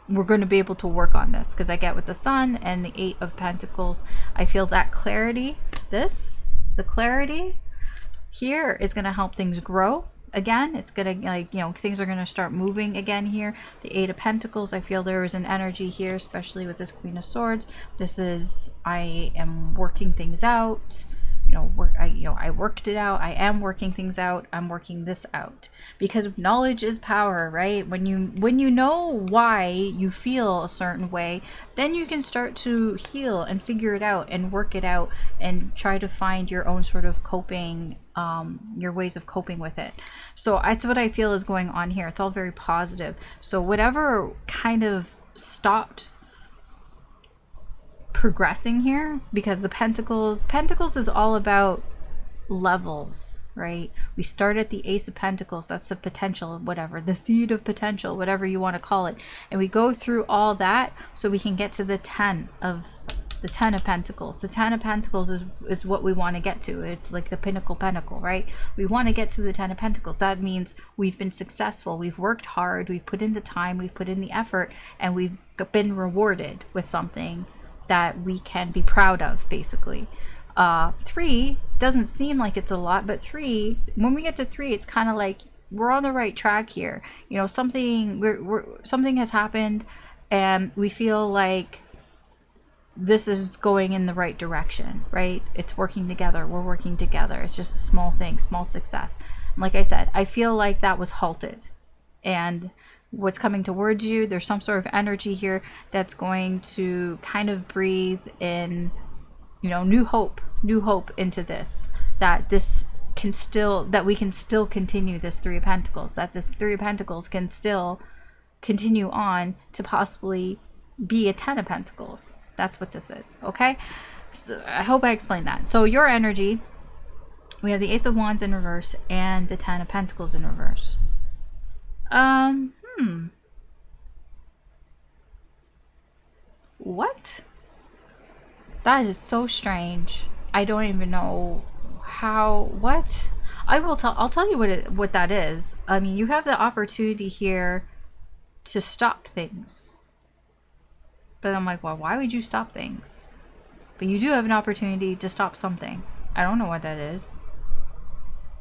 we're going to be able to work on this, because I get with the Sun and the Eight of Pentacles, I feel that clarity, the clarity here is going to help things grow again. It's going to, like, you know, things are going to start moving again here. The Eight of Pentacles, I feel there is an energy here, especially with this Queen of Swords. This is, I am working things out. I worked it out. I am working things out. I'm working this out, because knowledge is power, right? When you know why you feel a certain way, then you can start to heal and figure it out and work it out and try to find your own sort of coping, your ways of coping with it. So that's what I feel is going on here. It's all very positive. So whatever kind of stopped progressing here, because the Pentacles is all about levels, right? We start at the Ace of Pentacles, that's the potential, whatever, the seed of potential, whatever you want to call it, and we go through all that so we can get to the Ten of Pentacles. The Ten of Pentacles is what we want to get to. It's like the pinnacle, right? We want to get to the Ten of Pentacles. That means we've been successful, we've worked hard, we've put in the time, we've put in the effort, and we've been rewarded with something that we can be proud of, basically. 3 doesn't seem like it's a lot, but 3, when we get to 3, it's kind of like we're on the right track here. You know, something has happened, and we feel like this is going in the right direction, right? It's working together. We're working together. It's just a small thing, small success. And like I said, I feel like that was halted, and what's coming towards you, there's some sort of energy here that's going to kind of breathe in, you know, new hope into this, that we can still continue this Three of Pentacles, that this Three of Pentacles can still continue on to possibly be a Ten of Pentacles. That's what this is. Okay, so I hope I explained that. So your energy, we have the Ace of Wands in reverse and the Ten of Pentacles in reverse. Hmm. What? That is so strange. I don't even know how. What? I'll tell you what that is. I mean, you have the opportunity here to stop things. But I'm like, well, why would you stop things? But you do have an opportunity to stop something. I don't know what that is.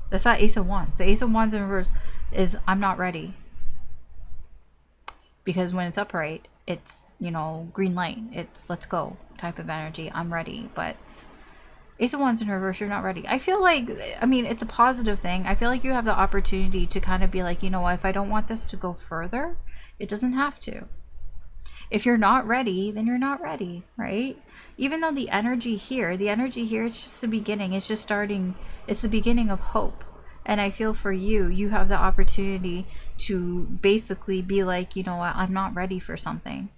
That's that Ace of Wands. The Ace of Wands in reverse is I'm not ready. Because when it's upright, it's, you know, green light. It's let's go type of energy. I'm ready. But Ace of Wands in reverse, you're not ready. I feel like, I mean, it's a positive thing. I feel like you have the opportunity to kind of be like, you know what, if I don't want this to go further, it doesn't have to. If you're not ready, then you're not ready, right? Even though the energy here, it's just the beginning. It's just starting. It's the beginning of hope. And I feel for you, you have the opportunity to basically be like, you know what, I'm not ready for something.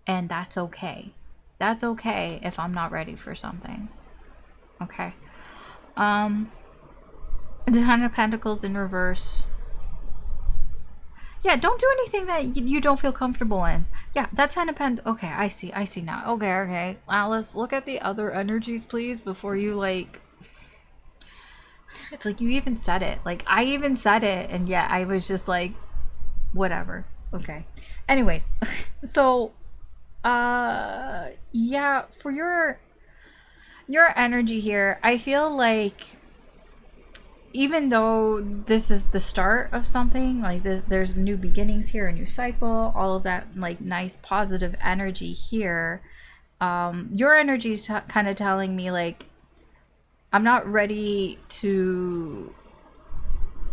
And that's okay. That's okay if I'm not ready for something. Okay. The Ten of Pentacles in reverse. Yeah, don't do anything that you don't feel comfortable in. Yeah, that Ten of Pentacles. Okay, I see now. Okay. Alice, look at the other energies, please, before you, like... It's like you even said it. Like, I even said it, and yet I was just like, whatever. Okay. Anyways, so, yeah, for your energy here, I feel like even though this is the start of something, like this, there's new beginnings here, a new cycle, all of that, like, nice positive energy here, your energy is kind of telling me, like, I'm not ready to,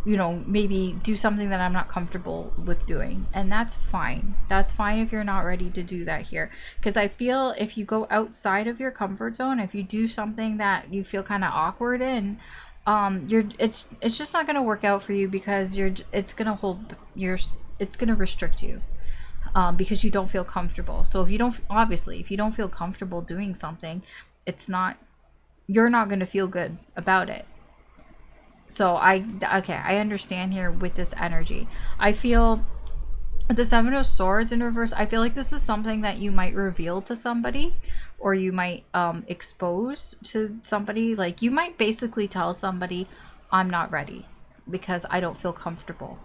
you know, maybe do something that I'm not comfortable with doing. And that's fine. That's fine if you're not ready to do that here. Because I feel if you go outside of your comfort zone, if you do something that you feel kind of awkward in, it's just not going to work out for you, because it's going to restrict you. Because you don't feel comfortable. So if you don't feel comfortable doing something, you're not going to feel good about it. So I understand here with this energy. I feel the Seven of Swords in reverse. I feel like this is something that you might reveal to somebody, or you might expose to somebody. Like, you might basically tell somebody, I'm not ready because I don't feel comfortable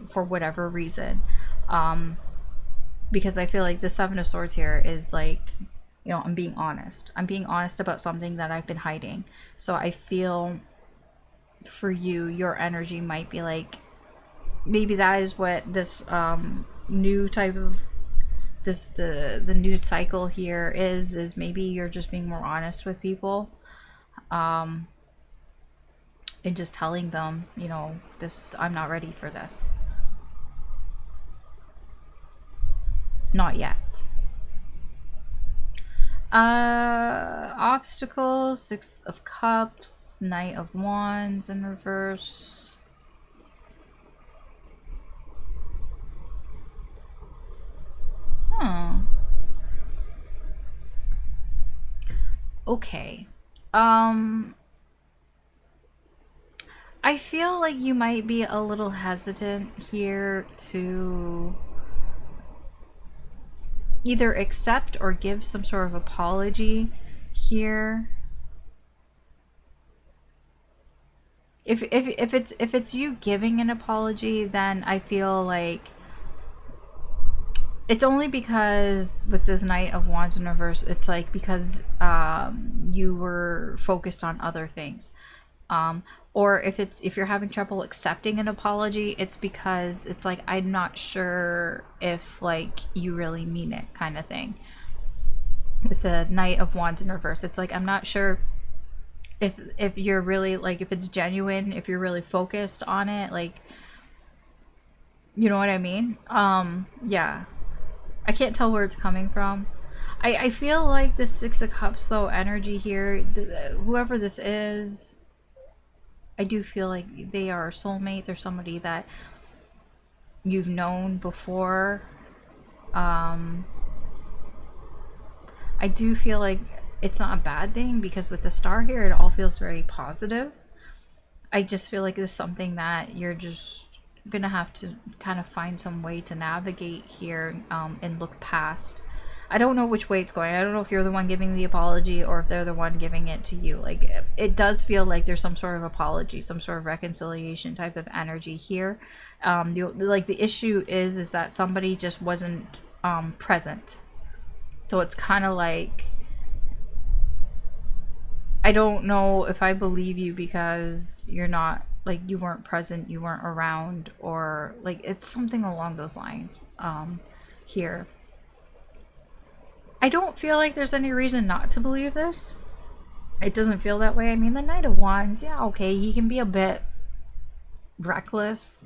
for whatever reason. Because I feel like the Seven of Swords here is like, you know, I'm being honest. I'm being honest about something that I've been hiding. So I feel for you, your energy might be like, maybe that is what this new type of the new cycle here is maybe you're just being more honest with people, and just telling them, you know, this, I'm not ready for this. Not yet. Obstacles, Six of Cups, Knight of Wands in reverse. Okay. I feel like you might be a little hesitant here to either accept or give some sort of apology here. If it's you giving an apology, then I feel like it's only because with this Knight of Wands in reverse, it's like because you were focused on other things. Or if you're having trouble accepting an apology, it's because it's like, I'm not sure if, like, you really mean it, kind of thing. With the Knight of Wands in reverse, it's like, I'm not sure if you're really, like, if it's genuine, if you're really focused on it, like, you know what I mean? Yeah. I can't tell where it's coming from. I feel like the Six of Cups, though, energy here, whoever this is, I do feel like they are a soulmate. They're somebody that you've known before. I do feel like it's not a bad thing, because with the star here, it all feels very positive. I just feel like it's something that you're just gonna have to kind of find some way to navigate here, and look past. I don't know which way it's going. I don't know if you're the one giving the apology or if they're the one giving it to you. Like, it does feel like there's some sort of apology, some sort of reconciliation type of energy here. Like, the issue is that somebody just wasn't present. So it's kind of like, I don't know if I believe you because you're not, like, you weren't present, you weren't around, or like, it's something along those lines here. I don't feel like there's any reason not to believe this. It doesn't feel that way. I mean, the Knight of Wands, yeah, okay, he can be a bit reckless.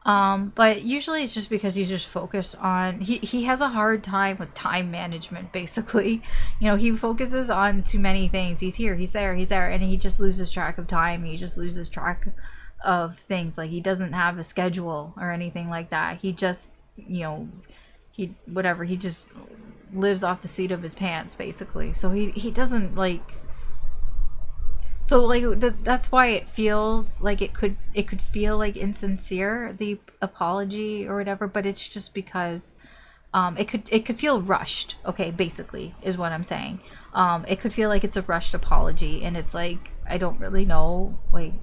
But usually it's just because he's just focused on, he has a hard time with time management, basically. You know, he focuses on too many things. He's here, he's there, and he just loses track of time. He just loses track of things. Like, he doesn't have a schedule or anything like that. He just, you know, he just lives off the seat of his pants, basically. So he doesn't, like, so like that's why it feels like it could feel like insincere, the apology or whatever, but it's just because it could feel rushed. Okay, basically is what I'm saying. It could feel like it's a rushed apology, and it's like, I don't really know, like,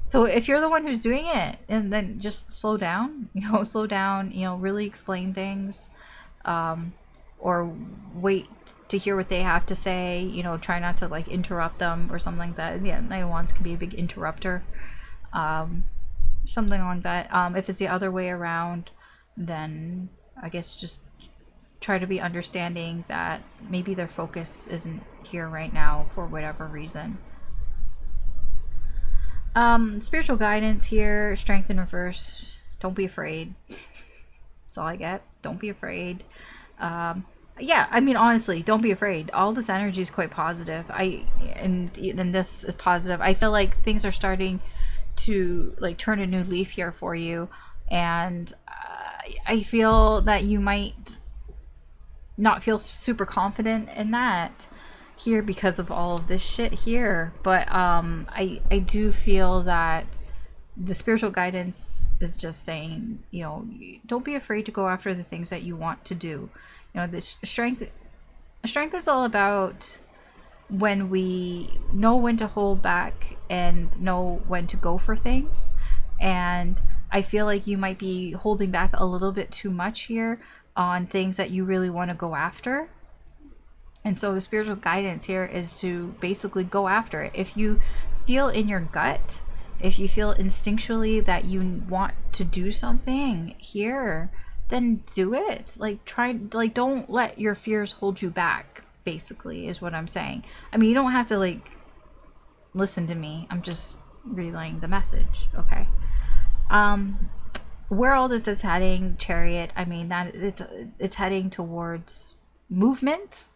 so if you're the one who's doing it, and then just slow down, really explain things, or wait to hear what they have to say, try not to, like, interrupt them or something like that. Yeah, Knight of Wands can be a big interrupter, something like that. If it's the other way around, then I guess just try to be understanding that maybe their focus isn't here right now for whatever reason. Spiritual guidance here, strength in reverse. Don't be afraid. That's all I get. Don't be afraid. Yeah, I mean, honestly, don't be afraid. All this energy is quite positive. And this is positive. I feel like things are starting to, like, turn a new leaf here for you, and I feel that you might not feel super confident in that here because of all of this shit here, but I do feel that the spiritual guidance is just saying, don't be afraid to go after the things that you want to do. The strength is all about when we know when to hold back and know when to go for things. And I feel like you might be holding back a little bit too much here on things that you really want to go after. And so the spiritual guidance here is to basically go after it. If you feel in your gut, if you feel instinctually that you want to do something here, then do it. Don't let your fears hold you back, basically, is what I'm saying. I mean, you don't have to, like, listen to me. I'm just relaying the message, okay? Where all this is heading, Chariot, I mean, that it's heading towards movement,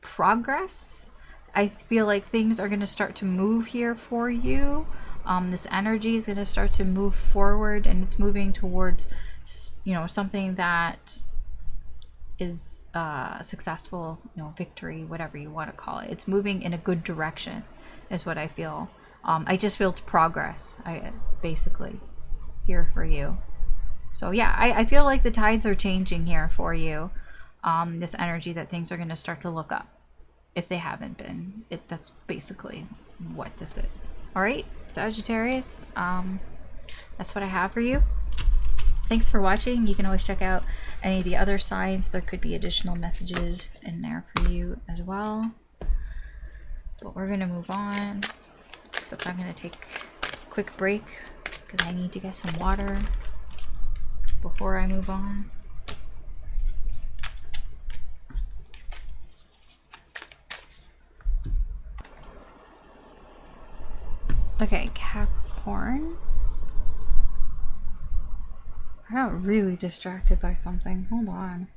progress. I feel like things are going to start to move here for you. This energy is going to start to move forward, and it's moving towards, something that is successful, victory, whatever you want to call it. It's moving in a good direction is what I feel. I just feel it's progress, basically, here for you. So yeah, I feel like the tides are changing here for you. This energy that things are going to start to look up if they haven't been. That's basically what this is. All right, Sagittarius, that's what I have for you. Thanks for watching. You can always check out any of the other signs. There could be additional messages in there for you as well. But we're going to move on. Except I'm going to take a quick break because I need to get some water before I move on. Okay, Capricorn. I got really distracted by something. Hold on.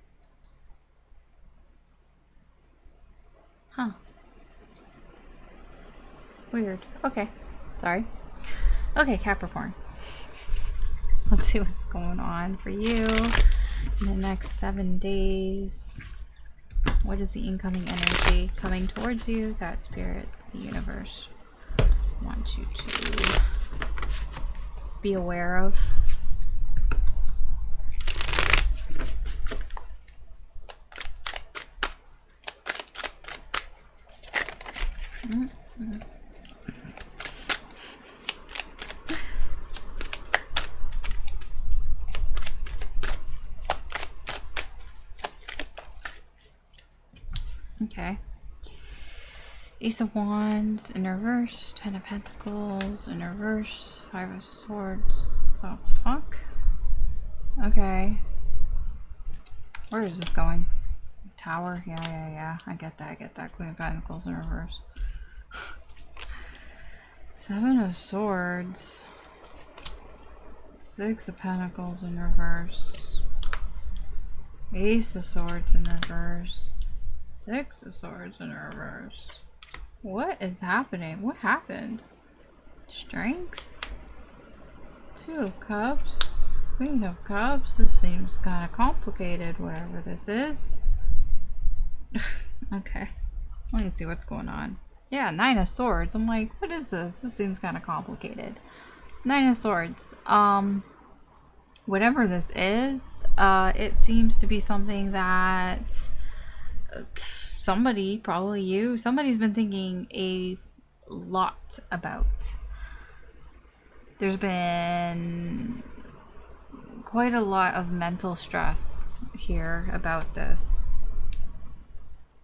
Huh. Weird. Okay. Sorry. Okay, Capricorn. Let's see what's going on for you in the next 7 days. What is the incoming energy coming towards you that Spirit, the universe, wants you to be aware of. Okay. Ace of Wands in reverse, Ten of Pentacles in reverse, Five of Swords. So fuck. Okay. Where is this going? Tower? Yeah. I get that. Queen of Pentacles in reverse. Seven of Swords. Six of Pentacles in reverse. Ace of Swords in reverse. Six of Swords in reverse. What is happening? What happened? Strength? Two of Cups. Queen of Cups. This seems kind of complicated, whatever this is. Okay. Let me see what's going on. Yeah, Nine of Swords. I'm like, what is this? This seems kind of complicated. Nine of Swords. Whatever this is, it seems to be something that somebody, probably you, somebody's been thinking a lot about. There's been quite a lot of mental stress here about this.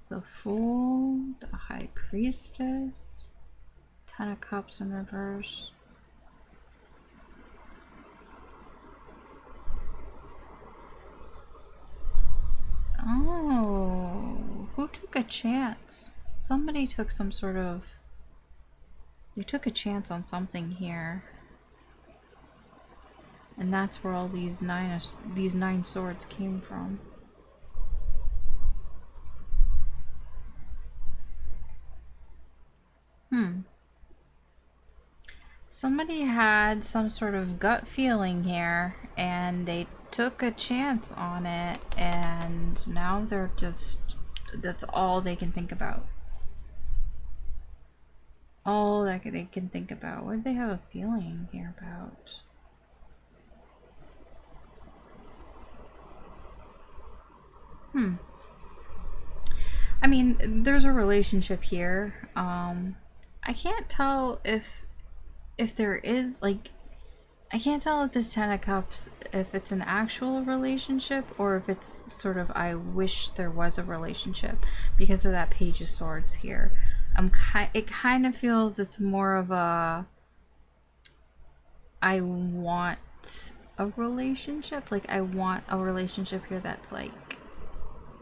The Fool, the High Priestess, Ten of Cups in reverse. Oh, who took a chance? Somebody took some sort of... You took a chance on something here. And that's where all these nine swords came from. Somebody had some sort of gut feeling here, and they took a chance on it, and now they're just... That's all they can think about. All that they can think about. What do they have a feeling here about? I mean, there's a relationship here. I can't tell if there is, like, I can't tell if this Ten of Cups, if it's an actual relationship or if it's sort of, I wish there was a relationship because of that Page of Swords here. It kind of feels it's more of a, I want a relationship. Like, I want a relationship here that's like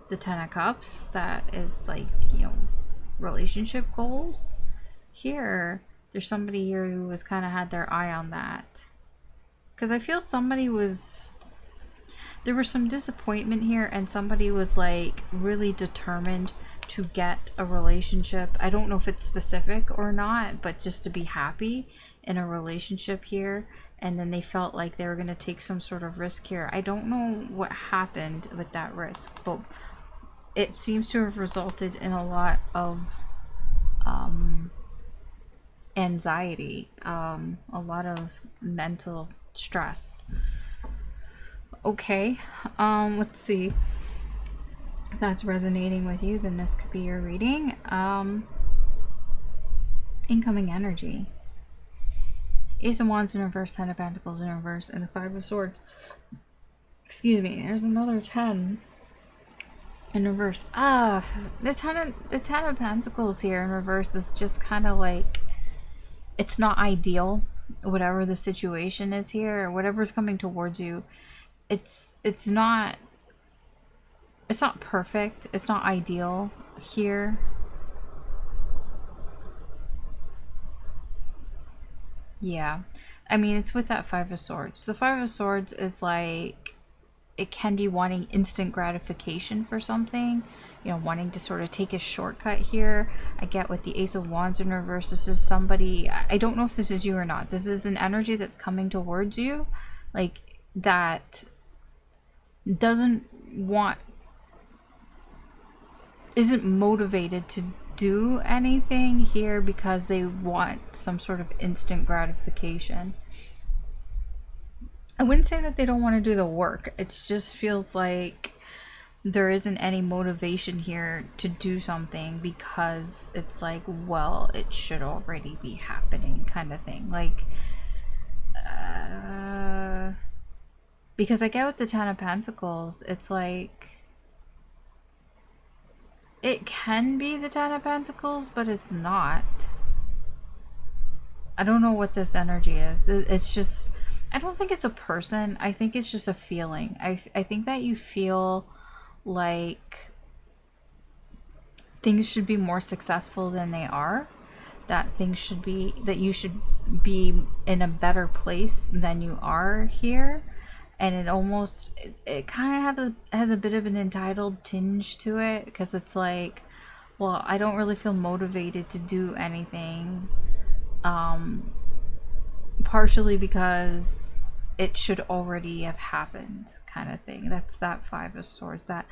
the Ten of Cups, that is like, you know, relationship goals. Here, there's somebody here who was kind of had their eye on that. Because I feel somebody was... There was some disappointment here, and somebody was like really determined to get a relationship. I don't know if it's specific or not, but just to be happy in a relationship here. And then they felt like they were going to take some sort of risk here. I don't know what happened with that risk, but it seems to have resulted in a lot of anxiety, a lot of mental stress. Okay, let's see if that's resonating with you. Then this could be your reading. Incoming energy. Ace of Wands in reverse, Ten of Pentacles in reverse, and the Five of Swords. Excuse me, there's another 10 in reverse. The ten of Pentacles here in reverse is just kind of like, it's not ideal, whatever the situation is here, or whatever's coming towards you. It's not perfect. It's not ideal here. Yeah, I mean, it's with that Five of Swords. The Five of Swords is like, it can be wanting instant gratification for something, you know, wanting to sort of take a shortcut here. I get with the Ace of Wands in reverse, this is somebody, I don't know if this is you or not. This is an energy that's coming towards you, like, that doesn't want, isn't motivated to do anything here because they want some sort of instant gratification. I wouldn't say that they don't want to do the work. It just feels like there isn't any motivation here to do something because it's like, well, it should already be happening kind of thing. Like, because I get with the Ten of Pentacles, it's like, it can be the Ten of Pentacles, but it's not. I don't know what this energy is. It's just, I don't think it's a person. I think it's just a feeling. I think that you feel like things should be more successful than they are. That things should be, that you should be in a better place than you are here. And it almost, it kind of has a bit of an entitled tinge to it, because it's like, well, I don't really feel motivated to do anything. Partially because it should already have happened kind of thing. That's that Five of Swords, that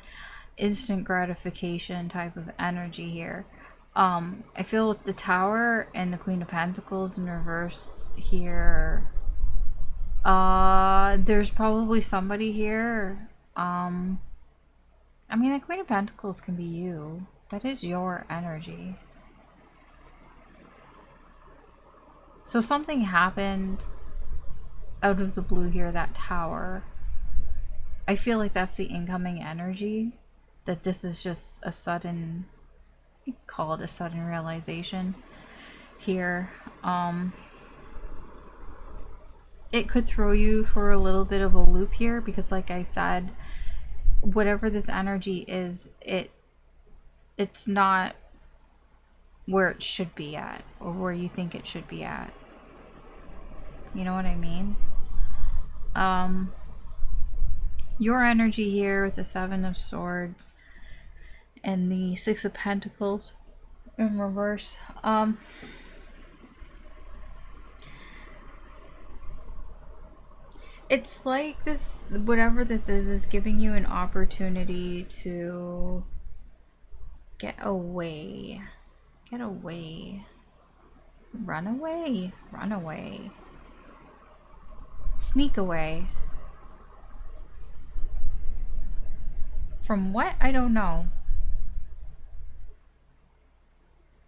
instant gratification type of energy here. I feel with the Tower and the Queen of Pentacles in reverse here, there's probably somebody here. I mean, the Queen of Pentacles can be you. That is your energy. So something happened out of the blue here, that Tower. I feel like that's the incoming energy. That this is just a sudden, you could call it a sudden realization here. It could throw you for a little bit of a loop here, because like I said, whatever this energy is, it's not where it should be at, or where you think it should be at. You know what I mean? Your energy here with the Seven of Swords and the Six of Pentacles in reverse. It's like this, whatever this is giving you an opportunity to get away. Get away. Run away. Run away. Sneak away. From what? I don't know.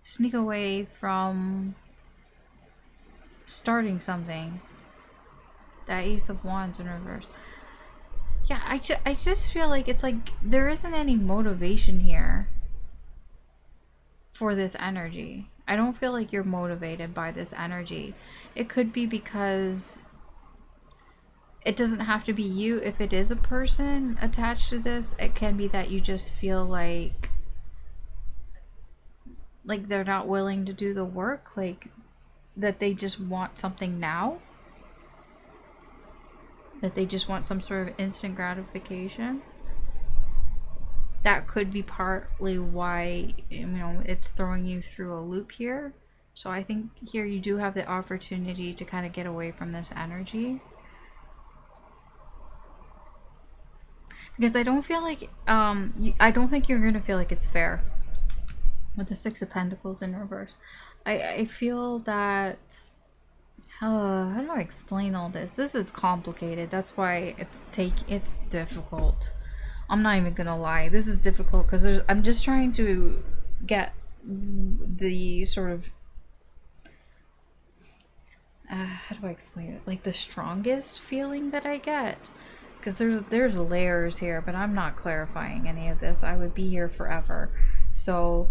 Sneak away from starting something. That Ace of Wands in reverse. Yeah, I just feel like it's like there isn't any motivation here for this energy. I don't feel like you're motivated by this energy. It could be because it doesn't have to be you. If it is a person attached to this, it can be that you just feel like they're not willing to do the work, like that they just want something now, that they just want some sort of instant gratification. That could be partly why, you know, it's throwing you through a loop here. So I think here you do have the opportunity to kind of get away from this energy. Because I don't feel like, I don't think you're going to feel like it's fair with the Six of Pentacles in reverse. I feel that, how do I explain all this? This is complicated. That's why it's difficult. I'm not even gonna lie. This is difficult because I'm just trying to get the sort of, how do I explain it? Like the strongest feeling that I get. Because there's layers here, but I'm not clarifying any of this. I would be here forever. So,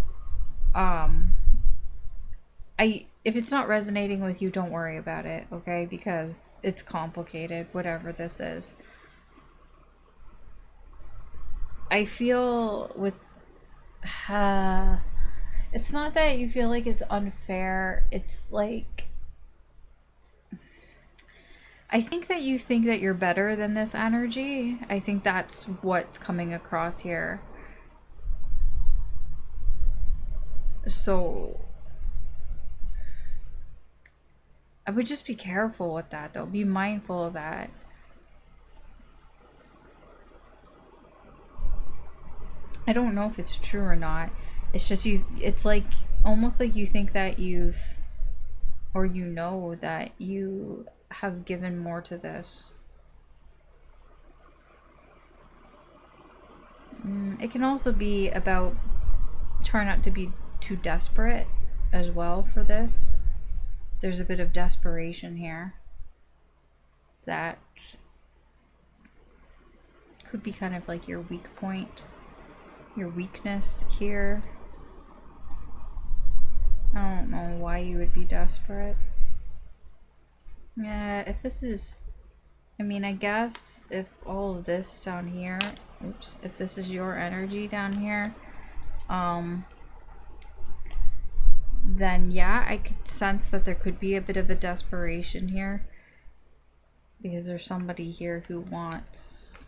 if it's not resonating with you, don't worry about it, okay? Because it's complicated, whatever this is. I feel with, it's not that you feel like it's unfair. It's like, I think that you think that you're better than this energy. I think that's what's coming across here. So I would just be careful with that, though. Be mindful of that. I don't know if it's true or not. It's just you, it's like almost like you think that you've, or you know that you have given more to this It can also be about trying not to be too desperate as well for this. There's a bit of desperation here that could be kind of like your weak point, your weakness here. I don't know why you would be desperate. Yeah, if this is, I mean, I guess if all of this down here, oops, if this is your energy down here, then yeah, I could sense that there could be a bit of a desperation here. Because there's somebody here who wants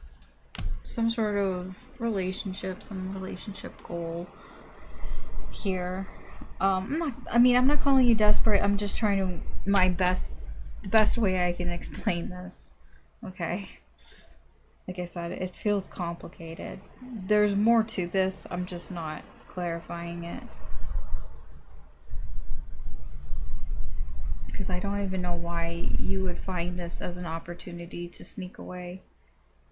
some sort of relationship, some relationship goal here. I'm not calling you desperate. I'm just trying to, the best way I can explain this. Okay. Like I said, it feels complicated. There's more to this. I'm just not clarifying it. Because I don't even know why you would find this as an opportunity to sneak away.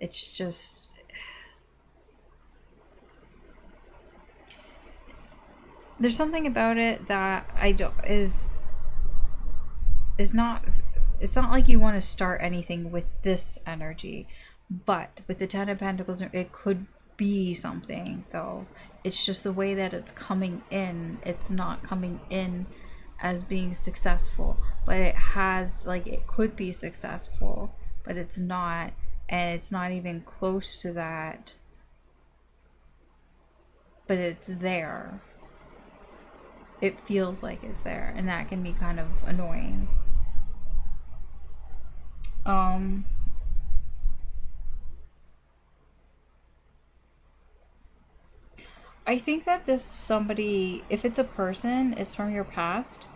It's just... There's something about it that it's not like you want to start anything with this energy. But with the Ten of Pentacles, it could be something, though. It's just the way that it's coming in. It's not coming in as being successful, but it has, like, it could be successful, but it's not, and it's not even close to that, but it's there. It feels like it's there, and that can be kind of annoying. I think that this somebody, if it's a person, is from your past.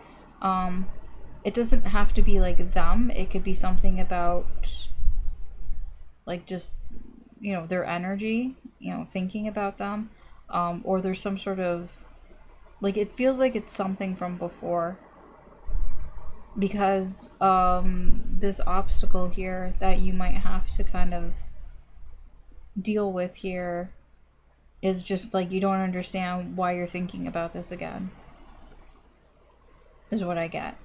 It doesn't have to be like them. It could be something about, like, just, you know, their energy, you know, thinking about them. Or there's some sort of, like, it feels like it's something from before. Because this obstacle here that you might have to kind of deal with here is just like, you don't understand why you're thinking about this again, is what I get.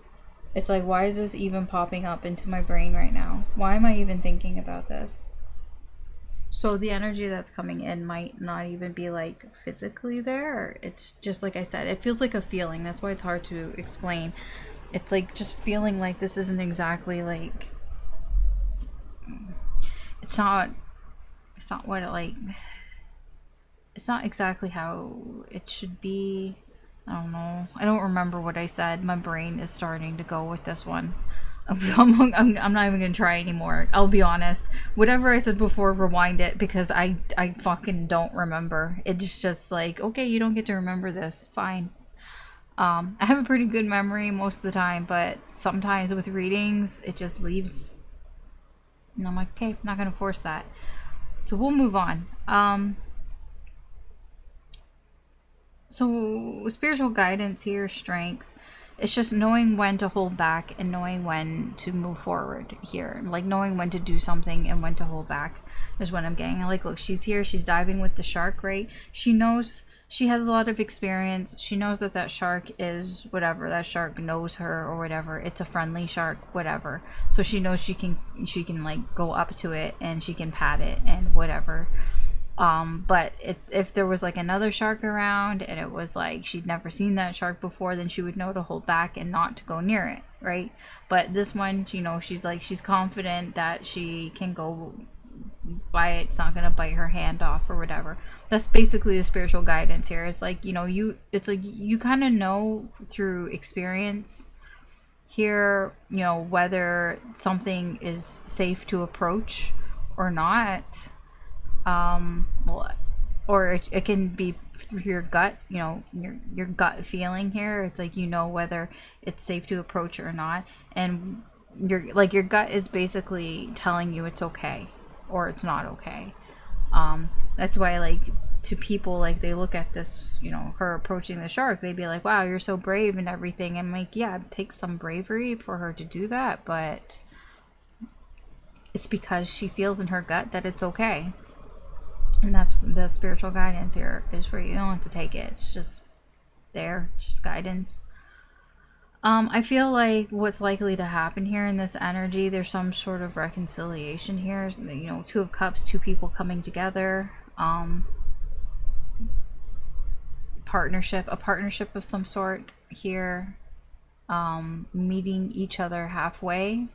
It's like, why is this even popping up into my brain right now? Why am I even thinking about this? So the energy that's coming in might not even be like physically there. It's just, like I said, it feels like a feeling. That's why it's hard to explain. It's like just feeling like this isn't exactly like, it's not what it, like, it's not exactly how it should be. I don't know. I don't remember what I said. My brain is starting to go with this one. I'm not even gonna try anymore. I'll be honest. Whatever I said before, rewind it, because I fucking don't remember. It's just like, okay, you don't get to remember this. Fine. I have a pretty good memory most of the time, but sometimes with readings, it just leaves. And I'm like, okay, not gonna force that. So we'll move on. So spiritual guidance here, strength. It's just knowing when to hold back and knowing when to move forward here. Like knowing when to do something and when to hold back is what I'm getting. Like, look, she's here. She's diving with the shark, right? She knows, she has a lot of experience. She knows that that shark is whatever. That shark knows her or whatever. It's a friendly shark, whatever. So she knows she can like go up to it and she can pat it and whatever. But if there was like another shark around and it was like she'd never seen that shark before, then she would know to hold back and not to go near it, right? But this one, you know, she's confident that she can go by it. It's not gonna bite her hand off or whatever. That's basically the spiritual guidance here. It's like, you know, it's like you kind of know through experience here, you know, whether something is safe to approach or not. Or it can be through your gut, you know, your gut feeling here. It's like, you know, whether it's safe to approach or not, and your gut is basically telling you it's okay or it's not okay. That's why, like, to people, like, they look at this, you know, her approaching the shark, they'd be like, wow, you're so brave and everything. And like, yeah, it takes some bravery for her to do that, but it's because she feels in her gut that it's okay. And that's the spiritual guidance here is for you. You don't have to take it. It's just there. It's just guidance. I feel like what's likely to happen here in this energy, there's some sort of reconciliation here. You know, Two of Cups, two people coming together. Partnership, a partnership of some sort here. Meeting each other halfway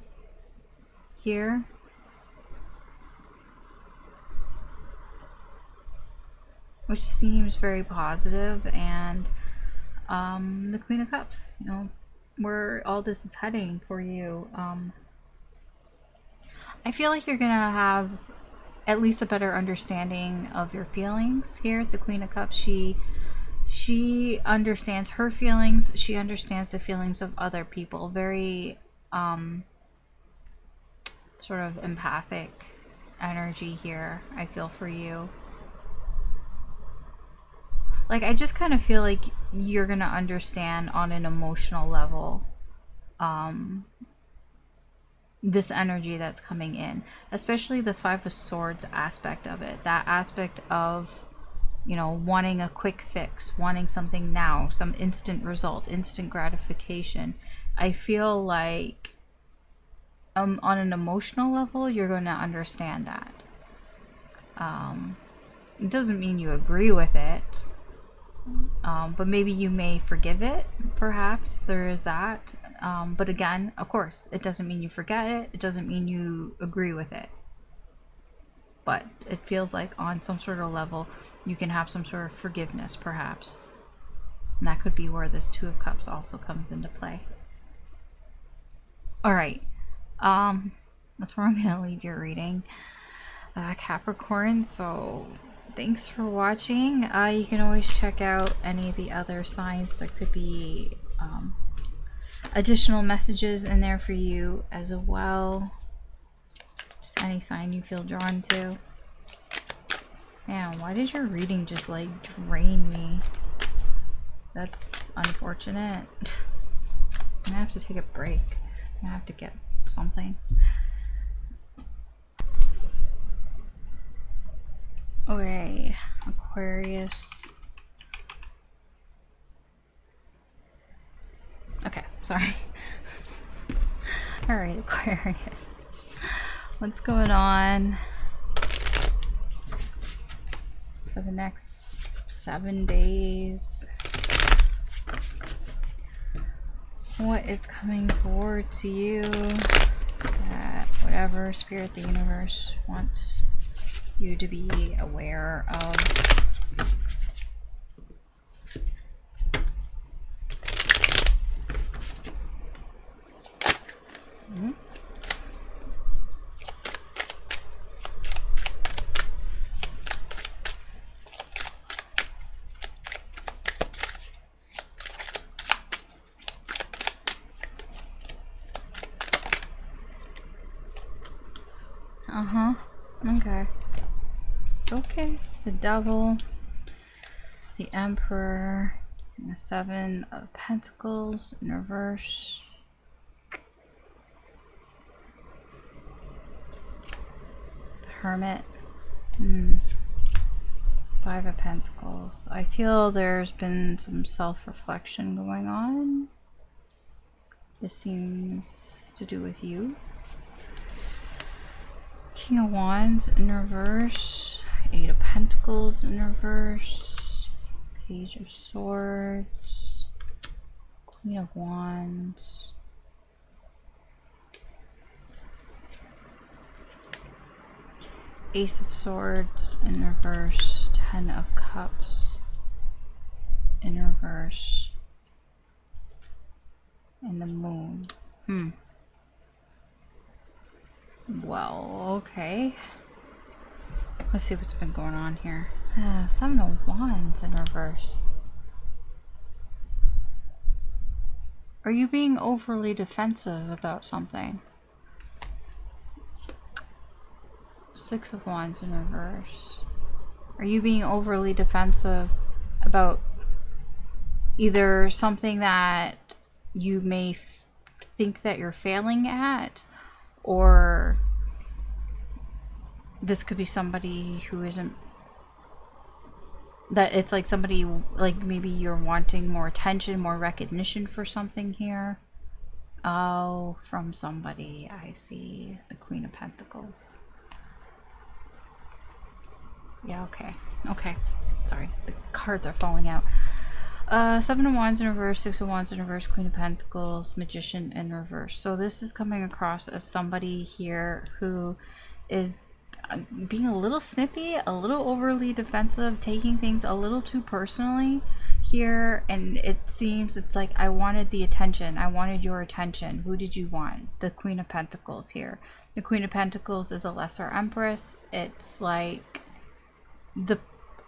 here. Which seems very positive. And the Queen of Cups, you know, where all this is heading for you. I feel like you're gonna have at least a better understanding of your feelings here. The Queen of Cups, she understands her feelings. She understands the feelings of other people. Very sort of empathic energy here, I feel, for you. Like, I just kind of feel like you're gonna understand on an emotional level this energy that's coming in, especially the Five of Swords aspect of it. That aspect of, you know, wanting a quick fix, wanting something now, some instant result, instant gratification. I feel like on an emotional level, you're going to understand that. It doesn't mean you agree with it, but maybe you may forgive it. Perhaps there is that. But again, of course, it doesn't mean you forget it. It doesn't mean you agree with it. But it feels like on some sort of level, you can have some sort of forgiveness, perhaps. And that could be where this Two of Cups also comes into play. All right. That's where I'm going to leave your reading, Capricorn. So thanks for watching. You can always check out any of the other signs. There could be additional messages in there for you as well. Just any sign you feel drawn to. Man, why did your reading just like drain me? That's unfortunate. I'm gonna have to take a break. I'm gonna have to get something. Okay, Aquarius. Okay, sorry. Alright, Aquarius. What's going on for the next 7 days? What is coming towards you that whatever Spirit, the universe wants you to be aware of? Okay. Okay. The Devil, the Emperor, and the Seven of Pentacles in reverse. The Hermit. Five of Pentacles. I feel there's been some self-reflection going on. This seems to do with you. King of Wands in reverse. Eight of Pentacles in reverse. Page of Swords. Queen of Wands. Ace of Swords in reverse. Ten of Cups in reverse. And the Moon. Well, okay. Let's see what's been going on here. Seven of Wands in reverse. Are you being overly defensive about something? Six of Wands in reverse. Are you being overly defensive about either something that you may think that you're failing at, or this could be somebody who isn't that it's like somebody, like maybe you're wanting more attention, more recognition for something here. Oh, from somebody. I see the Queen of Pentacles. Yeah, okay. Okay. Sorry, the cards are falling out. Seven of Wands in reverse, Six of Wands in reverse, Queen of Pentacles, Magician in reverse. So this is coming across as somebody here who is being a little snippy, a little overly defensive, taking things a little too personally here. And it seems it's like, I wanted the attention. I wanted your attention. Who did you want? The Queen of Pentacles here. The Queen of Pentacles is a lesser empress. It's like the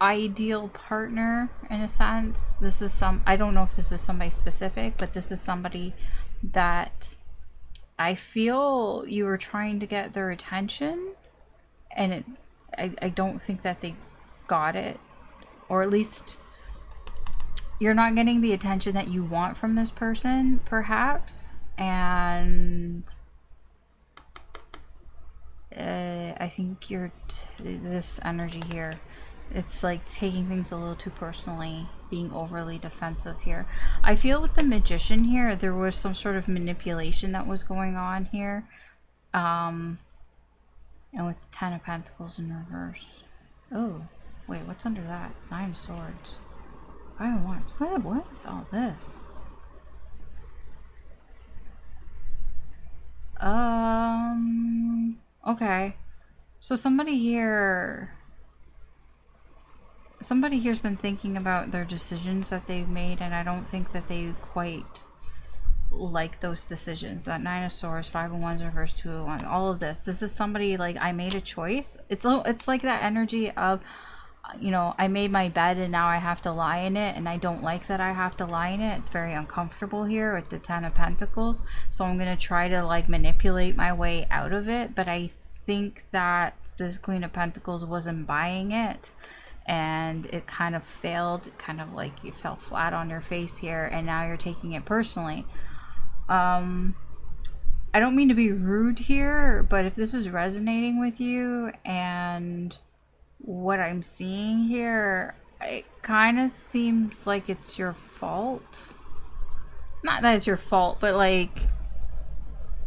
ideal partner in a sense. This is I don't know if this is somebody specific, but this is somebody that I feel you were trying to get their attention, and I don't think that they got it, or at least you're not getting the attention that you want from this person, perhaps. And I think you're this energy here, it's like taking things a little too personally, being overly defensive here. I feel with the Magician here, there was some sort of manipulation that was going on here. And with the Ten of Pentacles in reverse. Oh, wait, what's under that? Nine of Swords. Five of Wands. What is all this? Okay. So somebody here's been thinking about their decisions that they've made, and I don't think that they quite like those decisions. That Nine of Swords, Five of Wands reverse, Two of Wands, all of this is somebody like, I made a choice. It's like that energy of, you know, I made my bed and now I have to lie in it, and I don't like that I have to lie in it. It's very uncomfortable here with the Ten of Pentacles, so I'm gonna try to like manipulate my way out of it. But I think that this Queen of Pentacles wasn't buying it, and it kind of failed. Kind of like you fell flat on your face here, and now you're taking it personally. I don't mean to be rude here, but if this is resonating with you and what I'm seeing here, it kind of seems like it's your fault. Not that it's your fault, but like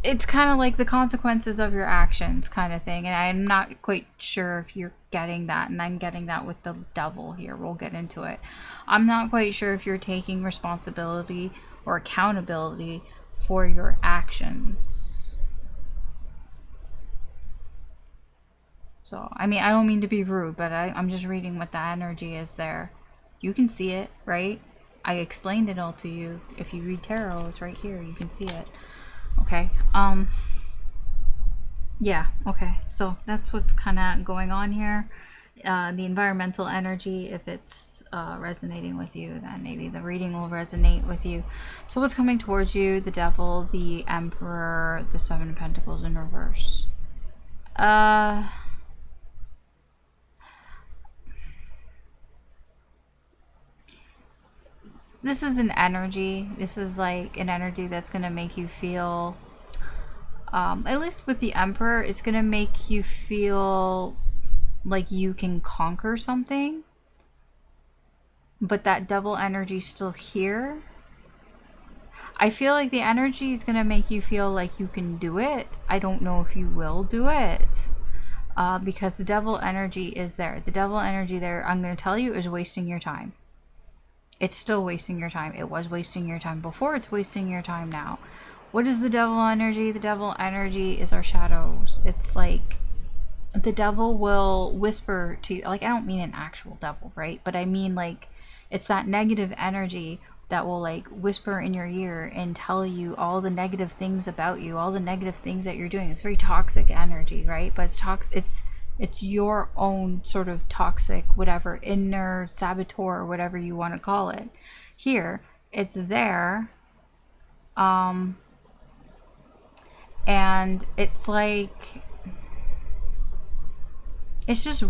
it's kind of like the consequences of your actions kind of thing. And I'm not quite sure if you're getting that, and I'm getting that with the Devil here. We'll get into it. I'm not quite sure if you're taking responsibility or accountability for your actions. So, I mean, I don't mean to be rude, but I'm just reading what the energy is there. You can see it, right? I explained it all to you. If you read tarot, it's right here. You can see it. Okay. Yeah, okay. So that's what's kind of going on here. The environmental energy, if it's resonating with you, then maybe the reading will resonate with you. So what's coming towards you? The Devil, the Emperor, the Seven of Pentacles in reverse. This is an energy. This is like an energy that's going to make you feel, at least with the Emperor, it's going to make you feel like you can conquer something. But that Devil energy is still here. I feel like the energy is going to make you feel like you can do it. I don't know if you will do it. Because the Devil energy is there. The Devil energy there, I'm going to tell you, is wasting your time. It's still wasting your time. It was wasting your time before. It's wasting your time now. What is the Devil energy? The Devil energy is our shadows. It's like the Devil will whisper to you. Like, I don't mean an actual devil, right? But I mean like it's that negative energy that will like whisper in your ear and tell you all the negative things about you, all the negative things that you're doing. It's very toxic energy, right? But it's your own sort of toxic, whatever, inner saboteur, whatever you want to call it. Here, it's there. And it's like, it's just,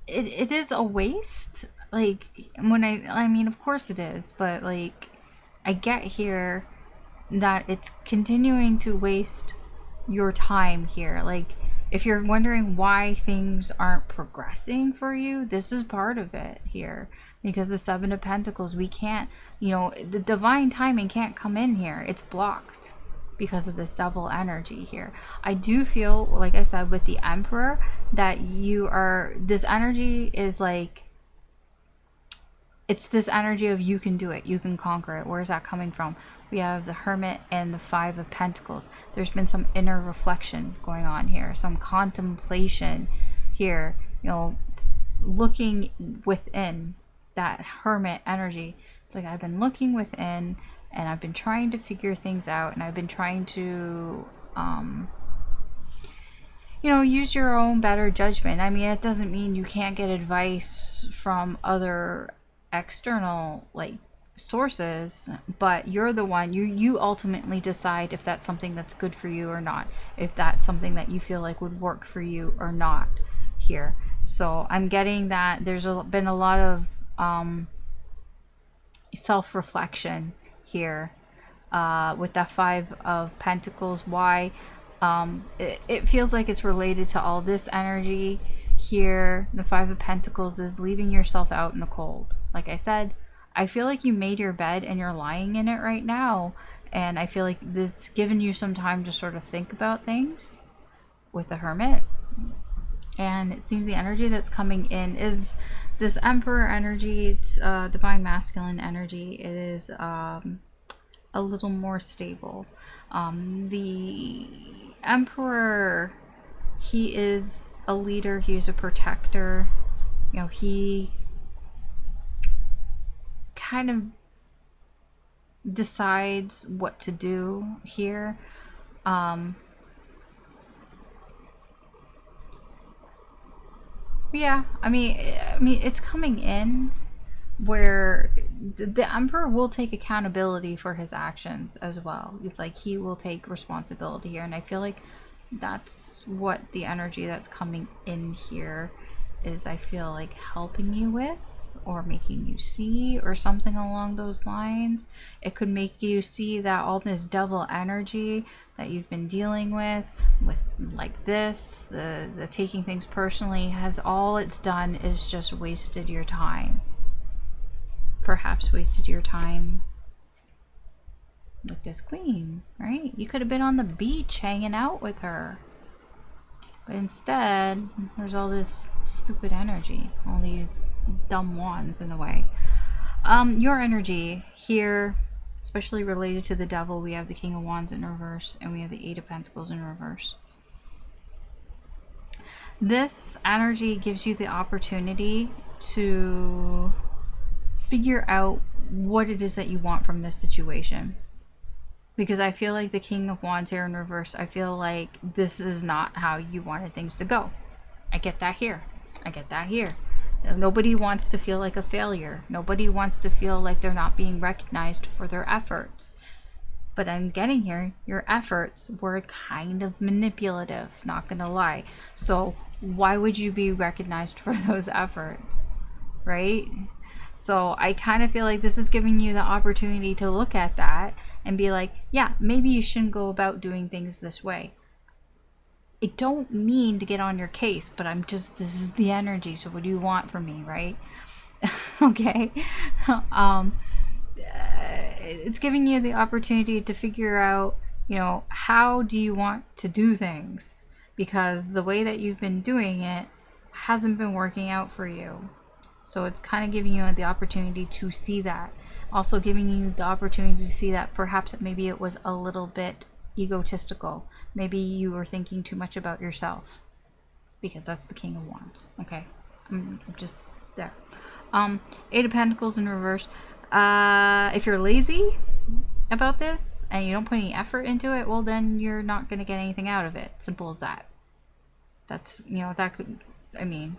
it is a waste. Like, when I mean, of course it is, but like, I get here that it's continuing to waste your time here. Like, If you're wondering why things aren't progressing for you, this is part of it here. Because the Seven of Pentacles, we can't, you know, the divine timing can't come in here. It's blocked because of this devil energy here. I do feel, like I said, with the Emperor, that you are, this energy is like, it's this energy of you can do it, you can conquer it. Where is that coming from? We have the Hermit and the Five of Pentacles. There's been some inner reflection going on here, some contemplation here, you know, looking within. That Hermit energy, it's like I've been looking within and I've been trying to figure things out, and I've been trying to you know, use your own better judgment. I mean, it doesn't mean you can't get advice from other external like sources, but you're the one, you ultimately decide if that's something that's good for you or not, if that's something that you feel like would work for you or not here. So I'm getting that there's been a lot of self-reflection here with that Five of Pentacles. Why? It feels like it's related to all this energy here. The Five of Pentacles is leaving yourself out in the cold. Like I said, I feel like you made your bed and you're lying in it right now, and I feel like this given you some time to sort of think about things with the Hermit. And it seems the energy that's coming in is this Emperor energy. It's divine masculine energy. It is a little more stable. The Emperor, he is a leader, he is a protector. You know, he kind of decides what to do here. Yeah, I mean it's coming in where the Emperor will take accountability for his actions as well. It's like he will take responsibility here, and I feel like that's what the energy that's coming in here is. I feel like helping you with, or making you see, or something along those lines. It could make you see that all this devil energy that you've been dealing with like this, the taking things personally, has all it's done is just wasted your time. Perhaps wasted your time with this Queen, right? You could have been on the beach hanging out with her, but instead there's all this stupid energy, all these dumb wands in the way. Your energy here, especially related to the devil, we have the King of Wands in reverse, and we have the Eight of Pentacles in reverse. This energy gives you the opportunity to figure out what it is that you want from this situation. Because I feel like the King of Wands here in reverse, I feel like this is not how you wanted things to go. I get that here. I get that here. Nobody wants to feel like a failure. Nobody wants to feel like they're not being recognized for their efforts. But I'm getting here, your efforts were kind of manipulative, not gonna lie. So why would you be recognized for those efforts, right? So I kind of feel like this is giving you the opportunity to look at that and be like, yeah, maybe you shouldn't go about doing things this way. I don't mean to get on your case, but this is the energy, so what do you want from me, right? Okay. It's giving you the opportunity to figure out, you know, how do you want to do things? Because the way that you've been doing it hasn't been working out for you. So it's kind of giving you the opportunity to see that. Also giving you the opportunity to see that perhaps maybe it was a little bit egotistical. Maybe you were thinking too much about yourself, because that's the King of Wands. Okay, I'm just there. Eight of Pentacles in reverse. If you're lazy about this and you don't put any effort into it, well, then you're not going to get anything out of it. Simple as that. That's, you know, that could, I mean,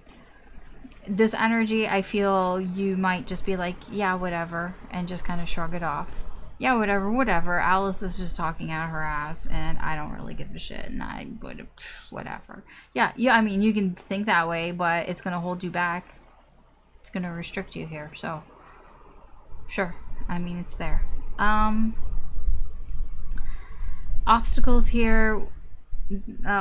this energy, I feel you might just be like, yeah, whatever, and just kind of shrug it off. Yeah, whatever. Alice is just talking out her ass, and I don't really give a shit, and I would, whatever. Yeah, I mean, you can think that way, but it's going to hold you back. It's going to restrict you here, so, sure. I mean, it's there. Obstacles here.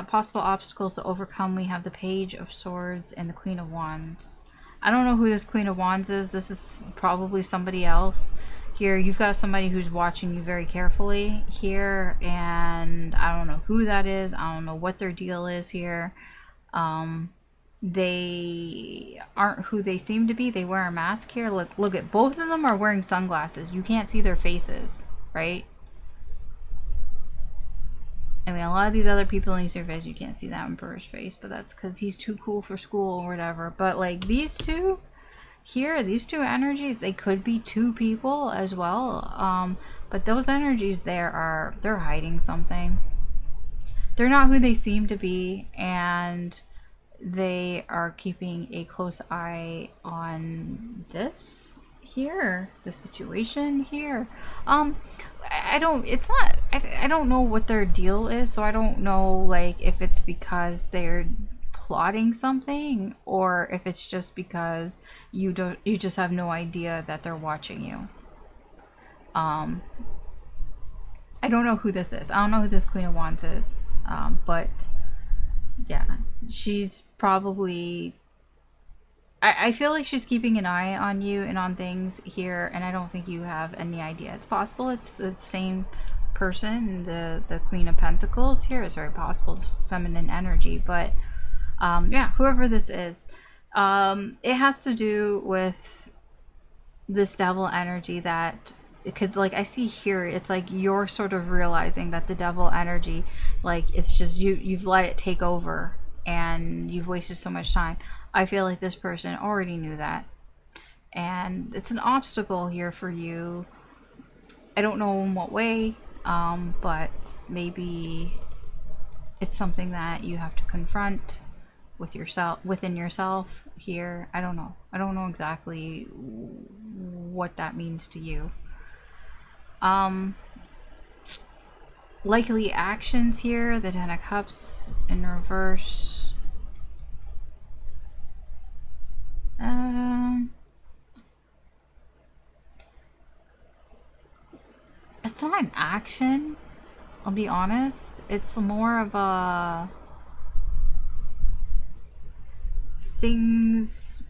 possible obstacles to overcome, we have the Page of Swords and the Queen of Wands. I don't know who this Queen of Wands is. This is probably somebody else. Here, you've got somebody who's watching you very carefully here, and I don't know who that is. I don't know what their deal is here. They aren't who they seem to be. They wear a mask here. Look at both of them are wearing sunglasses. You can't see their faces, right? I mean, a lot of these other people in these surveys, you can't see that Emperor's face, but that's because he's too cool for school or whatever. But like these two here, these two energies, they could be two people as well. But those energies there they're hiding something. They're not who they seem to be, and they are keeping a close eye on this here, the situation here. I don't know what their deal is, so I don't know like if it's because they're plotting something or if it's just because you just have no idea that they're watching you. I don't know who this is. I don't know who this Queen of Wands is. But yeah, she's probably, I feel like she's keeping an eye on you and on things here, and I don't think you have any idea. It's possible it's the same person. The Queen of Pentacles here is very possible. It's feminine energy, but yeah, whoever this is, it has to do with this devil energy that, because like I see here, it's like you're sort of realizing that the devil energy, like it's just you've let it take over and you've wasted so much time. I feel like this person already knew that, and it's an obstacle here for you. I don't know in what way, but maybe it's something that you have to confront with yourself, within yourself here. I don't know exactly what that means to you. Likely actions here, the Ten of Cups in reverse. It's not an action, I'll be honest. It's more of a things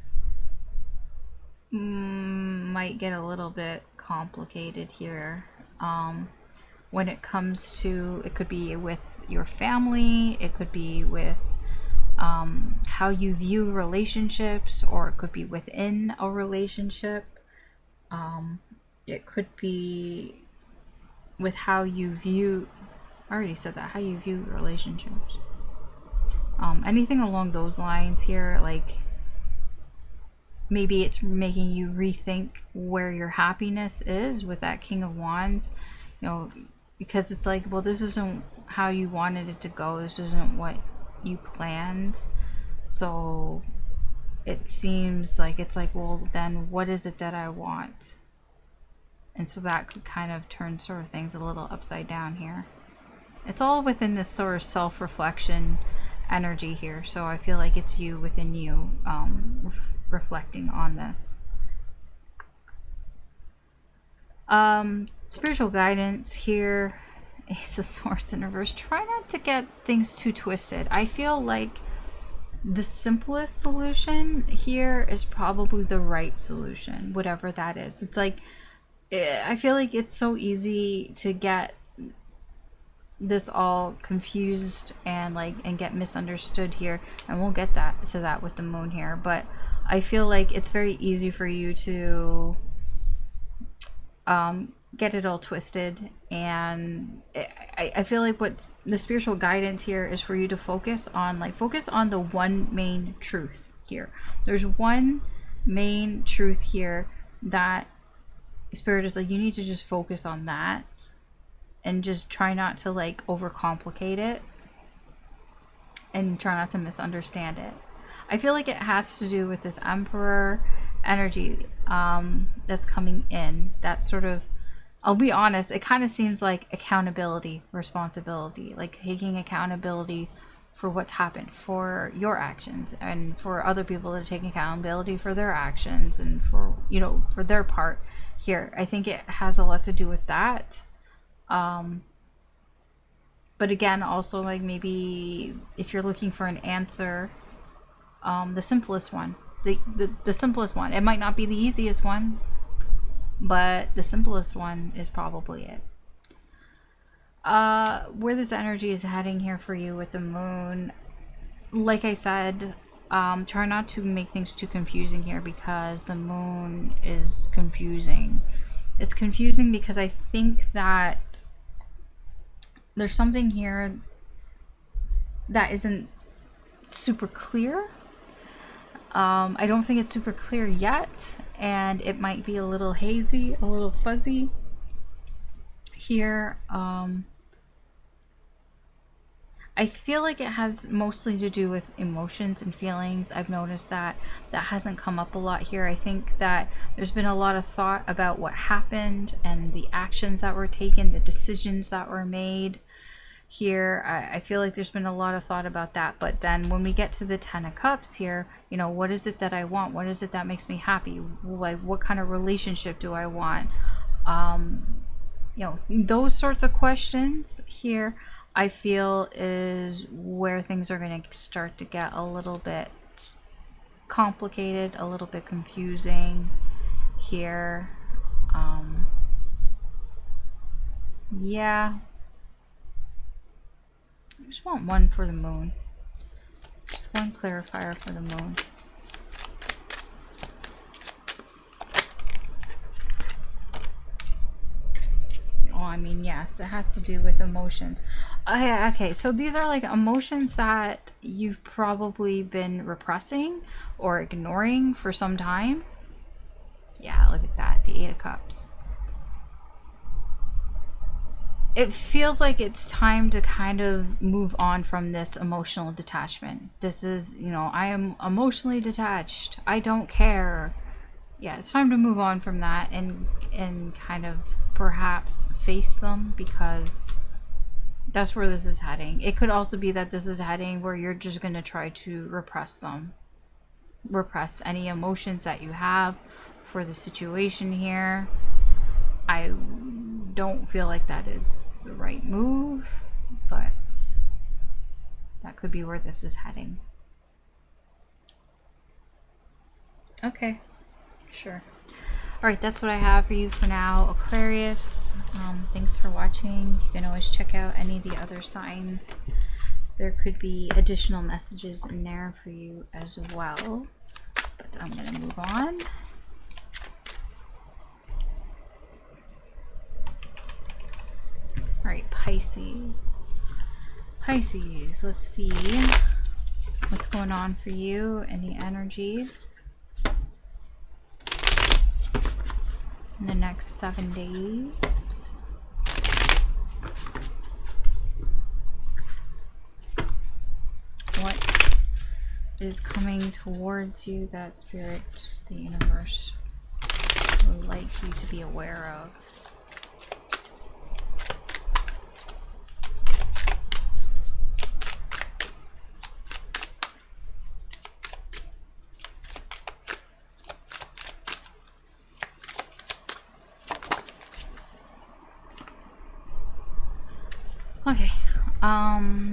might get a little bit complicated here. When it comes to, it could be with your family, it could be with how you view relationships, or it could be within a relationship. It could be with how you view, I already said that, how you view relationships. Anything along those lines here, like maybe it's making you rethink where your happiness is with that King of Wands, you know, because it's like, well, this isn't how you wanted it to go. This isn't what you planned. So it seems like it's like, well, then what is it that I want? And so that could kind of turn sort of things a little upside down here. It's all within this sort of self-reflection energy here. So I feel like it's you within you reflecting on this. Spiritual guidance here. Ace of Swords in reverse. Try not to get things too twisted. I feel like the simplest solution here is probably the right solution, whatever that is. It's like, I feel like it's so easy to get this all confused and get misunderstood here, and we'll get to that with the moon here. But I feel like it's very easy for you to get it all twisted, and I feel like what the spiritual guidance here is for you to focus on the one main truth here. There's one main truth here that Spirit is like, you need to just focus on that and just try not to overcomplicate it and try not to misunderstand it. I feel like it has to do with this Emperor energy that's coming in. That sort of, I'll be honest, it kind of seems like accountability, responsibility, like taking accountability for what's happened, for your actions, and for other people to take accountability for their actions and for, for their part here. I think it has a lot to do with that. But again, also like maybe if you're looking for an answer, the simplest one, the simplest one. It might not be the easiest one, but the simplest one is probably it. Where this energy is heading here for you with the moon, like I said, try not to make things too confusing here, because the moon is confusing. It's confusing because I think that there's something here that isn't super clear. I don't think it's super clear yet, and it might be a little hazy, a little fuzzy here. I feel like it has mostly to do with emotions and feelings. I've noticed that that hasn't come up a lot here. I think that there's been a lot of thought about what happened and the actions that were taken, the decisions that were made here. I feel like there's been a lot of thought about that. But then when we get to the Ten of Cups here, you know, what is it that I want? What is it that makes me happy? Like, what kind of relationship do I want? You know, those sorts of questions here, I feel, is where things are going to start to get a little bit complicated, a little bit confusing here. Yeah. I just want one for the moon. Just one clarifier for the moon. Oh, I mean, yes, it has to do with emotions. Okay, so these are like emotions that you've probably been repressing or ignoring for some time. Yeah, look at that, the Eight of Cups. It feels like it's time to kind of move on from this emotional detachment. This is, you know, I am emotionally detached. I don't care. Yeah, it's time to move on from that and kind of perhaps face them, because that's where this is heading. It could also be that this is heading where you're just going to try to repress them. Repress any emotions that you have for the situation here. I don't feel like that is the right move, but that could be where this is heading. Okay, sure. Alright, that's what I have for you for now, Aquarius. Thanks for watching. You can always check out any of the other signs. There could be additional messages in there for you as well. But I'm going to move on. Alright, Pisces. Pisces, let's see what's going on for you and the energy in the next 7 days. What is coming towards you that Spirit, the universe, would like you to be aware of? Okay,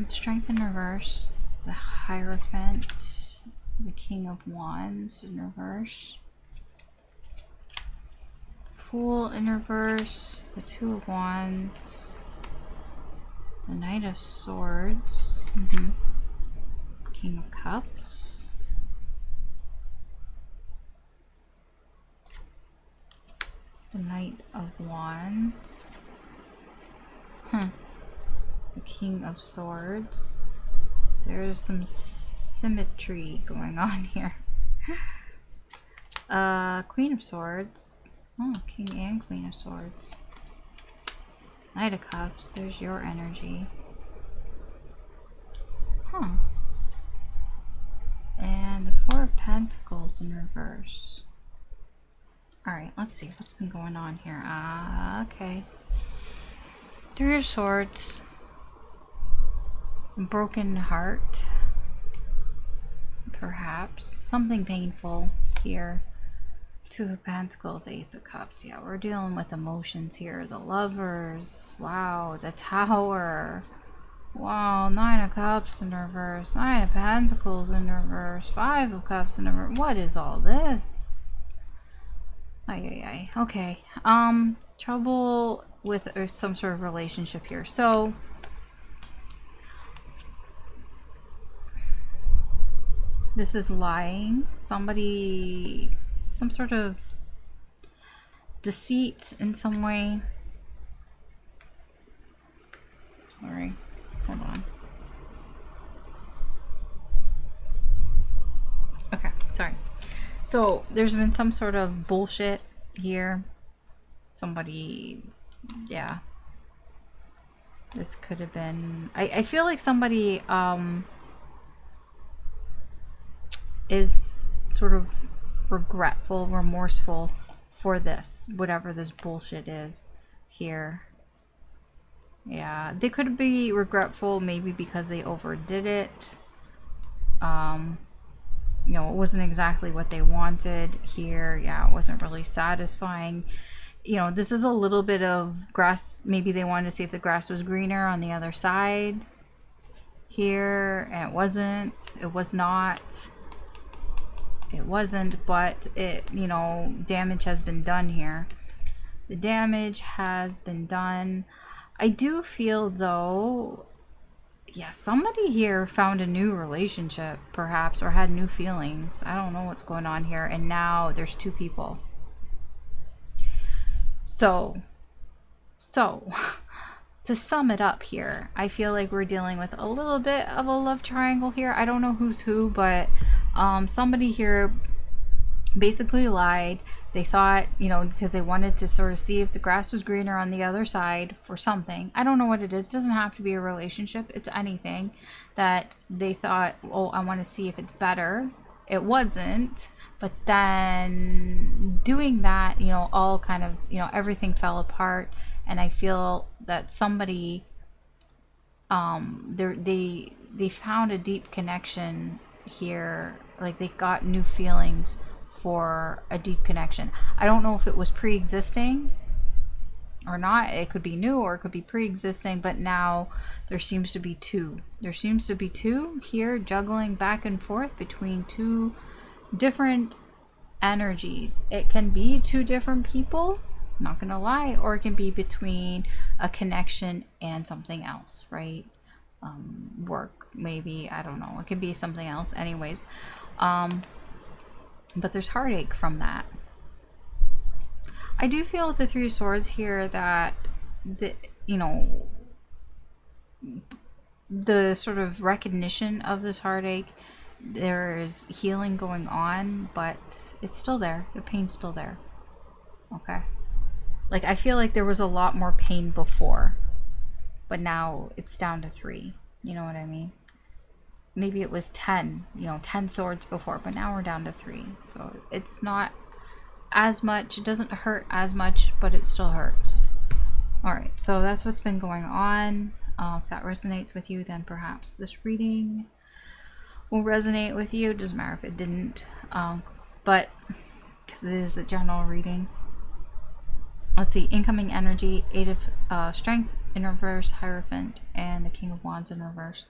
Strength in reverse, the Hierophant, the King of Wands in reverse, Fool in reverse, the Two of Wands, the Knight of Swords, King of Cups, the Knight of Wands, the King of Swords. There's some symmetry going on here. Queen of Swords. Oh, King and Queen of Swords. Knight of Cups. There's your energy. And the Four of Pentacles in reverse. Alright, let's see what's been going on here. Okay. Three of Swords. Broken heart. Perhaps. Something painful here. Two of Pentacles, Ace of Cups. Yeah, we're dealing with emotions here. The Lovers. Wow. The Tower. Wow, Nine of Cups in reverse, Nine of Pentacles in reverse, Five of Cups in reverse. What is all this? Ay. Okay. Trouble with some sort of relationship here. So this is lying. Somebody, some sort of deceit in some way. Sorry. Hold on. Okay, sorry. So there's been some sort of bullshit here. Somebody, yeah. This could have been, I feel like somebody is sort of regretful, remorseful for this, whatever this bullshit is here. Yeah, they could be regretful maybe because they overdid it. You know, it wasn't exactly what they wanted here. Yeah, it wasn't really satisfying. You know, this is a little bit of grass. Maybe they wanted to see if the grass was greener on the other side here, and it wasn't. It was not. It wasn't, but it, you know, damage has been done here. The damage has been done. I do feel though, yeah, somebody here found a new relationship perhaps, or had new feelings. I don't know what's going on here. And now there's two people. So to sum it up here, I feel like we're dealing with a little bit of a love triangle here. I don't know who's who, but somebody here basically lied. They thought, you know, because they wanted to sort of see if the grass was greener on the other side for something. I don't know what it is. It doesn't have to be a relationship. It's anything that they thought, oh, I want to see if it's better. It wasn't. But then doing that, you know, all kind of, you know, everything fell apart. And I feel that somebody, they found a deep connection here. Like they got new feelings for a deep connection. I don't know if it was pre-existing or not. It could be new or it could be pre-existing, but now there seems to be two. There seems to be two here juggling back and forth between two different energies. It can be two different people, not gonna lie, or it can be between a connection and something else, right? Work, maybe, I don't know. It could be something else anyways. But there's heartache from that. I do feel with the Three of Swords here that you know, the sort of recognition of this heartache, there's healing going on, but it's still there. The pain's still there. Okay. Like I feel like there was a lot more pain before, but now it's down to 3. You know what I mean? Maybe it was 10, you know, 10 swords before, but now we're down to 3. So it's not as much. It doesn't hurt as much, but it still hurts. All right, so that's what's been going on. If that resonates with you, then perhaps this reading will resonate with you. It doesn't matter if it didn't, but because it is the general reading. Let's see, incoming energy, 8 of Strength in reverse, Hierophant, and the King of Wands in reverse.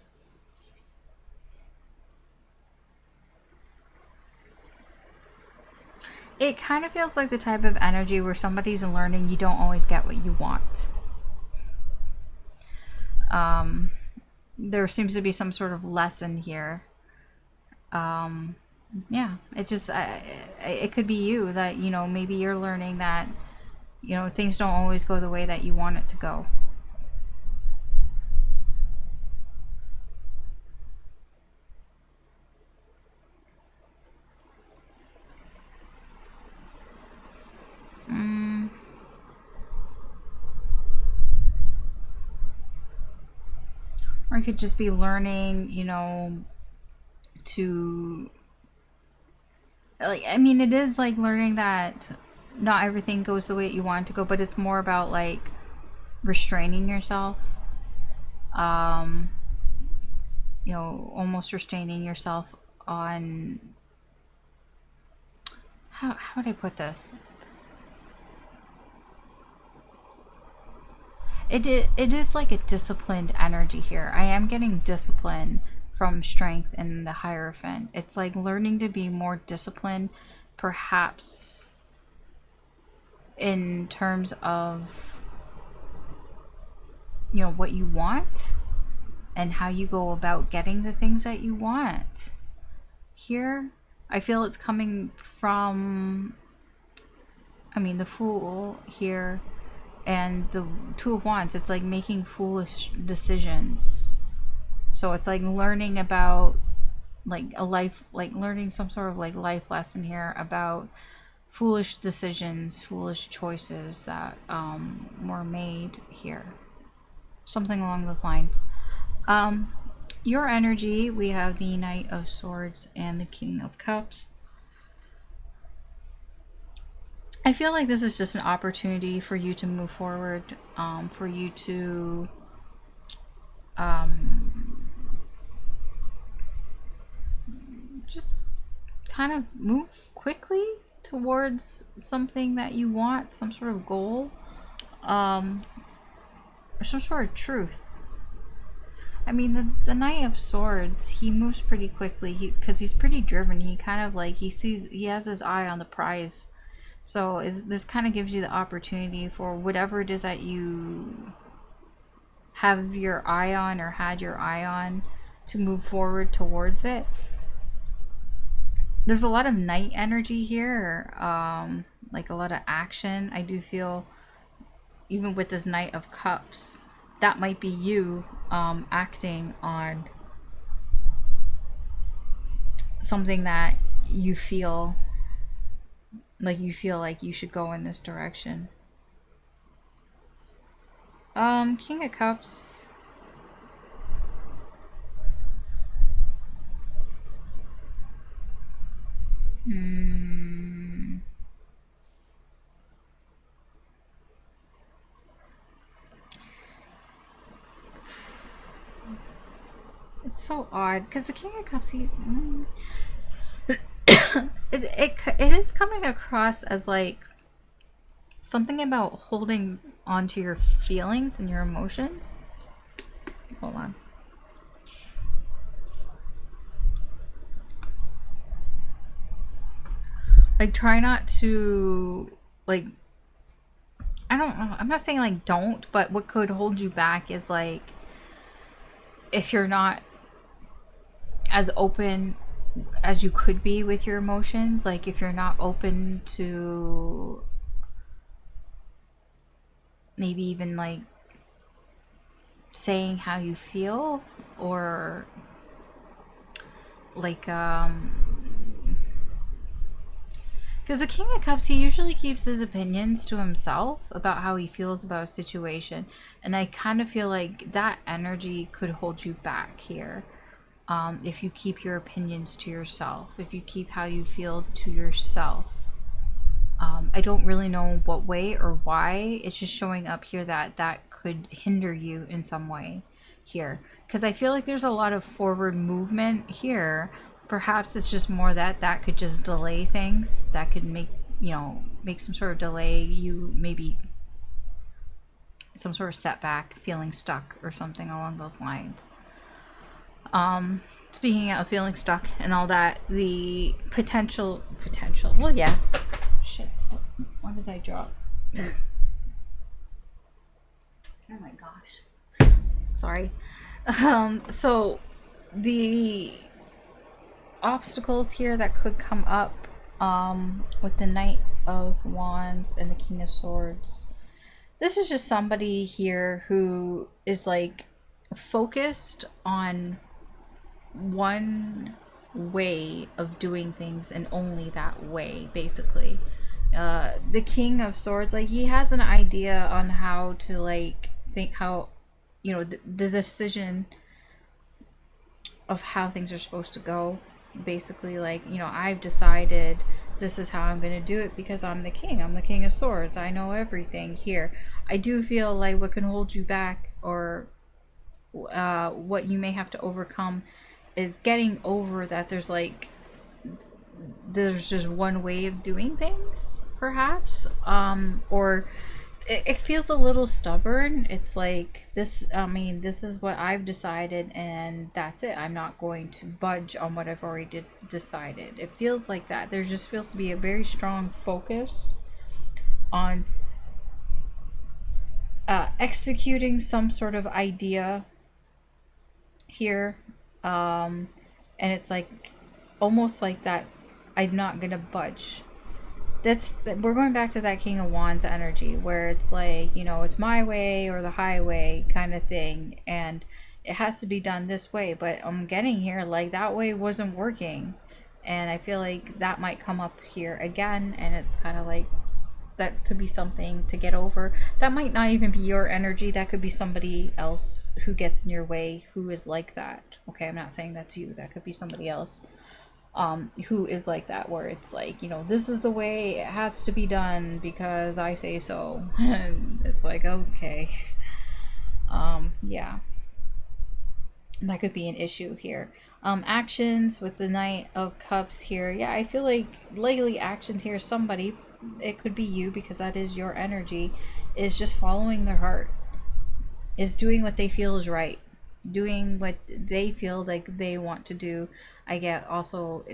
It kind of feels like the type of energy where somebody's learning you don't always get what you want. There seems to be some sort of lesson here. Yeah, it just, it could be you that, you know, maybe you're learning that, you know, things don't always go the way that you want it to go. Or you could just be learning, you know, to, like, I mean, it is like learning that not everything goes the way that you want it to go, but it's more about like restraining yourself. You know, almost restraining yourself on, how would I put this? It is like a disciplined energy here. I am getting discipline from strength in the Hierophant. It's like learning to be more disciplined, perhaps in terms of, you know, what you want and how you go about getting the things that you want. Here, I feel it's coming from, I mean, the Fool here and the Two of Wands. It's like making foolish decisions. So it's like learning about like a life, like learning some sort of like life lesson here about foolish decisions, foolish choices that were made here. Something along those lines. Your energy, we have the Knight of Swords and the King of Cups. I feel like this is just an opportunity for you to move forward, for you to just kind of move quickly towards something that you want, some sort of goal, or some sort of truth. I mean, the Knight of Swords, he moves pretty quickly because he's pretty driven. He kind of like, he has his eye on the prize. So this kind of gives you the opportunity for whatever it is that you have your eye on or had your eye on to move forward towards it. There's a lot of Knight energy here, like a lot of action. I do feel, even with this Knight of Cups, that might be you acting on something that you feel like you should go in this direction. King of Cups. It's so odd because the King of Cups, it is coming across as like something about holding onto your feelings and your emotions. Hold on. Like, try not to, like, I don't know, I'm not saying like don't, but what could hold you back is like if you're not as open as you could be with your emotions, like if you're not open to maybe even like saying how you feel, or like because the King of Cups, he usually keeps his opinions to himself about how he feels about a situation, and I kind of feel like that energy could hold you back here. If you keep your opinions to yourself, if you keep how you feel to yourself. I don't really know what way or why. It's just showing up here that that could hinder you in some way here. Because I feel like there's a lot of forward movement here. Perhaps it's just more that that could just delay things. That could make, you know, make some sort of delay. You maybe some sort of setback, feeling stuck or something along those lines. Speaking of feeling stuck and all that, the potential, well, yeah. Shit, what did I drop? Oh my gosh. Sorry. So the obstacles here that could come up with the Knight of Wands and the King of Swords. This is just somebody here who is like focused on one way of doing things and only that way, basically. The King of Swords, like, he has an idea on how to like think, how, you know, the decision of how things are supposed to go, basically. Like, you know, I've decided this is how I'm going to do it because I'm the king of swords, I know everything here. I do feel like what can hold you back, or what you may have to overcome, is getting over that there's just one way of doing things, perhaps, or it feels a little stubborn. It's like this, I mean, this is what I've decided and that's it. I'm not going to budge on what I've already decided. It feels like that. There just feels to be a very strong focus on executing some sort of idea here. And it's like almost like that I'm not gonna budge. We're going back to that King of Wands energy where it's like, you know, it's my way or the highway kind of thing, and it has to be done this way. But I'm getting here like that way wasn't working, and I feel like that might come up here again, and it's kind of like that could be something to get over. That might not even be your energy. That could be somebody else who gets in your way who is like that. Okay, I'm not saying that's you. That could be somebody else who is like that, where it's like, you know, this is the way it has to be done because I say so. And it's like, okay. Yeah. That could be an issue here. Actions with the Knight of Cups here. Yeah, I feel like lately actions here, somebody, it could be you because that is your energy, is just following their heart, is doing what they feel is right, doing what they feel like they want to do. I get also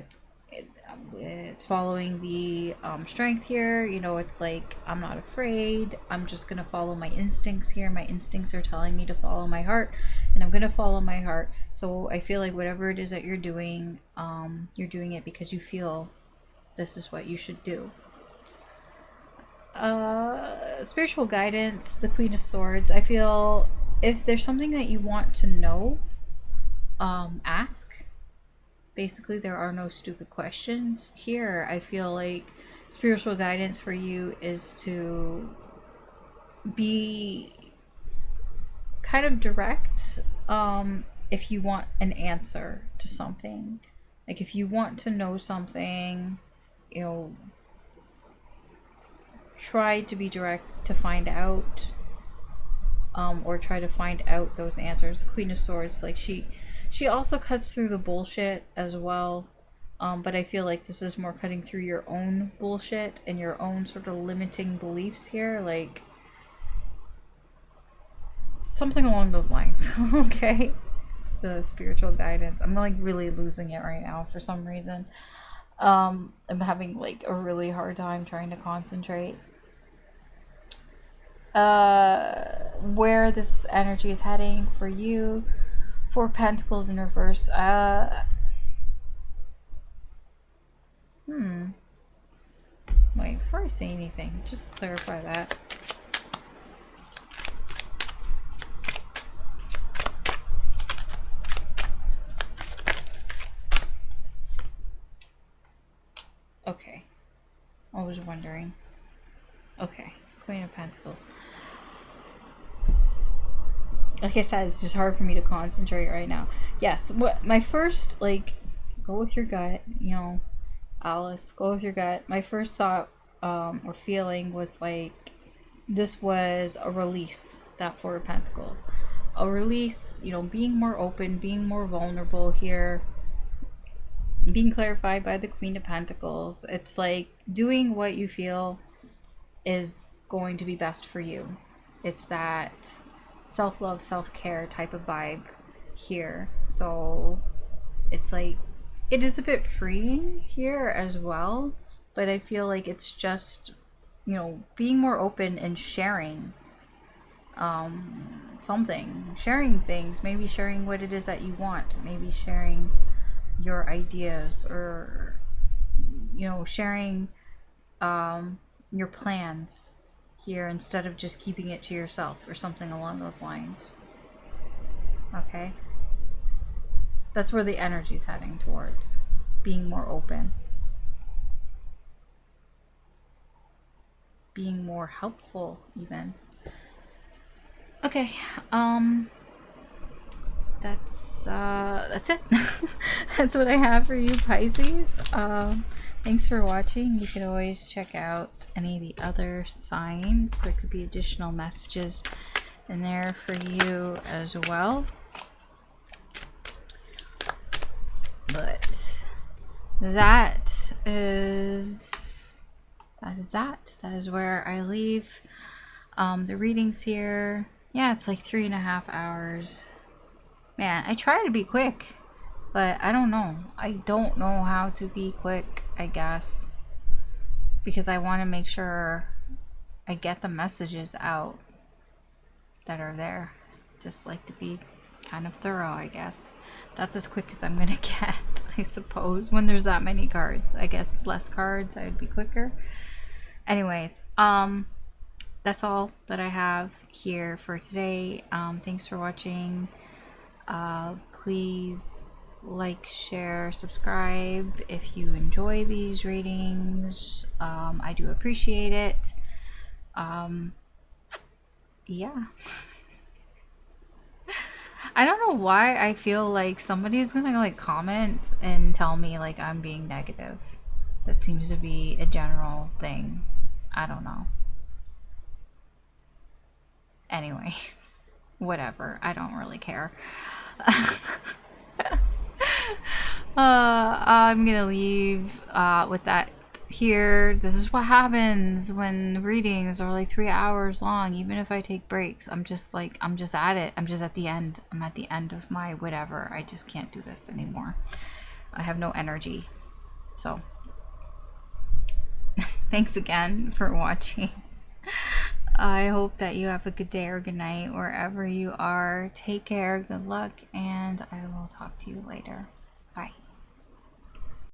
it's following the strength here. You know, it's like, I'm not afraid, I'm just gonna follow my instincts here. My instincts are telling me to follow my heart, and I'm gonna follow my heart. So I feel like whatever it is that you're doing it because you feel this is what you should do. Spiritual guidance, the Queen of Swords. I feel if there's something that you want to know, ask. Basically, there are no stupid questions here. I feel like spiritual guidance for you is to be kind of direct if you want an answer to something. Like if you want to know something, you know, try to be direct to find out, or try to find out those answers. The Queen of Swords, like she also cuts through the bullshit as well, but I feel like this is more cutting through your own bullshit and your own sort of limiting beliefs here, like something along those lines. Okay, it's spiritual guidance. I'm like really losing it right now for some reason. I'm having like a really hard time trying to concentrate. Where this energy is heading for you, 4 Pentacles in reverse. Wait, before I say anything, just clarify that. Okay, I was wondering. Okay, Queen of Pentacles. Like I said, it's just hard for me to concentrate right now. Yes, what my first, like, go with your gut, you know, Alice, go with your gut. My first thought or feeling was like this was a release, that 4 of Pentacles. A release, you know, being more open, being more vulnerable here, being clarified by the Queen of Pentacles. It's like doing what you feel is going to be best for you. It's that self-love, self-care type of vibe here. So it's like it is a bit freeing here as well, but I feel like it's just, you know, being more open and sharing something, sharing things, maybe sharing what it is that you want, maybe sharing your ideas, or, you know, sharing your plans here instead of just keeping it to yourself or something along those lines. Okay, that's where the energy is heading towards, being more open, being more helpful even. Okay, that's it. That's what I have for you, Pisces. Thanks for watching. You can always check out any of the other signs. There could be additional messages in there for you as well. But that is where I leave The readings here, yeah, it's like 3.5 hours. Man, I try to be quick, but I don't know. I don't know how to be quick, I guess, because I want to make sure I get the messages out that are there. Just like to be kind of thorough, I guess. That's as quick as I'm gonna get, I suppose, when there's that many cards. I guess less cards, I'd be quicker. Anyways, that's all that I have here for today. Thanks for watching. Please like, share, subscribe if you enjoy these readings. I do appreciate it. Yeah. I don't know why I feel like somebody's gonna like comment and tell me like I'm being negative. That seems to be a general thing. I don't know. Anyways, whatever. I don't really care. I'm gonna leave with that here. This is what happens when readings are like 3 hours long. Even if I take breaks, I'm just at it. I'm just at the end. I'm at the end of my whatever. I just can't do this anymore. I have no energy. So thanks again for watching. I hope that you have a good day or good night wherever you are. Take care, good luck, and I will talk to you later. Bye.